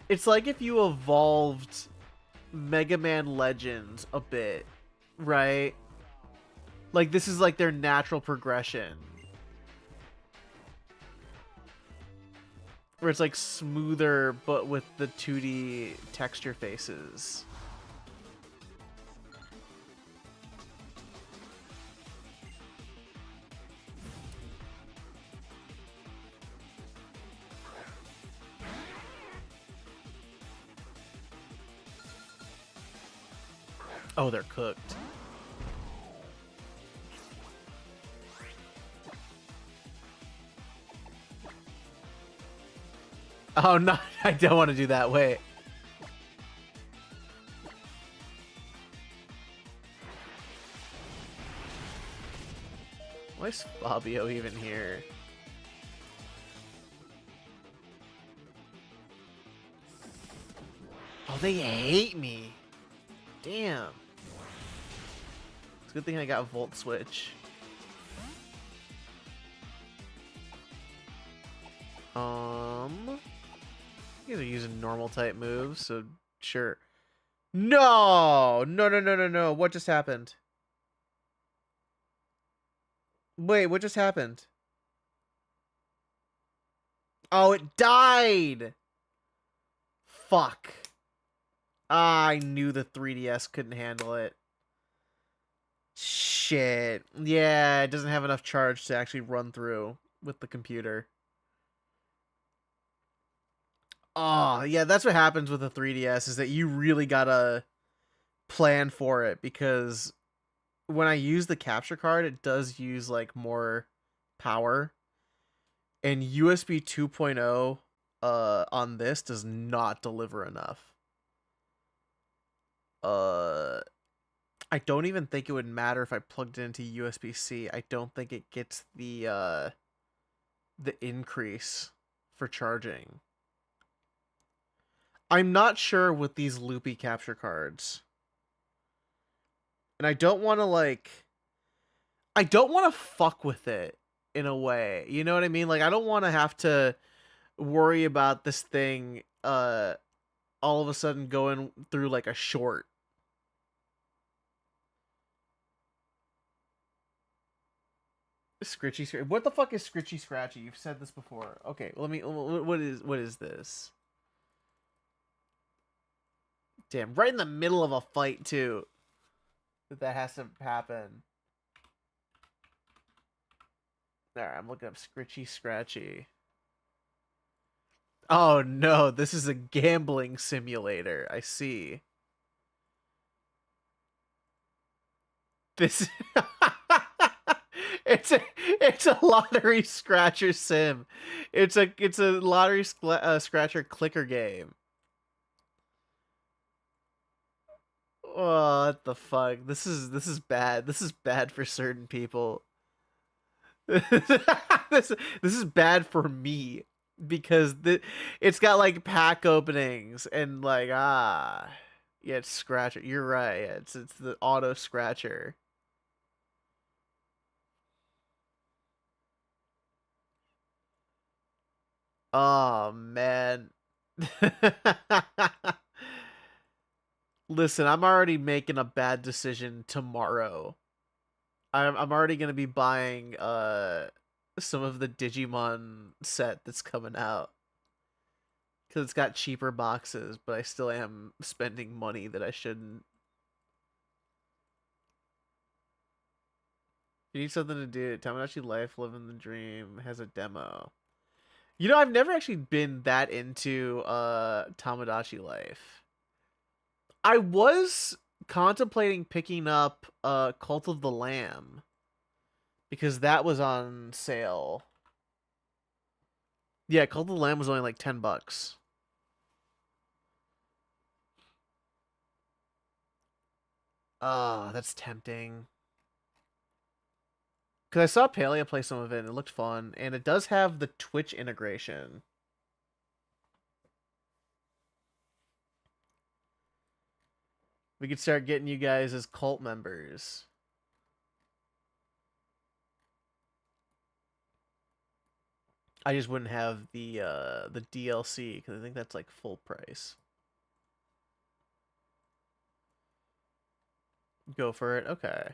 if you evolved Mega Man Legends a bit, right? Like, this is, like, their natural progression. Where it's, like, smoother, but with the 2D texture faces. Oh, they're cooked. Oh, no, I don't want to do that. Wait. Why is Fabio even here? Oh, they hate me. Damn. It's a good thing I got Volt Switch. You guys are using normal type moves, so sure. No! No. What just happened? Wait, what just happened? Oh, it died! Fuck. I knew the 3DS couldn't handle it. Shit. Yeah, it doesn't have enough charge to actually run through with the computer. Oh, yeah, that's what happens with the 3DS, is that you really gotta plan for it, because when I use the capture card, it does use, like, more power. And USB 2.0 on this does not deliver enough. I don't even think it would matter if I plugged it into USB-C. I don't think it gets the increase for charging. I'm not sure with these loopy capture cards. And I don't want to, like... I don't want to fuck with it, in a way. You know what I mean? Like, I don't want to have to worry about this thing, all of a sudden going through, like, a short. Scritchy Scratchy. What the fuck is Scritchy Scratchy? You've said this before. Okay, let me... What is this? Damn, right in the middle of a fight, too. That has to happen. There, I'm looking up Scritchy Scratchy. Oh no, this is a gambling simulator. I see. This... It's a lottery scratcher sim. It's a lottery scratcher clicker game. What the fuck? This is bad. This is bad for certain people. This is bad for me. because it's got like pack openings and like yeah, it's scratcher. You're right. Yeah, it's the auto scratcher. Oh man. Listen, I'm already making a bad decision tomorrow. I'm already gonna be buying some of the Digimon set that's coming out because it's got cheaper boxes, but I still am spending money that I shouldn't. You need something to do. Tamagotchi Life, Living the Dream has a demo. You know, I've never actually been that into Tamagotchi Life. I was contemplating picking up Cult of the Lamb because that was on sale. Yeah, Cult of the Lamb was only like $10. Oh, that's tempting. Because I saw Palea play some of it and it looked fun. And it does have the Twitch integration. We could start getting you guys as cult members. I just wouldn't have the DLC because I think that's like full price. Go for it. Okay.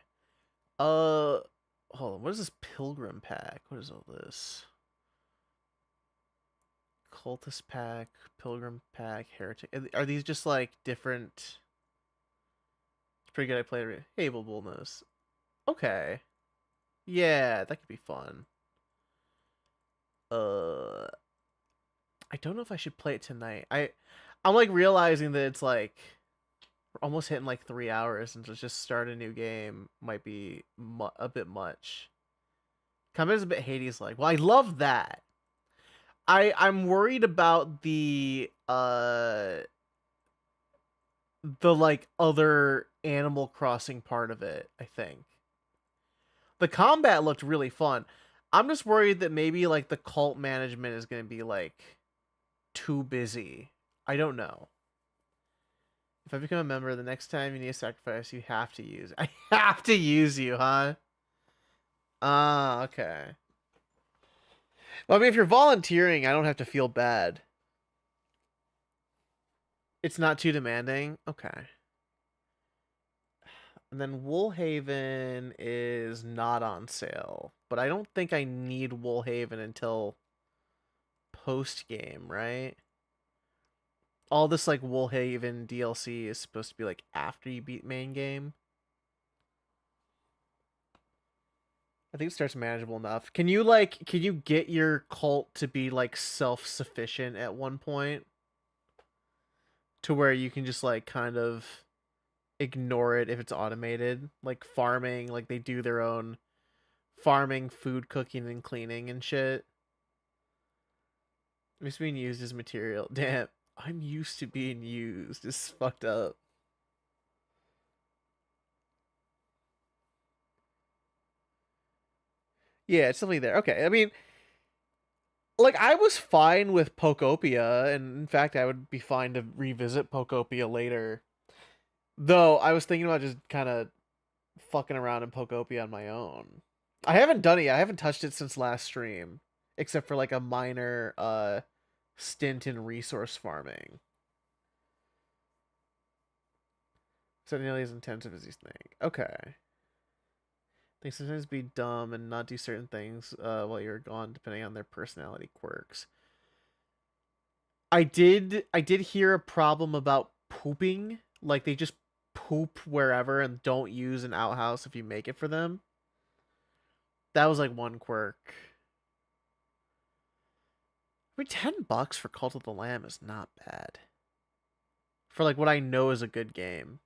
Hold on. What is this Pilgrim pack? What is all this? Cultist pack, Pilgrim pack, Heretic. Are these just like different? It's pretty good. I played it. Hey, Bullnose. Okay. Yeah, that could be fun. I don't know if I should play it tonight. I'm like realizing that it's like we're almost hitting like 3 hours, and to just start a new game might be a bit much. Combat is a bit Hades-like. Well, I love that. I'm worried about the like other Animal Crossing part of it, I think. The combat looked really fun. I'm just worried that maybe like the cult management is going to be like too busy. I don't know. If I become a member, the next time you need a sacrifice, you have to use. I have to use you, huh? Ah, okay. Well, I mean, if you're volunteering, I don't have to feel bad. It's not too demanding. Okay. And then Woolhaven is not on sale, but I don't think I need Woolhaven until post game, right? All this like Woolhaven DLC is supposed to be like after you beat main game. I think it starts manageable enough. Can you get your cult to be like self-sufficient at one point to where you can just like kind of ignore it if it's automated, like farming, like they do their own farming, food cooking and cleaning and shit. I'm just being used as material. Damn, I'm used to being used. It's fucked up. Yeah, it's definitely there. Okay, I mean, like I was fine with Pokopia, and in fact, I would be fine to revisit Pokopia later. Though I was thinking about just kind of fucking around in Pokopia on my own. I haven't done it yet. I haven't touched it since last stream, except for like a minor stint in resource farming. So nearly as intensive as you think. Okay. They sometimes be dumb and not do certain things while you're gone, depending on their personality quirks. I did hear a problem about pooping. Like they just poop wherever and don't use an outhouse if you make it for them. That was like one quirk. I mean, $10 for Cult of the Lamb is not bad. For like what I know is a good game.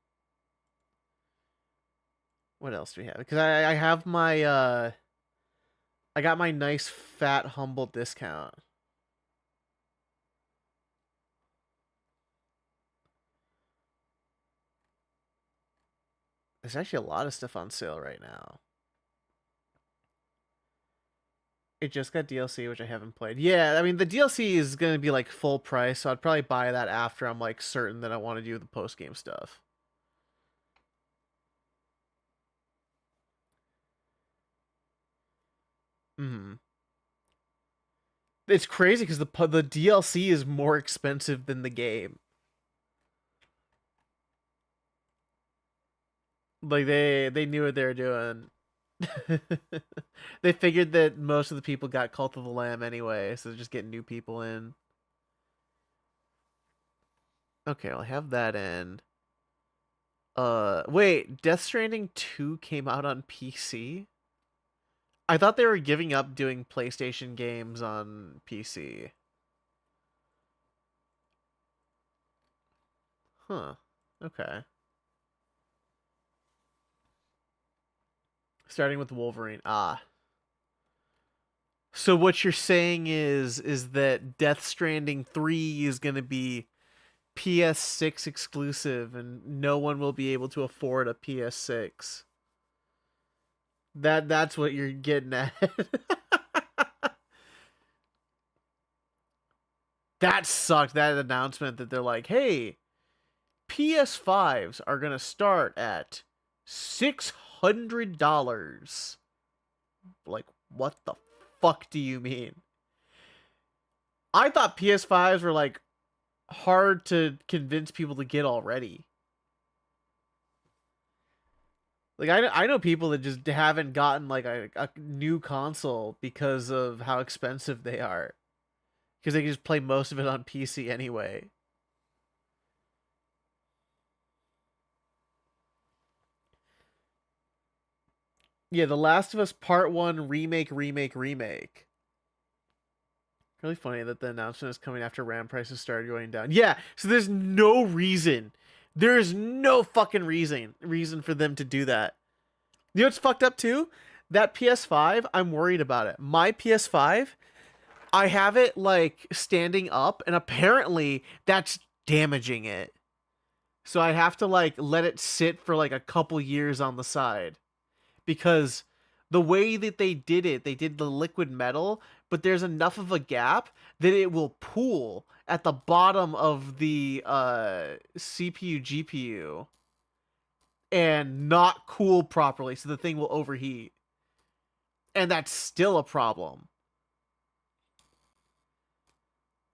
What else do we have? Because I have my I got my nice fat humble discount. There's actually a lot of stuff on sale right now. It just got DLC, which I haven't played. Yeah, I mean the DLC is gonna be like full price, so I'd probably buy that after I'm like certain that I want to do the post game stuff. Hmm. It's crazy because the DLC is more expensive than the game. Like they knew what they were doing. They figured that most of the people got Cult of the Lamb anyway, so they're just getting new people in. Okay, I'll have that in. Wait, Death Stranding 2 came out on PC? I thought they were giving up doing PlayStation games on PC. Huh. Okay. Starting with Wolverine. Ah. So what you're saying is that Death Stranding 3 is going to be PS6 exclusive and no one will be able to afford a PS6. That's what you're getting at. That sucked, that announcement that they're like, "Hey, PS5s are going to start at $600." Like, what the fuck do you mean? I thought PS5s were like hard to convince people to get already. Like I know people that just haven't gotten like a new console because of how expensive they are. Because they can just play most of it on PC anyway. Yeah, The Last of Us Part 1 remake. Really funny that the announcement is coming after RAM prices started going down. Yeah, so there's no reason. There's no fucking reason for them to do that. You know what's fucked up too? That PS5, I'm worried about it. My PS5, I have it like standing up, and apparently that's damaging it. So I have to like let it sit for like a couple years on the side. Because the way that they did the liquid metal, but there's enough of a gap that it will pool at the bottom of the CPU GPU and not cool properly, so the thing will overheat. And that's still a problem.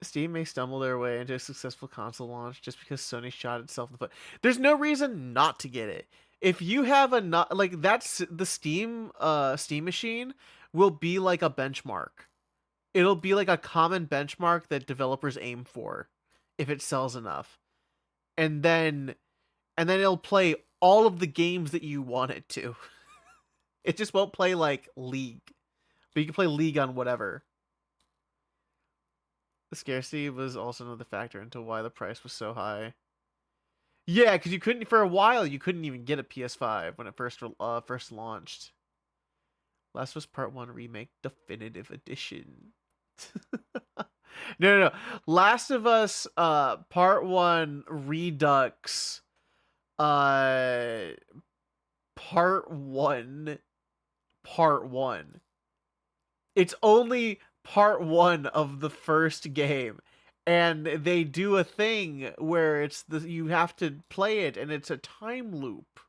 Steam may stumble their way into a successful console launch just because Sony shot itself in the foot. There's no reason not to get it. If you have a not like that's the Steam machine will be like a benchmark. It'll be like a common benchmark that developers aim for if it sells enough. And then it'll play all of the games that you want it to. It just won't play like League. But you can play League on whatever. The scarcity was also another factor into why the price was so high. Yeah, because you couldn't for a while. You couldn't even get a PS5 when it first launched. Last of Us Part 1 Remake Definitive Edition. No. Last of Us Part 1 Redux Part 1 Part 1. It's only part 1 of the first game. And they do a thing where you have to play it and it's a time loop.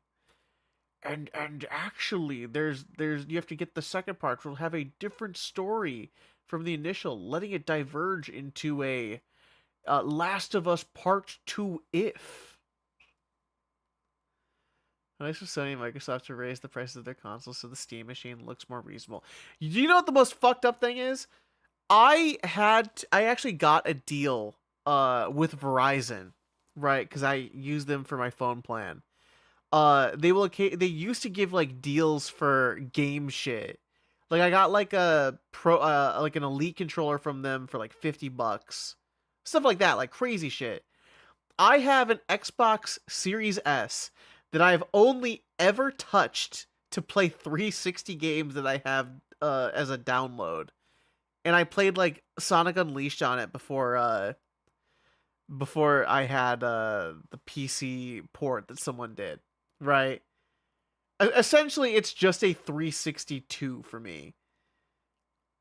And actually there's you have to get the second part, which will have a different story from the initial, letting it diverge into a Last of Us Part 2 if. Nice for Sony and Microsoft to raise the prices of their consoles so the Steam machine looks more reasonable. Do you know what the most fucked up thing is? I actually got a deal with Verizon, right? Because I use them for my phone plan. They used to give like deals for game shit. Like I got like a like an Elite controller from them for like $50, stuff like that, like crazy shit. I have an Xbox Series S that I've only ever touched to play 360 games that I have as a download. And I played like Sonic Unleashed on it before I had the PC port that someone did, right? Essentially, it's just a 362 for me.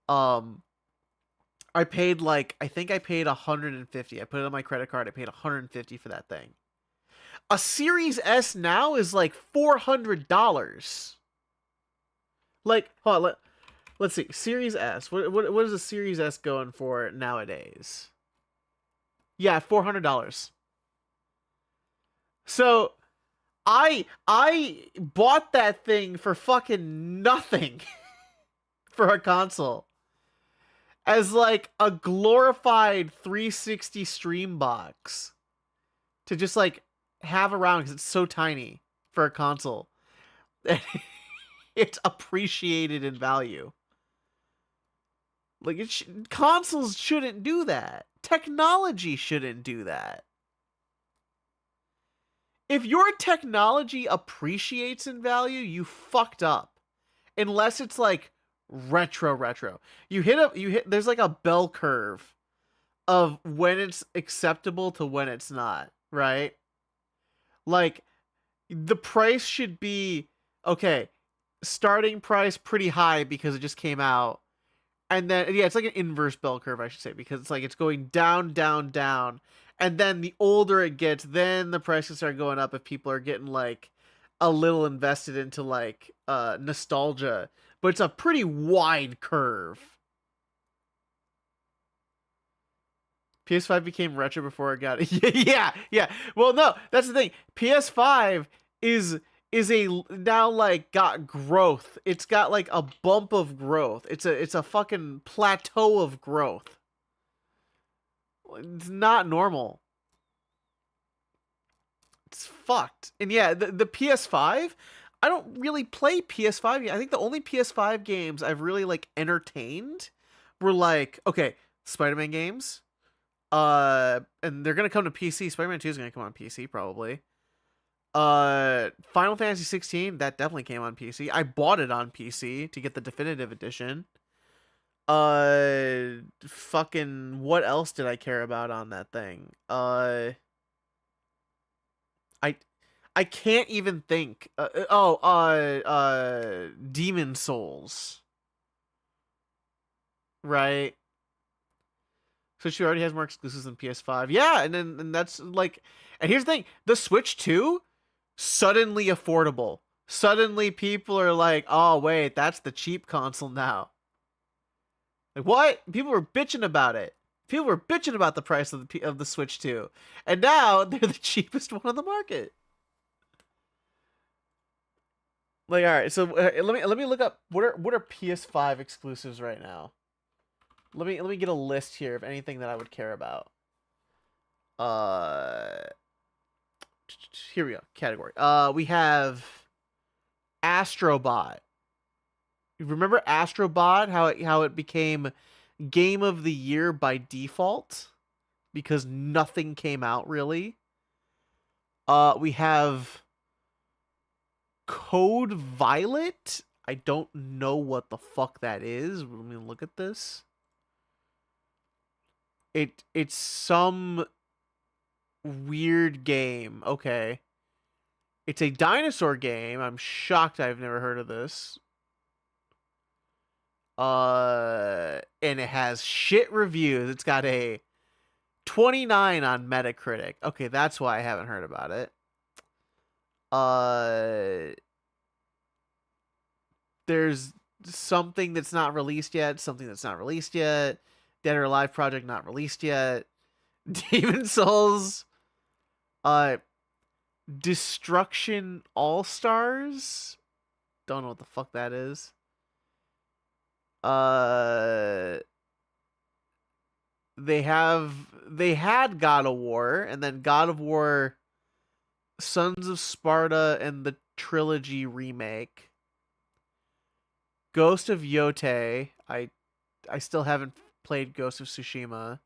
I paid like, I think I paid 150. I put it on my credit card. I paid 150 for that thing. A Series S now is like $400. Like, hold on, let's see. Series S. What is a Series S going for nowadays? Yeah, $400. So I bought that thing for fucking nothing for a console. As like a glorified 360 stream box to just like have around because it's so tiny for a console. It's appreciated in value. Like consoles shouldn't do that. Technology shouldn't do that. If your technology appreciates in value, you fucked up. Unless it's like retro. You hit there's like a bell curve of when it's acceptable to when it's not, right? Like the price should be okay, starting price pretty high because it just came out. And then yeah, it's like an inverse bell curve, I should say, because it's like it's going down, and then the older it gets, then the prices start going up if people are getting like a little invested into like nostalgia. But it's a pretty wide curve. PS5 became retro before it got yeah. Well, no, that's the thing. PS5 is a now like got growth. It's got like a bump of growth. It's a fucking plateau of growth. It's not normal. It's fucked. And yeah, the PS5, I don't really play PS5 yet. I think the only PS5 games I've really like entertained were like, okay, Spider-Man games. And they're gonna come to PC. Spider-Man 2 is gonna come on PC probably. Final Fantasy 16, that definitely came on PC. I bought it on PC to get the definitive edition. Fucking what else did I care about on that thing? I can't even think. Demon Souls. Right? So she already has more exclusives than PS5. Yeah, and that's like, and here's the thing: the Switch 2, suddenly affordable. Suddenly people are like, oh wait, that's the cheap console now. Like what? People were bitching about it. People were bitching about the price of the Switch 2, and now they're the cheapest one on the market. Like, all right, so let me look up what are PS5 exclusives right now. Let me get a list here of anything that I would care about. Here we go. Category. We have Astrobot. You remember Astrobot? How it became Game of the Year by default because nothing came out really. We have Code Violet. I don't know what the fuck that is. Let me look at this. It's some weird game. Okay. It's a dinosaur game. I'm shocked I've never heard of this. And it has shit reviews. It's got a 29 on Metacritic. Okay, that's why I haven't heard about it. There's something that's not released yet. Dead or Alive Project not released yet. Demon Souls. Destruction All Stars. Don't know what the fuck that is. They had God of War, and then God of War Sons of Sparta and the trilogy remake. Ghost of Yotei. I still haven't played Ghost of Tsushima.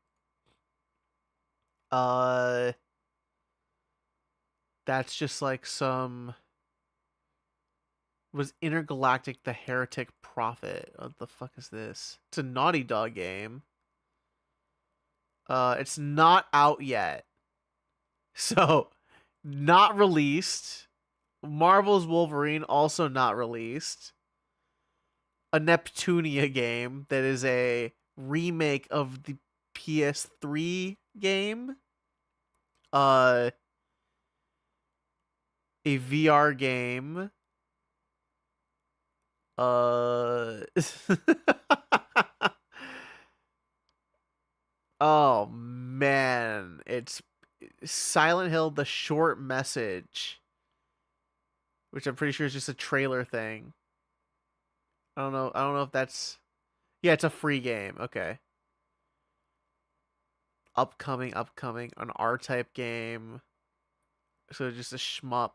That's just like some... Was Intergalactic the Heretic Prophet? What the fuck is this? It's a Naughty Dog game. It's not out yet. So, not released. Marvel's Wolverine, also not released. a Neptunia game that is a remake of the PS3 game. A VR game. Oh man, it's Silent Hill: The Short Message, which I'm pretty sure is just a trailer thing. I don't know. I don't know if that's. Yeah, it's a free game. Okay. Upcoming, an R-type game. So just a shmup.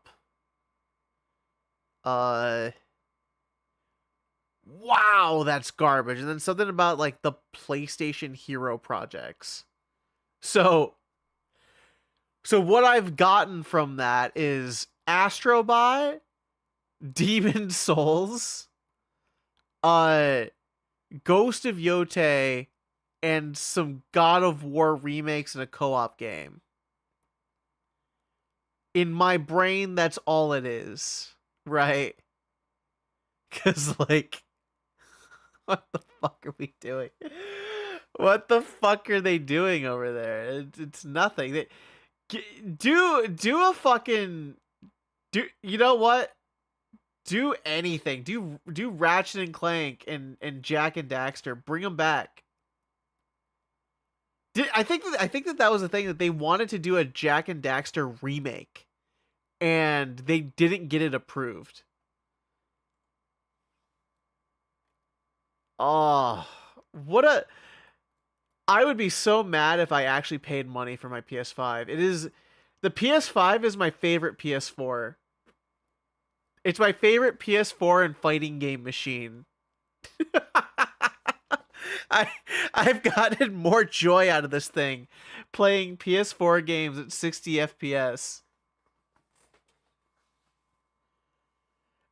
Wow, that's garbage. And then something about like the PlayStation Hero projects. So what I've gotten from that is Astrobot, Demon Souls, Ghost of Yotei, and some God of War remakes and a co-op game. In my brain, that's all it is, right? Because, like, what the fuck are we doing? What the fuck are they doing over there? It's nothing. Do a fucking... You know what? Do anything. Do Ratchet and Clank and Jak and Daxter. Bring them back. I think that was the thing, that they wanted to do a Jak and Daxter remake, and they didn't get it approved. Oh, I would be so mad if I actually paid money for my PS5. The PS5 is my favorite PS4. It's my favorite PS4 and fighting game machine. I've gotten more joy out of this thing playing PS4 games at 60 FPS.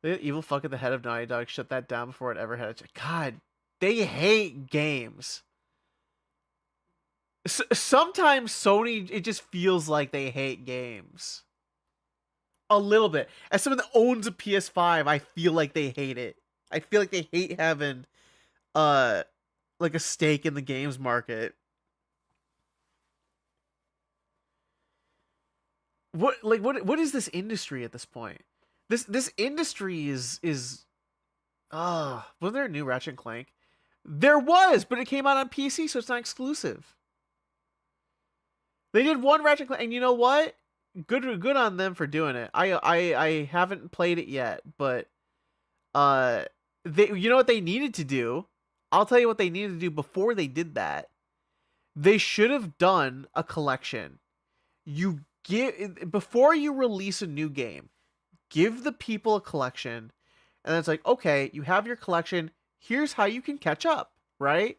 The evil fuck at the head of Naughty Dog shut that down before it ever had a check. God, they hate games. Sometimes Sony, it just feels like they hate games. A little bit. As someone that owns a PS5, I feel like they hate it. I feel like they hate having like a stake in the games market. What is this industry at this point? This industry is was there a new Ratchet and Clank? There was, but it came out on PC, so it's not exclusive. They did one Ratchet and Clank, and you know what? Good on them for doing it. I haven't played it yet, but you know what they needed to do? I'll tell you what they needed to do before they did that. They should have done a collection. Before you release a new game, give the people a collection, and it's like, okay, you have your collection. Here's how you can catch up, right?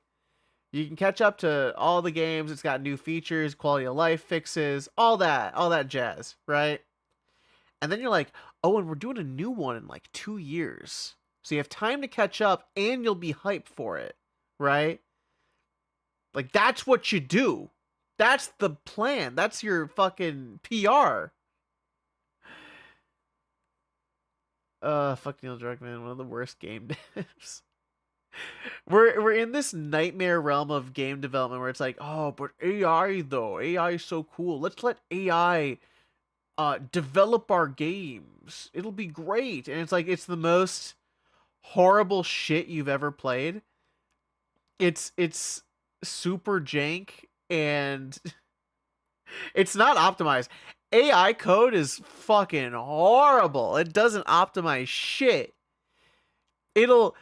You can catch up to all the games. It's got new features, quality of life fixes, all that jazz, right? And then you're like, oh, and we're doing a new one in like 2 years. So you have time to catch up, and you'll be hyped for it, right? Like, that's what you do. That's the plan. That's your fucking PR. Fuck Neil Druckmann, one of the worst game devs. We're in this nightmare realm of game development where it's like, oh, but AI though, AI is so cool. Let's let AI develop our games. It'll be great. And it's like, it's the most horrible shit you've ever played. It's super jank, and it's not optimized. AI code is fucking horrible. It doesn't optimize shit. It'll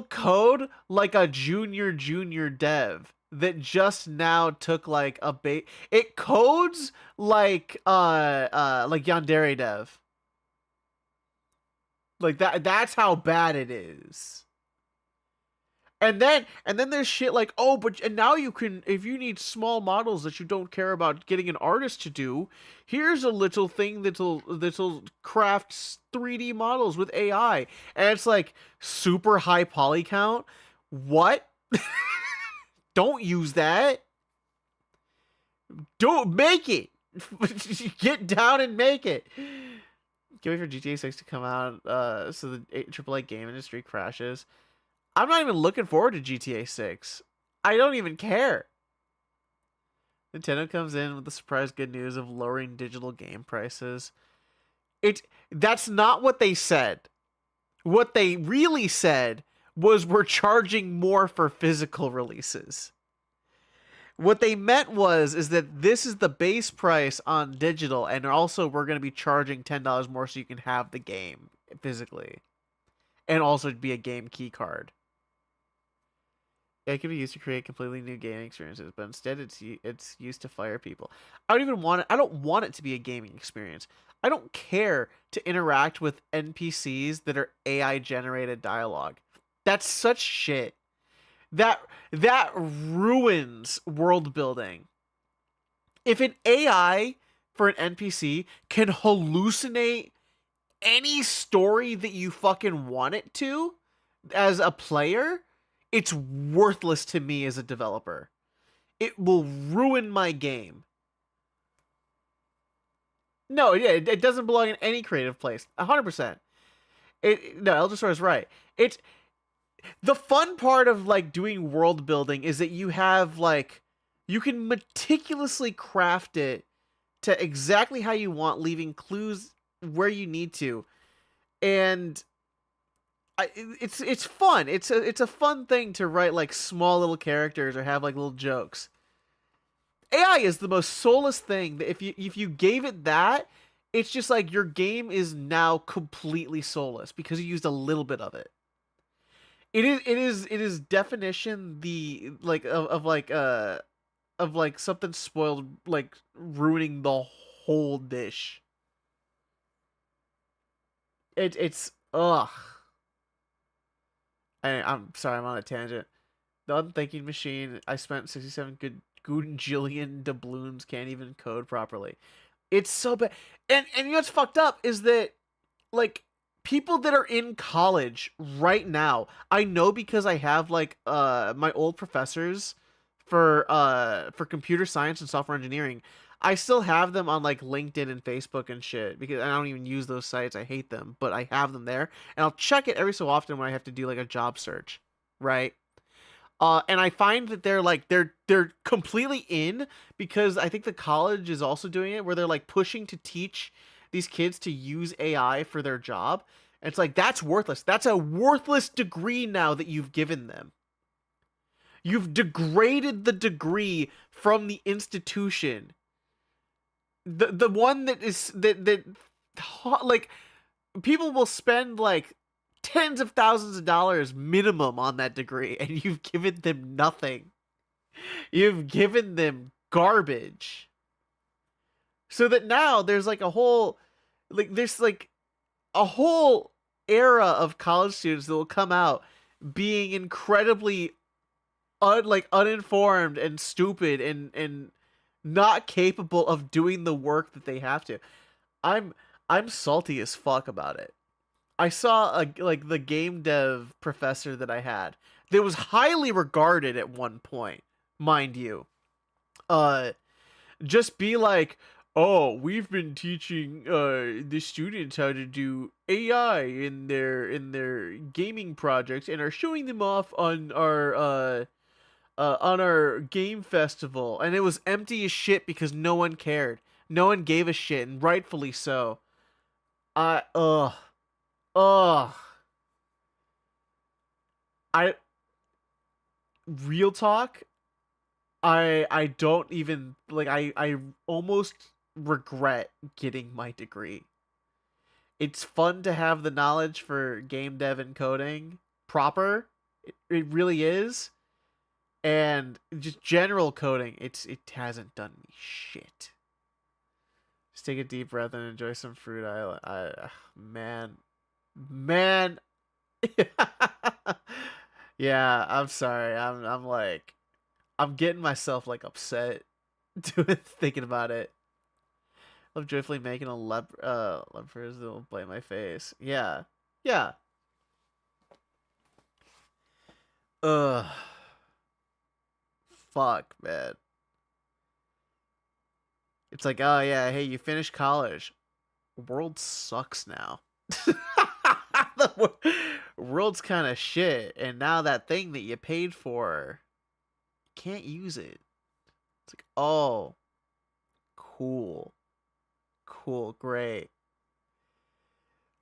code like a junior dev that just now took like a it codes like yandere dev. Like that's how bad it is. And then there's shit like, oh, and now you can, if you need small models that you don't care about getting an artist to do, here's a little thing that'll craft 3D models with AI. And it's like super high poly count. What? Don't use that. Don't make it. Get down and make it. Can't wait for GTA 6 to come out so the AAA game industry crashes. I'm not even looking forward to GTA 6. I don't even care. Nintendo comes in with the surprise good news of lowering digital game prices. That's not what they said. What they really said was we're charging more for physical releases. What they meant is that this is the base price on digital, and also we're going to be charging $10 more so you can have the game physically, and also be a game key card. It can be used to create completely new gaming experiences, but instead it's used to fire people. I don't even want it. I don't want it to be a gaming experience. I don't care to interact with NPCs that are AI generated dialogue. That's such shit. That ruins world building. If an AI for an NPC can hallucinate any story that you fucking want it to as a player, it's worthless to me as a developer. It will ruin my game. No, yeah, it doesn't belong in any creative place. 100%. No, Elder is right. It's the fun part of like doing world building is that you have like you can meticulously craft it to exactly how you want, leaving clues where you need to, and it's fun. It's a fun thing to write like small little characters or have like little jokes. AI is the most soulless thing that if you gave it that, it's just like your game is now completely soulless because you used a little bit of it. It is definition the like of like something spoiled, like ruining the whole dish. It's ugh. I'm sorry, I'm on a tangent. The unthinking machine. I spent 67 gajillion doubloons. Can't even code properly. It's so bad. And you know what's fucked up is that like people that are in college right now, I know because I have like my old professors for computer science and software engineering. I still have them on like LinkedIn and Facebook and shit because I don't even use those sites. I hate them, but I have them there and I'll check it every so often when I have to do like a job search, right? And I find that they're completely in because I think the college is also doing it where they're like pushing to teach these kids to use AI for their job. And it's like that's worthless. That's a worthless degree now that you've given them. You've degraded the degree from the institution. The one that is that like people will spend like tens of thousands of dollars minimum on that degree, and you've given them nothing. You've given them garbage. So that now there's like a whole era of college students that will come out being incredibly uninformed and stupid and not capable of doing the work that they have to. I'm salty as fuck about it. I saw the game dev professor that I had that was highly regarded at one point, mind you. Just be like, oh, we've been teaching the students how to do AI in their gaming projects and are showing them off on our game festival, and it was empty as shit because no one cared. No one gave a shit, and rightfully so. Ugh. I real talk. I don't even like. I almost regret getting my degree. It's fun to have the knowledge for game dev and coding proper. It really is. And just general coding, it hasn't done me shit. Just take a deep breath and enjoy some fruit. Man. Yeah, I'm sorry. I'm getting myself like upset thinking about it. Love joyfully making a lepers that will blame my face. Yeah. Ugh. Fuck, man. It's like, oh yeah, hey, you finished college. World sucks now. world's kind of shit, and now that thing that you paid for, can't use it. It's like, oh, cool, great.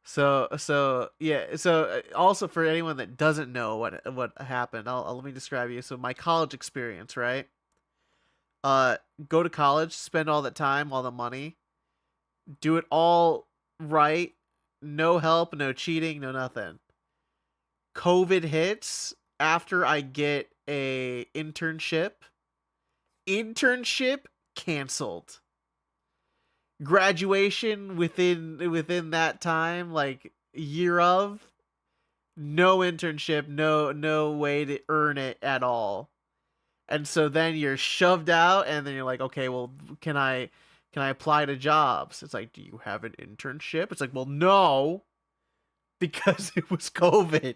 So yeah. So also for anyone that doesn't know what happened, I'll let me describe you. So my college experience, right? Go to college, spend all that time, all the money, do it all right, no help, no cheating, no nothing. COVID hits after I get a internship canceled. Graduation within that time, like year of, no internship, no way to earn it at all. And so then you're shoved out, and then you're like, okay, well, can I apply to jobs? It's like, do you have an internship? It's like, well, no, because it was COVID.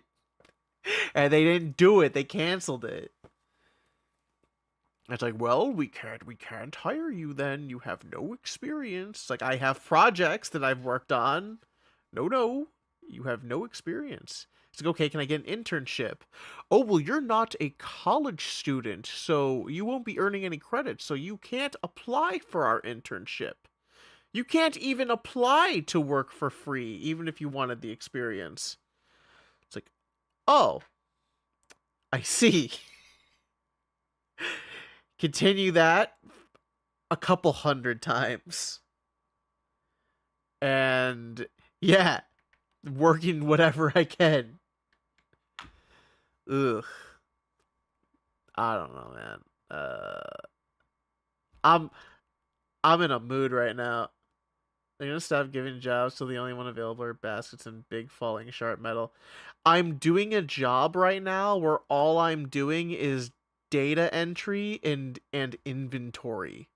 And they didn't do it. They canceled it. It's like, well, we can't hire you then. You have no experience. It's like, I have projects that I've worked on. No, you have no experience. It's like, okay, can I get an internship? Oh, well, you're not a college student, so you won't be earning any credits, so you can't apply for our internship. You can't even apply to work for free, even if you wanted the experience. It's like, oh, I see. Continue that a couple hundred times. And yeah, working whatever I can. Ugh. I don't know, man. I'm in a mood right now. They're gonna stop giving jobs so the only one available are baskets and big falling sharp metal. I'm doing a job right now where all I'm doing is data entry and inventory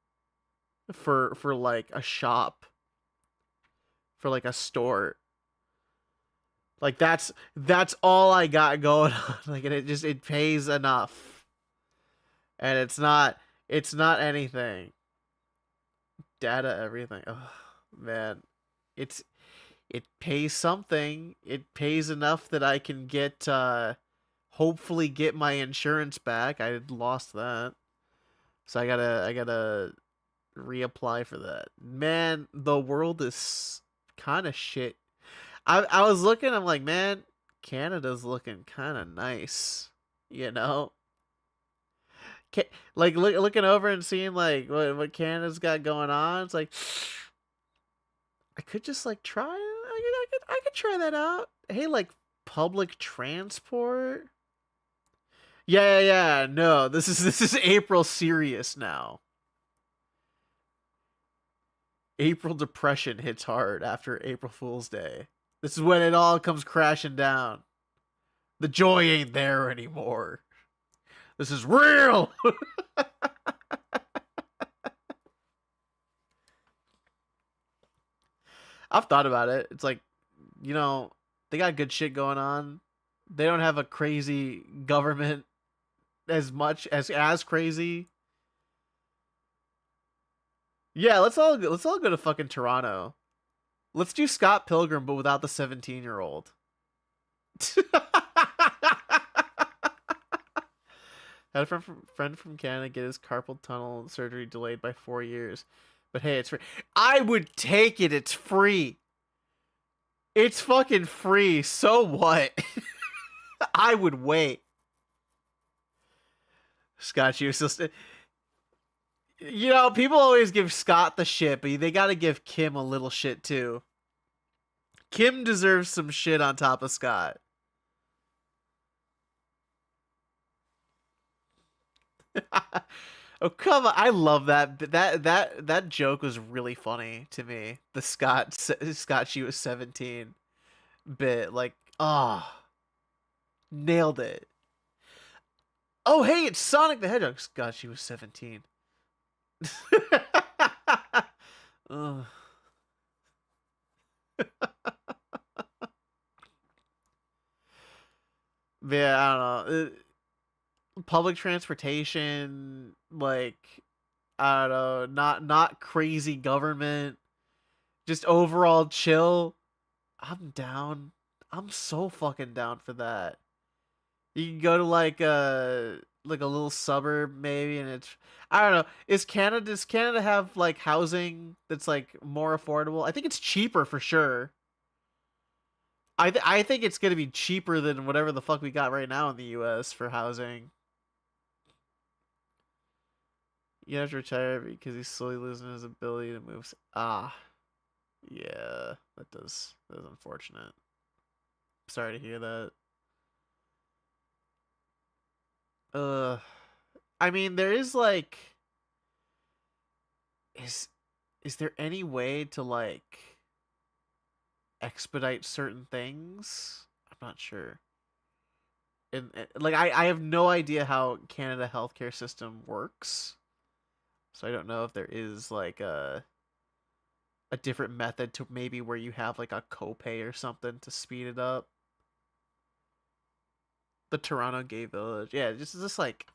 for like a shop, for like a store. Like that's all I got going on. Like, and it pays enough, and it's not anything. Data everything. Oh man, it pays something. It pays enough that I can get hopefully get my insurance back. I had lost that, so I gotta reapply for that. Man, the world is kind of shit. I was looking. I'm like, man, Canada's looking kind of nice, you know. Like looking over and seeing like what Canada's got going on. It's like, I could just like try. I could try that out. Hey, like public transport. Yeah. No, this is April serious now. April depression hits hard after April Fool's Day. This is when it all comes crashing down. The joy ain't there anymore. This is real. I've thought about it. It's like, you know, they got good shit going on. They don't have a crazy government as much as crazy. Yeah, let's all go to fucking Toronto. Let's do Scott Pilgrim, but without the 17-year-old. Had a friend from Canada get his carpal tunnel surgery delayed by 4 years. But hey, it's free. I would take it. It's free. It's fucking free. So what? I would wait. Scott, you still... You know, people always give Scott the shit, but they gotta give Kim a little shit too. Kim deserves some shit on top of Scott. Oh, come on. I love that. That joke was really funny to me. The Scott she was 17 bit. Like, nailed it. Oh, hey, it's Sonic the Hedgehog. Scott, she was 17. Ugh. Yeah, I don't know. Public transportation, like, I don't know, not crazy government, just overall chill. I'm down. I'm so fucking down for that. You can go to like a little suburb maybe, and it's I don't know. Does Canada have like housing that's like more affordable? I think it's cheaper for sure. I think it's gonna be cheaper than whatever the fuck we got right now in the U.S. for housing. You have to retire because he's slowly losing his ability to move. Ah, yeah, that's unfortunate. Sorry to hear that. Uh, I mean, there is like, is is there any way to like expedite certain things? I'm not sure. And like I have no idea how Canada healthcare system works. So I don't know if there is like a different method to maybe where you have like a copay or something to speed it up. The Toronto Gay Village. Yeah, just like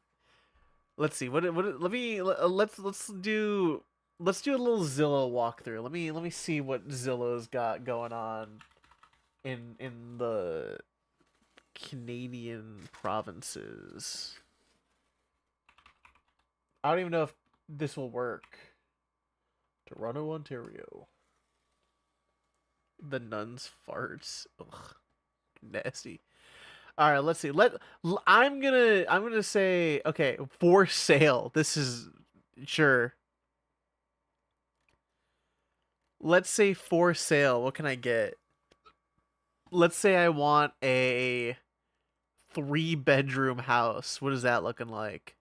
let's see. Let's do a little Zillow walkthrough. Let me see what Zillow's got going on in the Canadian provinces. I don't even know if this will work. Toronto, Ontario. The nuns farts. Ugh, nasty. All right, let's see. I'm gonna say okay, for sale. This is sure. Let's say for sale. What can I get? Let's say I want a 3-bedroom house. What is that looking like?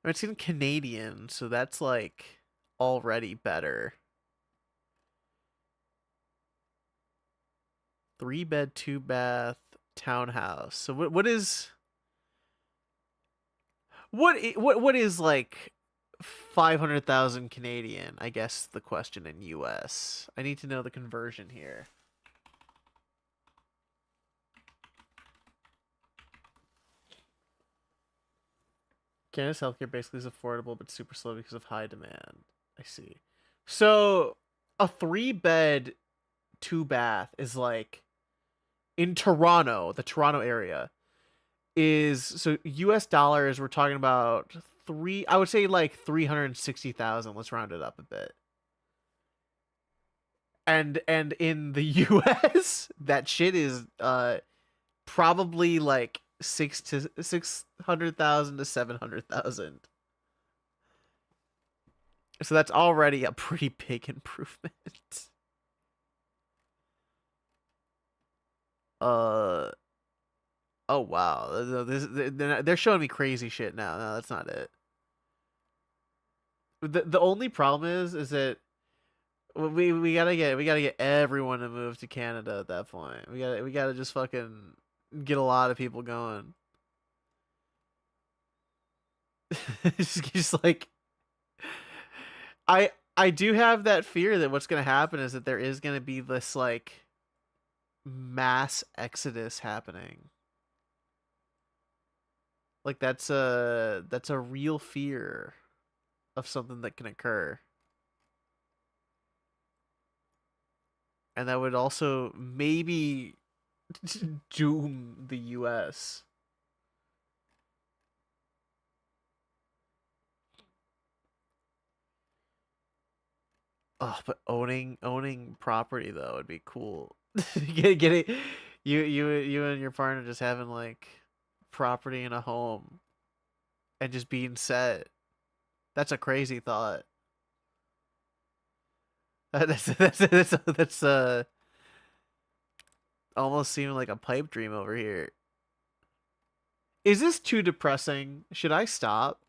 I mean, it's in Canadian, so that's like already better. 3-bed, 2-bath townhouse. So what is like 500,000 Canadian? I guess the question in US. I need to know the conversion here. Canada's healthcare basically is affordable but super slow because of high demand. I see. So a 3-bed, 2-bath is like in Toronto, the Toronto area is so US dollars we're talking about I would say like 360,000. Let's round it up a bit. And in the US that shit is probably like 600,000 to 700,000. So that's already a pretty big improvement. Oh wow, they're showing me crazy shit now. No, that's not it. The only problem is that we gotta get everyone to move to Canada at that point. We gotta just fucking get a lot of people going. just like I do have that fear that what's gonna happen is that there is gonna be this like mass exodus happening. Like that's a real fear of something that can occur. And that would also maybe doom the US. Oh, but owning property though would be cool. Getting you and your partner just having like property in a home and just being set. That's a crazy thought. That's almost seeming like a pipe dream over here. Is this too depressing? Should I stop?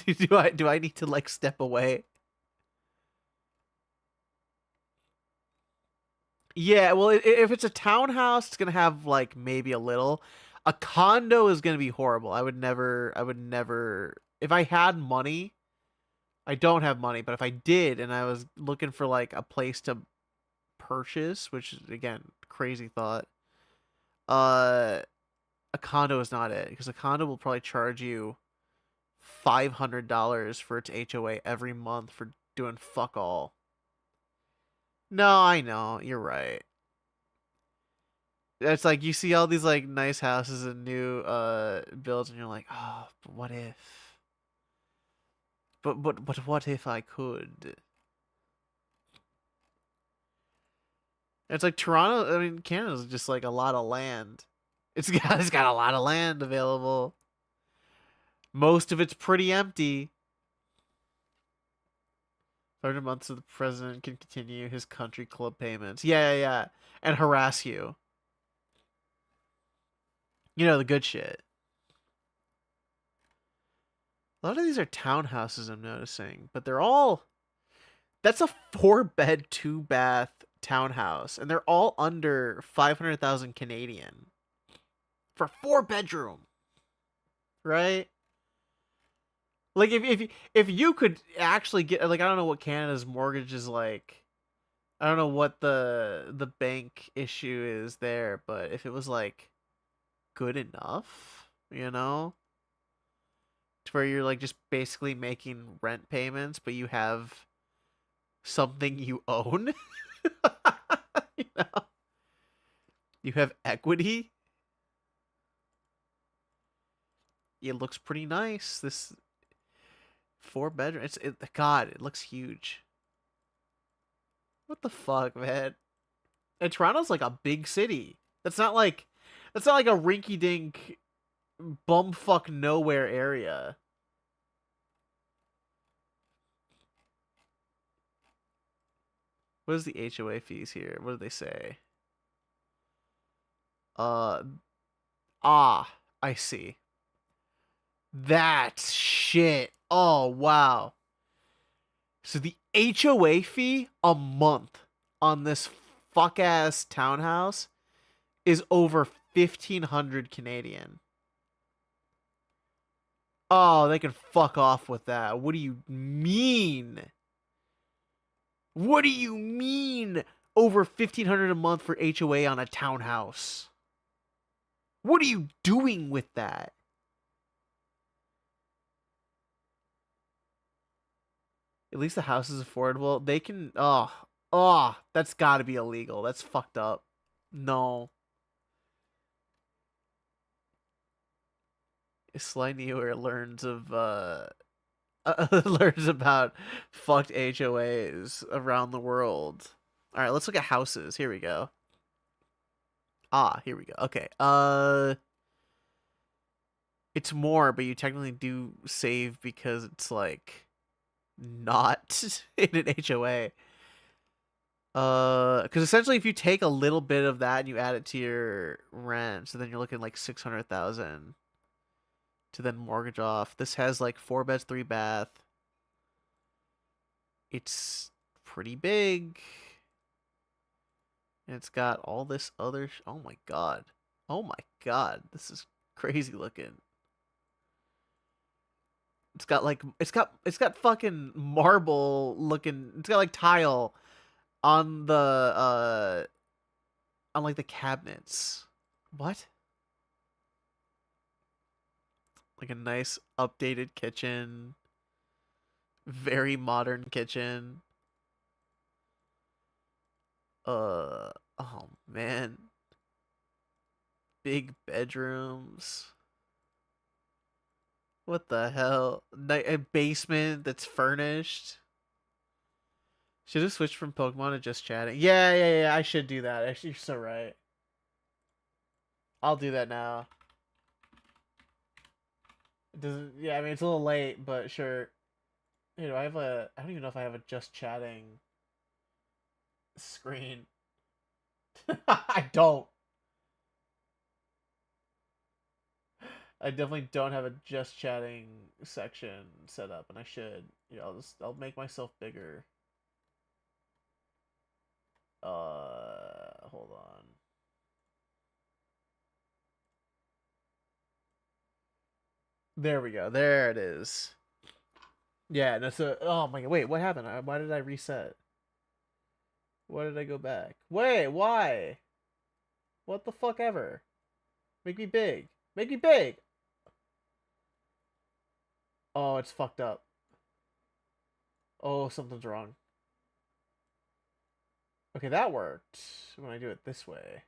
Do I need to like step away? Yeah, well, if it's a townhouse, it's gonna have like maybe a little. A condo is gonna be horrible. I would never. If I had money, I don't have money, but if I did and I was looking for like a place to purchase, which is again crazy thought, uh, a condo is not it because a condo will probably charge you $500 for its HOA every month for doing fuck all. No, I know. You're right. It's like you see all these like nice houses and new builds, and you're like, oh, but what if? But what if I could? It's like Toronto. I mean, Canada's just like a lot of land. It's got a lot of land available. Most of it's pretty empty. 500 months of the president can continue his country club payments. Yeah, yeah, yeah, and harass you. You know the good shit. A lot of these are townhouses I'm noticing, but they're all that's a 4-bed, 2-bath townhouse, and they're all under 500,000 Canadian for 4 bedroom, right? Like if you could actually get like I don't know what Canada's mortgage is like. I don't know what the bank issue is there, but if it was like good enough, you know, to where you're like just basically making rent payments, but you have something you own, you know, you have equity. It looks pretty nice. This 4 bedroom. God, it looks huge. What the fuck, man? And Toronto's like a big city. That's not like a rinky dink bumfuck nowhere area. What is the HOA fees here? What do they say? Uh I see. That's shit. Oh wow. So the HOA fee a month on this fuck ass townhouse is over 1,500 Canadian. Oh, they can fuck off with that. What do you mean? What do you mean over 1,500 a month for HOA on a townhouse? What are you doing with that? At least the house is affordable. They can that's got to be illegal. That's fucked up. No. Sly Newer learns of learns about fucked HOAs around the world. All right, let's look at houses. Here we go. Here we go. Okay. It's more, but you technically do save because it's like not in an HOA. Because essentially, if you take a little bit of that and you add it to your rent, so then you're looking like 600,000 to then mortgage off. This has like 4 beds, 3 bath. It's pretty big. And it's got all this other. Oh my god. Oh my god. This is crazy looking. It's got fucking marble looking. It's got like tile on the on like the cabinets. What? Like a nice updated kitchen. Very modern kitchen. Oh man. Big bedrooms. What the hell? A basement that's furnished. Should have switched from Pokemon to just chatting. Yeah, yeah, yeah. I should do that. Actually, you're so right. I'll do that now. It doesn't. Yeah, I mean it's a little late, but sure. You know, I don't even know if I have a just chatting screen. I don't. I definitely don't have a just chatting section set up, and I should. Yeah, I'll make myself bigger. Hold on. There we go. There it is. Yeah, that's a. Oh my god! Wait, what happened? Why did I reset? Why did I go back? Wait, why? What the fuck ever? Make me big. Make me big. Oh, it's fucked up. Oh, something's wrong. Okay, that worked when I do it this way.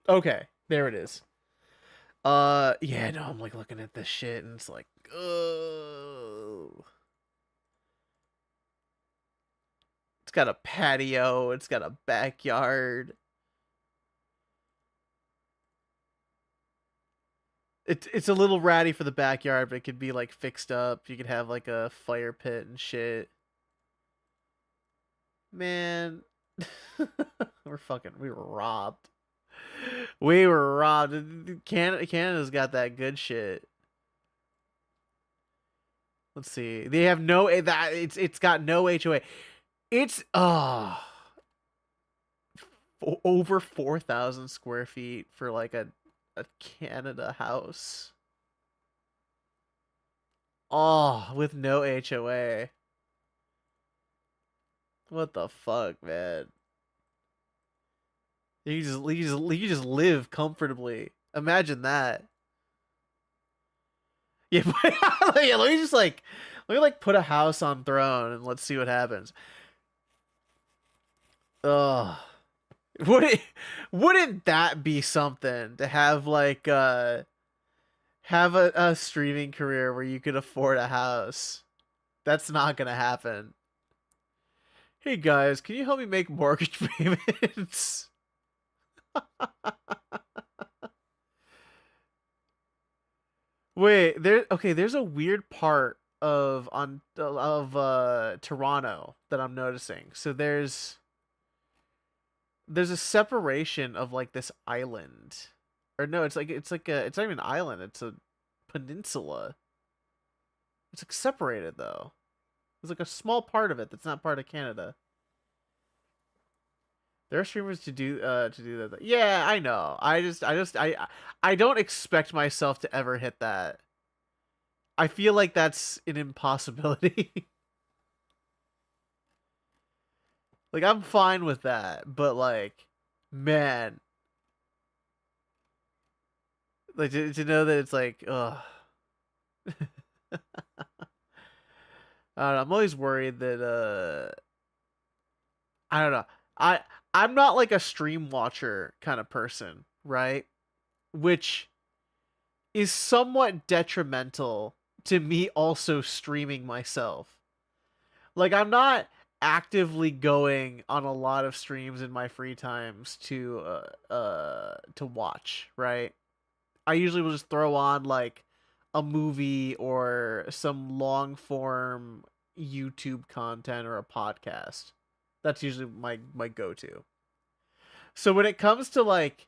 Okay, there it is. Yeah, no, I'm like looking at this shit and it's like, oh. It's got a patio, it's got a backyard. It's a little ratty for the backyard, but it could be like fixed up. You could have like a fire pit and shit. Man, we were robbed. We were robbed. Canada's got that good shit. Let's see. They have no that it's got no HOA. It's over 4,000 square feet for like a Canada house. Oh, with no HOA. What the fuck, man? You just live comfortably. Imagine that. Yeah, yeah, let me put a house on throne and let's see what happens. Ugh. Wouldn't that be something to have like have a streaming career where you could afford a house? That's not gonna happen. Hey guys, can you help me make mortgage payments? Wait, there's a weird part of Toronto that I'm noticing. So there's a separation of like this island. Or no, it's not even an island, it's a peninsula. It's like separated though. There's like a small part of it that's not part of Canada. There are streamers to do that. Yeah, I know. I don't expect myself to ever hit that. I feel like that's an impossibility. Like I'm fine with that, but like, man, like to know that it's like, ugh. I don't know, I'm always worried that I don't know. I'm not like a stream watcher kind of person, right? Which is somewhat detrimental to me also streaming myself. Like I'm not actively going on a lot of streams in my free times to watch, right? I usually will just throw on like a movie or some long form YouTube content or a podcast. That's usually my go-to. So when it comes to like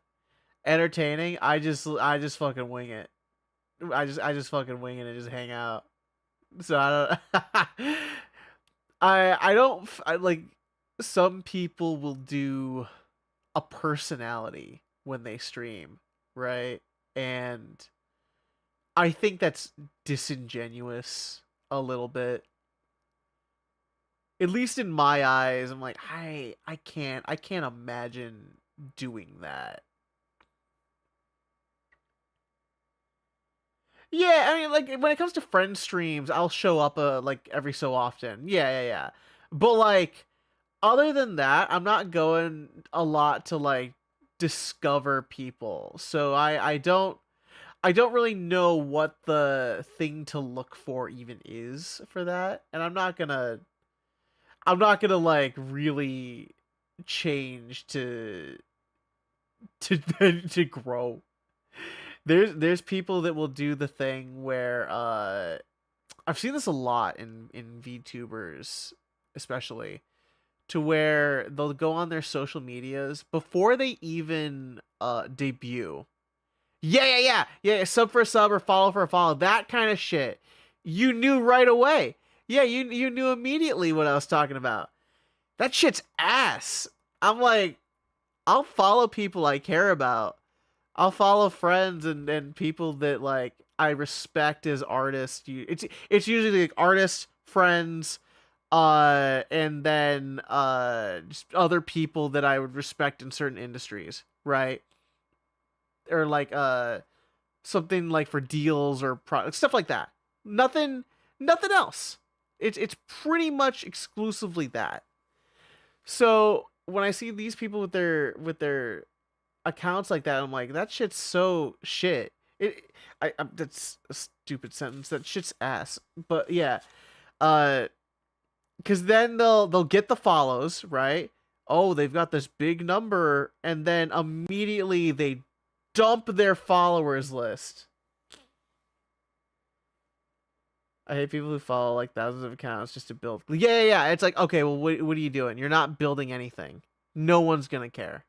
entertaining, I just fucking wing it. I just fucking wing it and just hang out. So I don't I don't I like some people will do a personality when they stream, right? And I think that's disingenuous a little bit. At least in my eyes, I'm like, I can't imagine doing that. Yeah, I mean, like when it comes to friend streams, I'll show up like every so often. Yeah. But like, other than that, I'm not going a lot to like discover people. So I don't really know what the thing to look for even is for that, and I'm not gonna like really change to to grow. There's people that will do the thing where I've seen this a lot in VTubers especially, to where they'll go on their social medias before they even debut. Yeah, sub for a sub or follow for a follow, that kind of shit. You knew right away. Yeah, you knew immediately what I was talking about. That shit's ass. I'm like, I'll follow people I care about. I'll follow friends and people that like I respect as artists. It's usually like artists, friends, and then just other people that I would respect in certain industries, right? Or like something like for deals or stuff like that. Nothing else. It's pretty much exclusively that. So when I see these people with their accounts like that, I'm like, that shit's so shit. That's a stupid sentence. That shit's ass. But yeah, uh, because then they'll get the follows, right? Oh, they've got this big number, and then immediately they dump their followers list. I hate people who follow like thousands of accounts just to build. Yeah. It's like, okay, well, what are you doing? You're not building anything. No one's gonna care.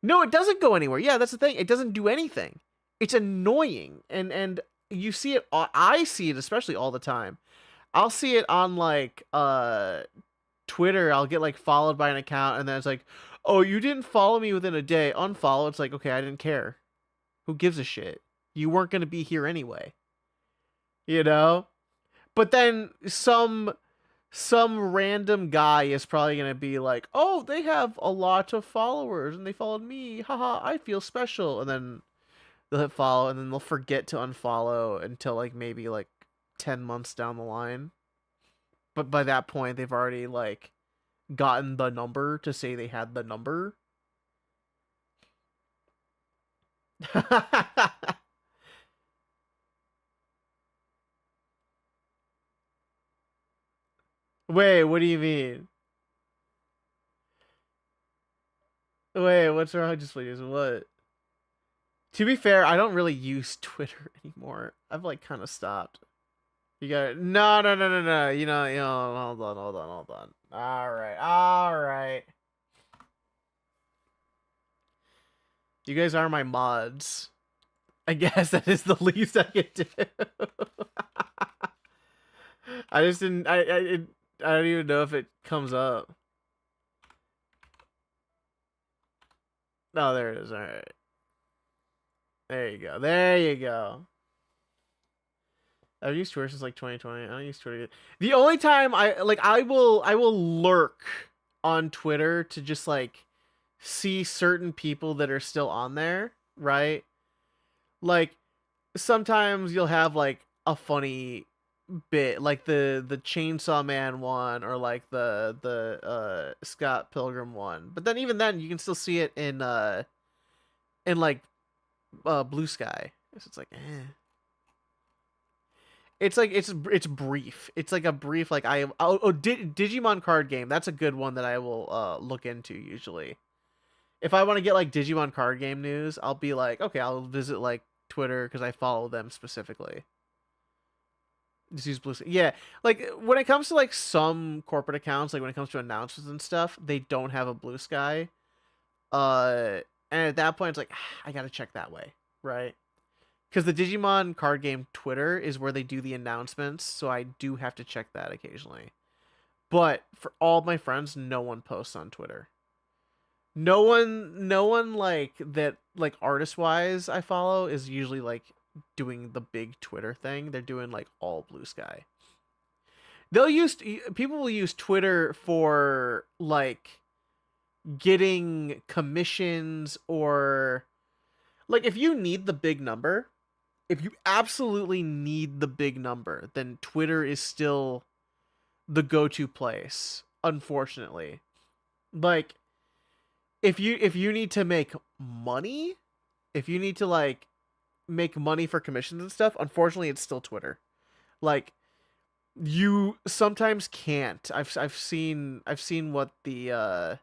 No, it doesn't go anywhere. Yeah, that's the thing. It doesn't do anything. It's annoying, and you see it. I see it especially all the time. I'll see it on like Twitter. I'll get like followed by an account, and then it's like, oh, you didn't follow me within a day. Unfollow. It's like, okay, I didn't care. Who gives a shit? You weren't gonna be here anyway. You know. But then some random guy is probably gonna be like, oh, they have a lot of followers and they followed me. Haha, I feel special. And then they'll hit follow, and then they'll forget to unfollow until like maybe like 10 months down the line. But by that point, they've already like gotten the number to say they had the number. Wait, what do you mean? Wait, what's wrong? Just please, what? To be fair, I don't really use Twitter anymore. I've like kind of stopped. You got it. No. You know. Hold on. All right. You guys are my mods. I guess that is the least I could do. I just didn't. I don't even know if it comes up. Oh, there it is. All right. There you go. I've used Twitter since like 2020. I don't use Twitter yet. The only time I will lurk on Twitter to just like see certain people that are still on there, right? Like sometimes you'll have like a funny bit, like the Chainsaw Man one, or like the Scott Pilgrim one. But then even then you can still see it in like Blue Sky. So it's like it's like it's brief. It's like a brief like Digimon card game. That's a good one that I will look into usually. If I want to get like Digimon card game news, I'll be like, okay, I'll visit like Twitter because I follow them specifically. Just use Blue Sky. Yeah, like when it comes to like some corporate accounts, like when it comes to announcements and stuff, they don't have a Blue Sky. And at that point, it's like I gotta check that way, right? Because the Digimon card game Twitter is where they do the announcements, so I do have to check that occasionally. But for all my friends, no one posts on Twitter. No one like that, like artist wise I follow is usually like doing the big Twitter thing. They're doing like all Blue Sky. People will use Twitter for like getting commissions, or like if you need the big number, if you absolutely need the big number, then Twitter is still the go-to place, unfortunately. Like if you need to make money, if you need to like make money for commissions and stuff, unfortunately it's still Twitter. Like you sometimes can't. I've seen what the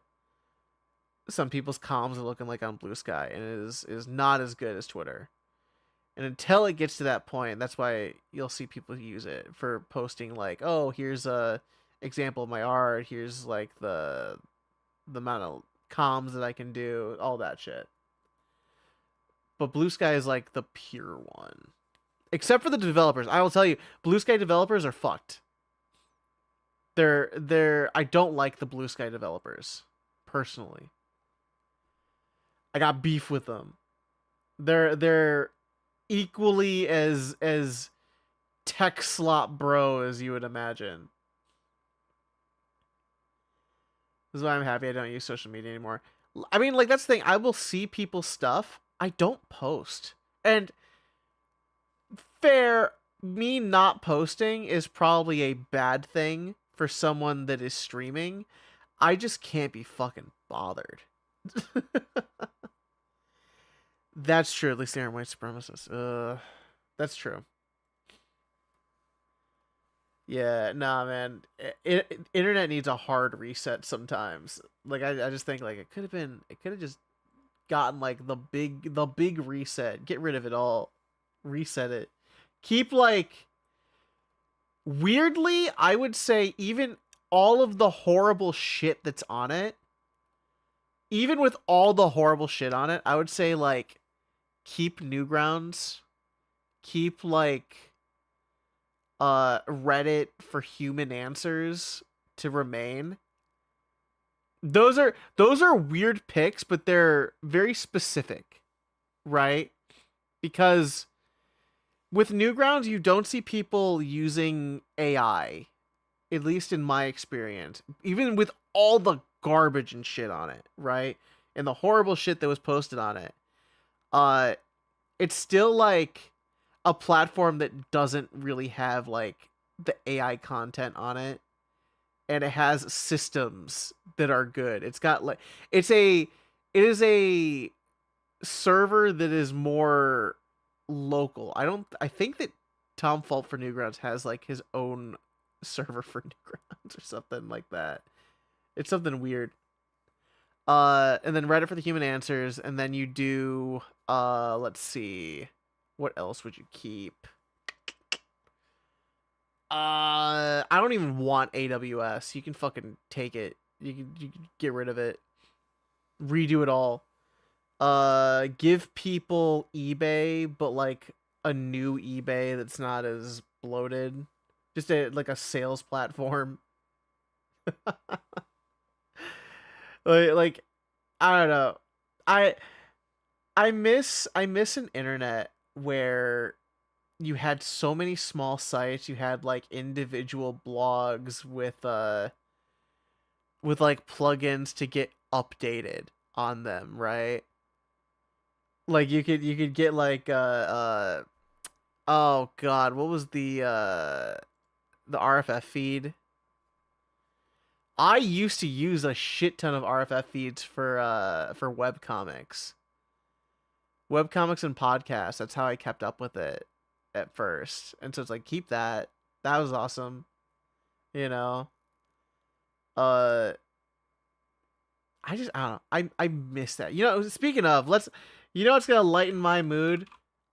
some people's comms are looking like on Blue Sky, and it is not as good as Twitter. And until it gets to that point, that's why you'll see people use it for posting like, oh, here's a example of my art, here's like the amount of comms that I can do, all that shit. But Blue Sky is like the pure one. Except for the developers. I will tell you, Blue Sky developers are fucked. I don't like the Blue Sky developers personally. I got beef with them. They're equally as tech slop bro as you would imagine. This is why I'm happy I don't use social media anymore. I mean, like, that's the thing. I will see people's stuff. I don't post. And fair, me not posting is probably a bad thing for someone that is streaming. I just can't be fucking bothered. That's true. At least they aren't white supremacists. That's true. Yeah, nah, man. Internet needs a hard reset sometimes. Like I just think like it could have just gotten like the big reset. Get rid of it all. Reset it. Keep like weirdly, I would say even all of the horrible shit that's on it, even with all the horrible shit on it, I would say like keep Newgrounds, keep like Reddit for human answers to remain. Those are weird picks, but they're very specific, right? Because with Newgrounds, you don't see people using AI, at least in my experience, even with all the garbage and shit on it, right? And the horrible shit that was posted on it. It's still like a platform that doesn't really have like the AI content on it, and it has systems that are good. It's got like it is a server that is more local. I think that Tom Fault for Newgrounds has like his own server for Newgrounds or something like that. It's something weird. And then Reddit for the human answers, and then you do let's see. What else would you keep? I don't even want AWS. You can fucking take it. You can get rid of it. Redo it all. Give people eBay, but like a new eBay that's not as bloated. Just like a sales platform. like I don't know. I I miss an internet where you had so many small sites, you had like individual blogs with like plugins to get updated on them, right? Like you could get like oh god, what was the RFF feed? I used to use a shit ton of RFF feeds for webcomics. Webcomics and podcasts. That's how I kept up with it at first. And so it's like keep that. That was awesome. You know. Uh I don't know. I miss that. You know, speaking of, you know what's gonna lighten my mood?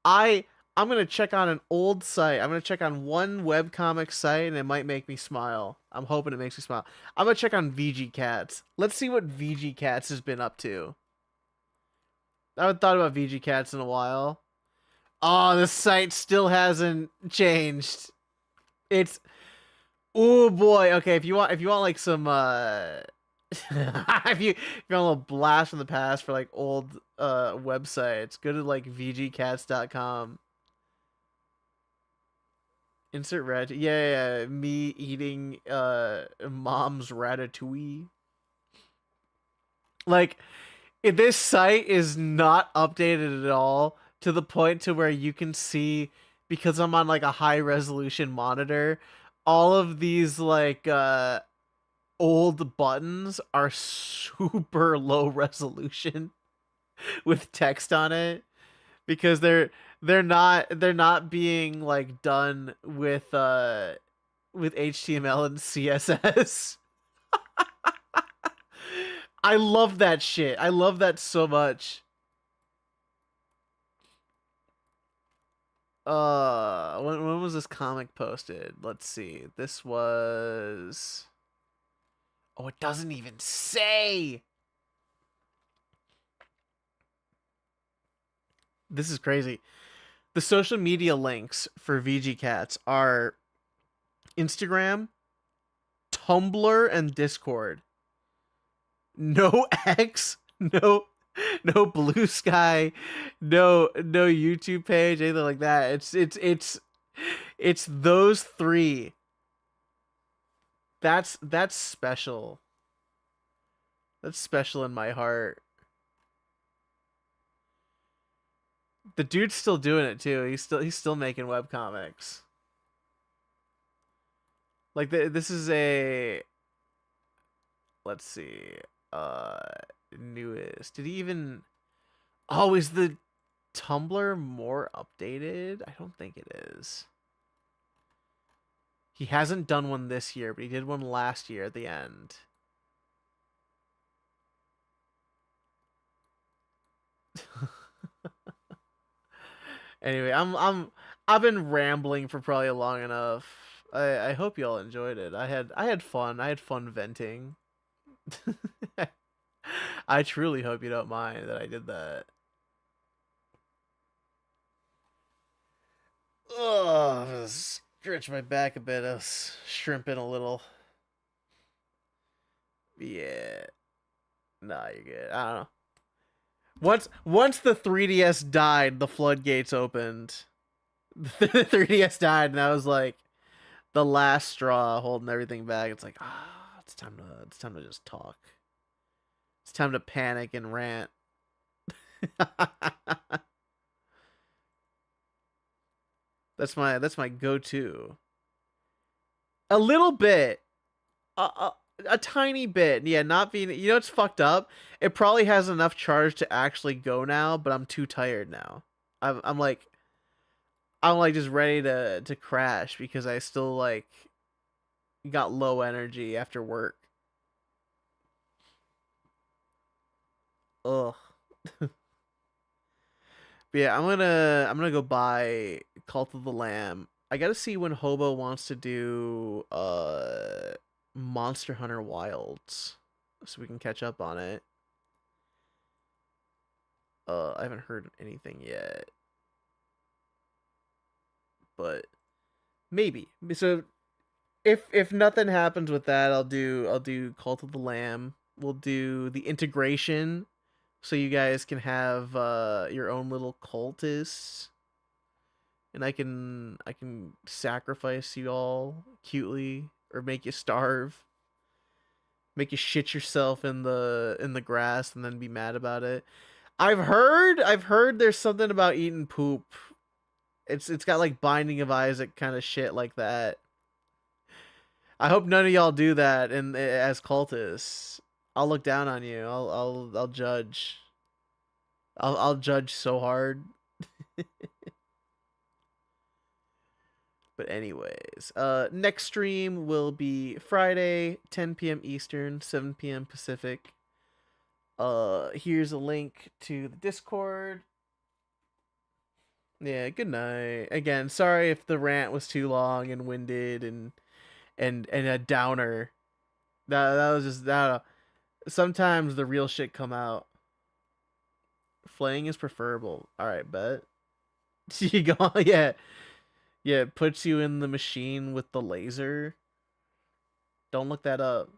I'm gonna check on an old site. I'm gonna check on one webcomic site and it might make me smile. I'm hoping it makes me smile. I'm gonna check on VG Cats. Let's see what VG Cats has been up to. I haven't thought about VG Cats in a while. Oh, the site still hasn't changed. It's oh boy. Okay, if you want like some if you want a little blast from the past for like old websites, go to like vgcats.com. Insert rat. Yeah, me eating mom's ratatouille. Like this site is not updated at all to the point to where you can see, because I'm on like a high resolution monitor, all of these like old buttons are super low resolution with text on it because they're not being like done with HTML and CSS. I love that shit. I love that so much. When was this comic posted? Let's see. This was, oh, it doesn't even say. This is crazy. The social media links for VG Cats are Instagram, Tumblr, and Discord. No X, no Blue Sky, no YouTube page, anything like that. It's those three. That's special. That's special in my heart. The dude's still doing it too. He's still making webcomics. Like this is a, let's see, newest. Did he even? Oh, is the Tumblr more updated? I don't think it is. He hasn't done one this year, but he did one last year at the end. Anyway, I've been rambling for probably long enough. I hope y'all enjoyed it. I had fun. I had fun venting. I truly hope you don't mind that I did that. Oh, stretch my back a bit. I was shrimping a little. Yeah. Nah, you're good. I don't know. Once the 3DS died, the floodgates opened. The 3DS died, and that was like the last straw holding everything back. It's like, it's time to just talk. It's time to panic and rant. That's my go-to. A little bit, a tiny bit. Yeah, not being. You know, it's fucked up. It probably has enough charge to actually go now, but I'm too tired now. I'm like just ready to crash because I still like got low energy after work. Ugh. But yeah, I'm gonna go buy Cult of the Lamb. I gotta see when Hobo wants to do Monster Hunter Wilds, so we can catch up on it. I haven't heard anything yet, but maybe. So if nothing happens with that, I'll do Cult of the Lamb. We'll do the integration, so you guys can have your own little cultists, and I can sacrifice you all cutely, or make you starve, make you shit yourself in the grass, and then be mad about it. I've heard there's something about eating poop. It's got like Binding of Isaac kind of shit like that. I hope none of y'all do that and as cultists. I'll look down on you. I'll judge. I'll judge so hard. But anyways, next stream will be Friday, 10 p.m. Eastern, 7 p.m. Pacific. Here's a link to the Discord. Yeah, good night. Again, sorry if the rant was too long and winded and a downer. That was just that. Sometimes the real shit come out. Flaying is preferable. All right, bet. You go, yeah. Yeah, it puts you in the machine with the laser. Don't look that up.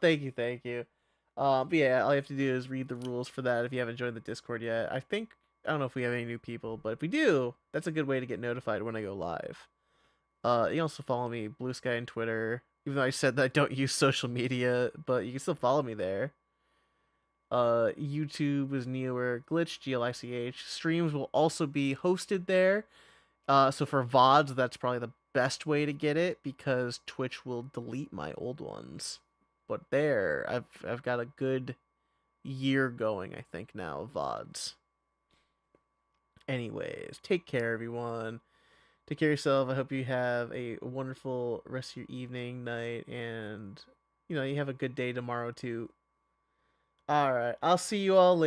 Thank you, thank you. But yeah, all you have to do is read the rules for that if you haven't joined the Discord yet. I don't know if we have any new people, but if we do, that's a good way to get notified when I go live. You can also follow me, Blue Sky, and Twitter. Even though I said that I don't use social media, but you can still follow me there. YouTube is newer, Glitch, GLICH. Streams will also be hosted there. So for VODs, that's probably the best way to get it because Twitch will delete my old ones. But there, I've got a good year going, I think, now of VODs. Anyways, take care, everyone. Take care of yourself. I hope you have a wonderful rest of your evening, night, and you have a good day tomorrow too. All right, I'll see you all later.